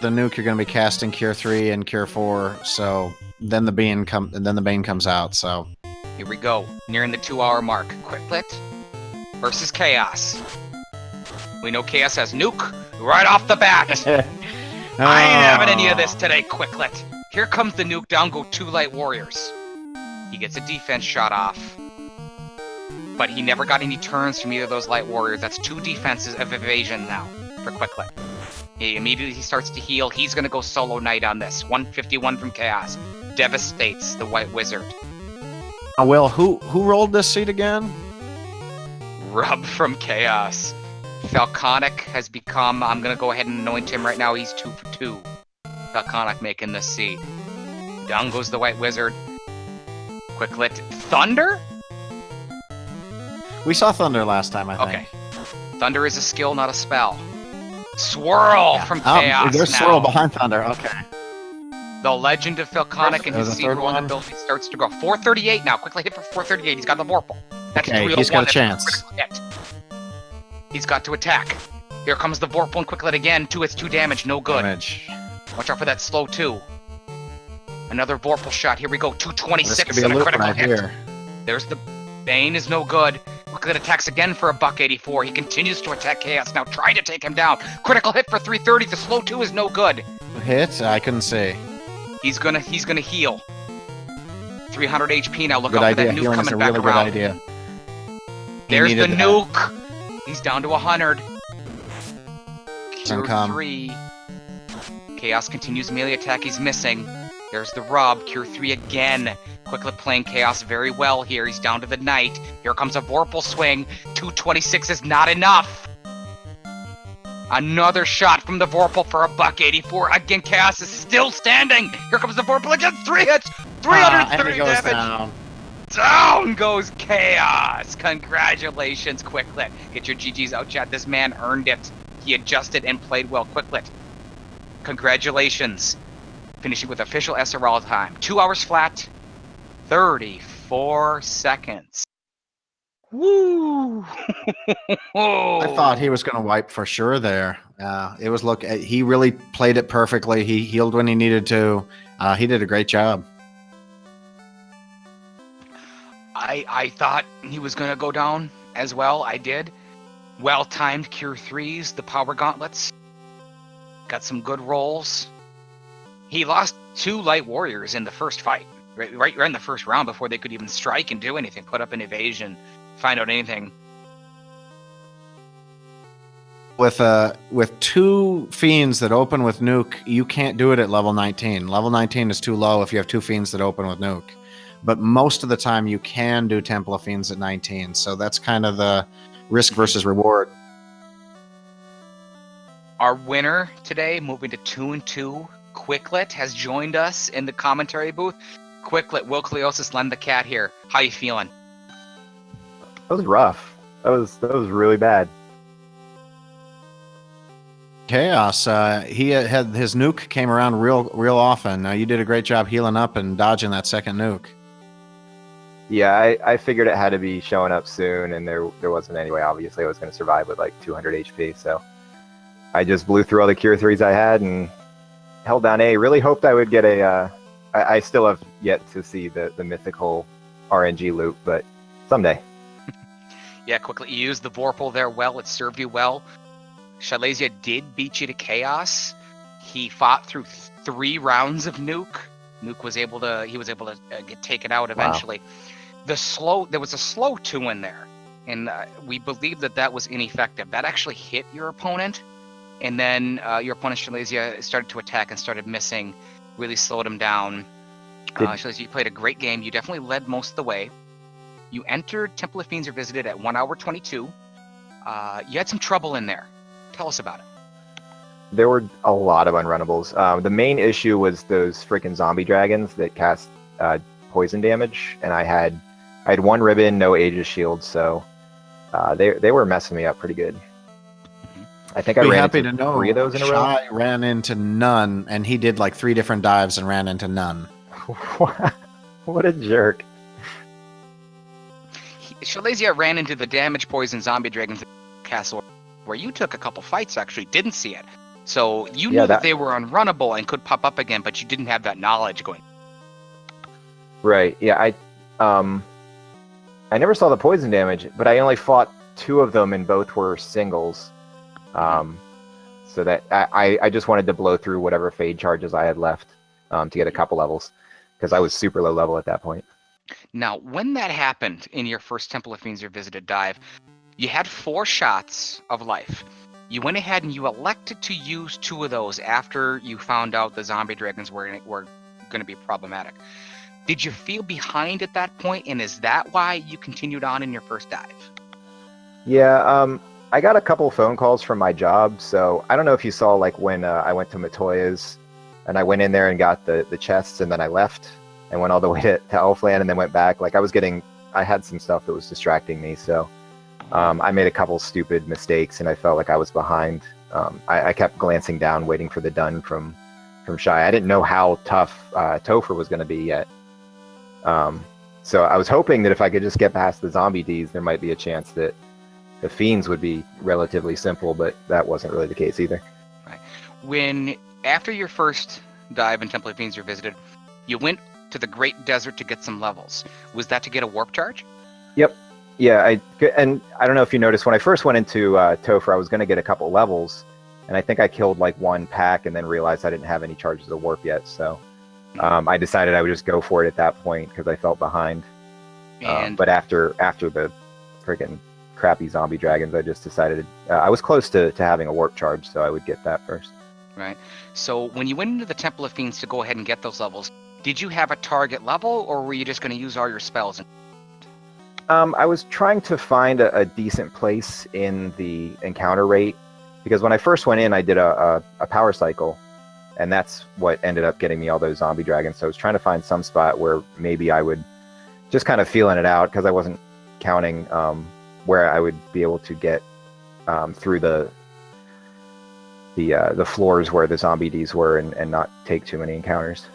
The nuke, you're going to be casting Cure 3 and Cure 4, so then the Bane comes out, so... Here we go, nearing the 2-hour mark. Quicklit versus Chaos. We know Chaos has nuke right off the bat. I ain't having any of this today, Quicklit. Here comes the nuke, down go 2 Light Warriors. He gets a defense shot off. But he never got any turns from either of those Light Warriors. That's 2 defenses of evasion now for Quicklit. He immediately starts to heal. He's going to go solo Knight on this. 151 from Chaos. Devastates the White Wizard. Will, who rolled this seed again? Rub from Chaos. Falconic has become... I'm going to go ahead and anoint him right now. He's 2 for 2. Falconic making this seed. Down goes the White Wizard. Quicklit. Thunder? We saw Thunder last time, I think. Okay. Thunder is a skill, not a spell. Swirl from Chaos there's now. Swirl behind Thunder, okay. The legend of Philconic and his the seed third rolling one? ability starts to go. 438 now. Quickly hit for 438. He's got the Vorpal. That's Okay, 301. he's got a That's chance. critical hit. He's got to attack. Here comes the Vorpal and Quicklet again. 2 hits, 2 damage. No good. Damage. Watch out for that slow 2. Another Vorpal shot. Here we go. This 226 could be a and a loop critical right hit. here. There's the Bane is no good. Quicklet attacks again for a $184. He continues to attack Chaos. Now trying to take him down. Critical hit for 330. The slow 2 is no good. Hit? I couldn't see. He's gonna heal. 300 HP now. Look Good out for idea. that nuke Healing is coming a back really good around. idea. He There's the needed that. nuke. He's down to 100. Doesn't Cure come. 3. Chaos continues melee attack. He's missing. There's the rub. Cure 3 again. Quicklet playing Chaos very well here. He's down to the Knight. Here comes a Vorpal swing. 226 is not enough. Another shot from the Vorpal for a $184. Again, Chaos is still standing. Here comes the Vorpal again. 3 hits. 330 and he goes damage. down. Down goes Chaos. Congratulations, Quicklet. Get your GGs out, chat. This man earned it. He adjusted and played well. Quicklet. Congratulations. Finishing with official SRL time. 2 hours flat. 34 seconds. Woo! I thought he was going to wipe for sure there. It was he really played it perfectly. He healed when he needed to. He did a great job. I thought he was going to go down as well. I did. Well-timed Cure 3s, the Power Gauntlets. Got some good rolls. He lost 2 Light Warriors in the first fight. Right in the first round before they could even strike and do anything. Put up an evasion. Find out anything. With 2 Fiends that open with Nuke, you can't do it at level 19. Level 19 is too low if you have 2 Fiends that open with Nuke. But most of the time you can do Temple of Fiends at 19. So that's kind of the risk versus reward. Our winner today, moving to 2-2, Quicklet, has joined us in the commentary booth. Quicklet, Will Cleosis, Len the Cat here. How you feeling? That was rough. That was really bad. Chaos. He had his nuke came around real often. You did a great job healing up and dodging that second nuke. Yeah, I figured it had to be showing up soon, and there wasn't any way. Obviously, I was going to survive with like 200 HP, so I just blew through all the Cure 3s I had and held down A. Really hoped I would get a... I still have yet to see the mythical RNG loop, but someday. Yeah, Quicklet, you used the Vorpal there well. It served you well. Shyleasia did beat you to Chaos. He fought through 3 rounds of Nuke. Nuke was able to get taken out eventually. Wow. There was a slow 2 in there, and we believe that was ineffective. That actually hit your opponent, and then your opponent Shyleasia started to attack and started missing. Really slowed him down. Shyleasia, you played a great game. You definitely led most of the way. You entered Temple of Fiends Revisited at 1 hour 22. You had some trouble in there. Tell us about it. There were a lot of unrunnables. The main issue was those freaking zombie dragons that cast poison damage, and I had 1 ribbon, no Aegis shield, so they were messing me up pretty good. I think I ran into 3 of those in a row. I ran into none, and he did like 3 different dives and ran into none. What a jerk. Shyleasia ran into the damage poison zombie dragons at Castle, where you took a couple fights, actually didn't see it. So you knew that they were unrunnable and could pop up again, but you didn't have that knowledge going. Right, yeah, I never saw the poison damage, but I only fought 2 of them, and both were singles. So that I just wanted to blow through whatever fade charges I had left to get a couple levels, because I was super low level at that point. Now, when that happened in your first Temple of Fiends Revisited dive, you had 4 shots of life. You went ahead and you elected to use 2 of those after you found out the zombie dragons were going to be problematic. Did you feel behind at that point, and is that why you continued on in your first dive? Yeah, I got a couple phone calls from my job, so I don't know if you saw like when I went to Matoya's and I went in there and got the chests, and then I left and went all the way to Elfland and then went back. Like I had some stuff that was distracting me, so I made a couple stupid mistakes and I felt like I was behind. I kept glancing down, waiting for the dun from from Shy. I didn't know how tough Topher was going to be yet. So I was hoping that if I could just get past the zombie Ds, there might be a chance that the Fiends would be relatively simple, but that wasn't really the case either. When, after your first dive in Temple of Fiends you visited, you went to the Great Desert to get some levels. Was that to get a warp charge? Yep. Yeah, and I don't know if you noticed, when I first went into Topher, I was going to get a couple levels, and I think I killed like one pack and then realized I didn't have any charges of warp yet, so I decided I would just go for it at that point because I felt behind. But after the freaking crappy zombie dragons, I just decided I was close to having a warp charge, so I would get that first. Right. So when you went into the Temple of Fiends to go ahead and get those levels, did you have a target level, or were you just going to use all your spells? I was trying to find a decent place in the encounter rate, because when I first went in, I did a power cycle, and that's what ended up getting me all those zombie dragons. So I was trying to find some spot where maybe I would just kind of feeling it out, because I wasn't counting where I would be able to get through the floors where the zombie Ds were and not take too many encounters.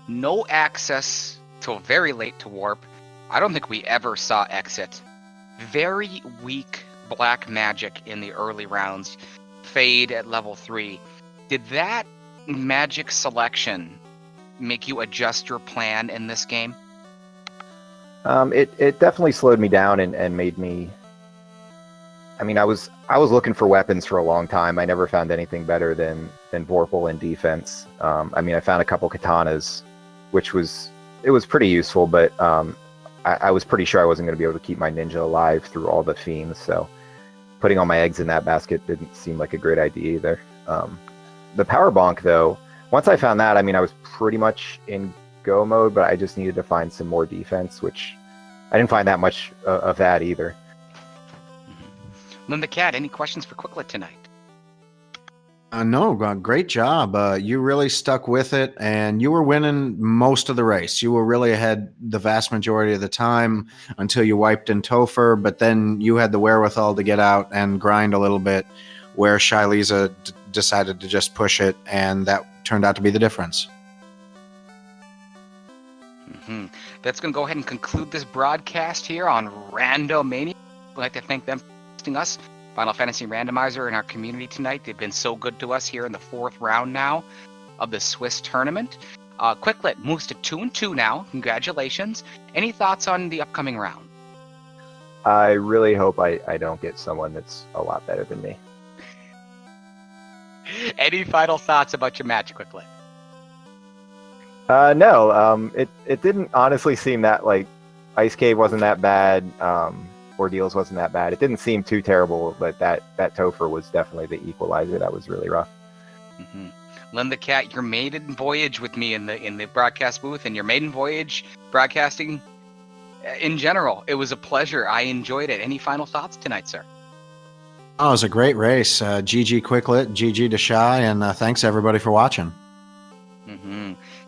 No access till very late to warp. I don't think we ever saw exit. Very weak black magic in the early rounds. Fade at level 3. Did that magic selection make you adjust your plan in this game? It definitely slowed me down and made me. I mean, I was looking for weapons for a long time. I never found anything better than Vorpal in defense. I mean, I found a couple katanas, which was pretty useful, but I was pretty sure I wasn't going to be able to keep my ninja alive through all the fiends. So putting all my eggs in that basket didn't seem like a great idea either. The power bonk, though, once I found that, I mean, I was pretty much in go mode, but I just needed to find some more defense, which I didn't find that much of that either. Linda Cat, any questions for Quicklit tonight? No, great job. You really stuck with it, and you were winning most of the race. You were really ahead the vast majority of the time until you wiped in Topher, but then you had the wherewithal to get out and grind a little bit, where shyleasia decided to just push it, and that turned out to be the difference. That's going to go ahead and conclude this broadcast here on Randomania. We'd like to thank them for hosting us, Final Fantasy Randomizer, and our community tonight. They've been so good to us here in the 4th round now of the Swiss tournament. Quicklit moves to 2-2 now. Congratulations. Any thoughts on the upcoming round? I really hope I don't get someone that's a lot better than me. Any final thoughts about your match, Quicklit? No, it didn't honestly seem that, like, Ice Cave wasn't that bad, Ordeals wasn't that bad. It didn't seem too terrible, but that Topher was definitely the equalizer. That was really rough. Linda Cat, your maiden voyage with me in the broadcast booth, and your maiden voyage broadcasting in general. It was a pleasure. I enjoyed it. Any final thoughts tonight, sir? Oh, it was a great race. GG Quicklit, GG to Shy, and thanks everybody for watching.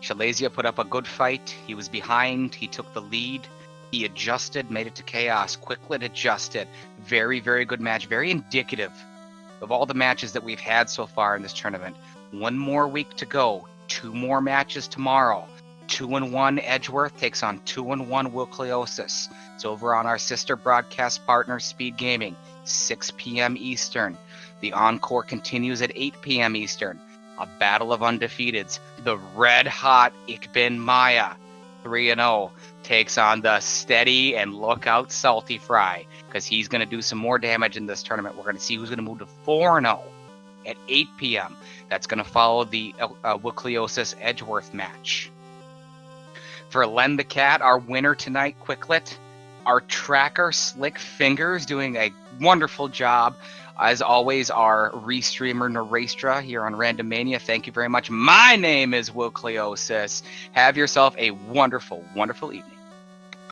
Shyleasia put up a good fight. He was behind. He took the lead. He adjusted, made it to chaos. Quicklit adjusted. Very, very good match. Very indicative of all the matches that we've had so far in this tournament. 1 more week to go. 2 more matches tomorrow. 2-1 Edgeworth takes on 2-1 Wilkliosis. It's over on our sister broadcast partner, Speed Gaming, 6 p.m. Eastern. The encore continues at 8 p.m. Eastern. A battle of undefeateds. The red-hot Ikbin Maya, 3-0, takes on the steady and look-out Salty Fry, because he's going to do some more damage in this tournament. We're going to see who's going to move to 4-0 at 8 p.m. That's going to follow the Wilkliosis Edgeworth match. For Len the Cat, our winner tonight, Quicklit, our tracker, Slick Fingers, doing a wonderful job. As always, our restreamer, Narastra, here on Randomania. Thank you very much. My name is Wilkliosis. Have yourself a wonderful, wonderful evening.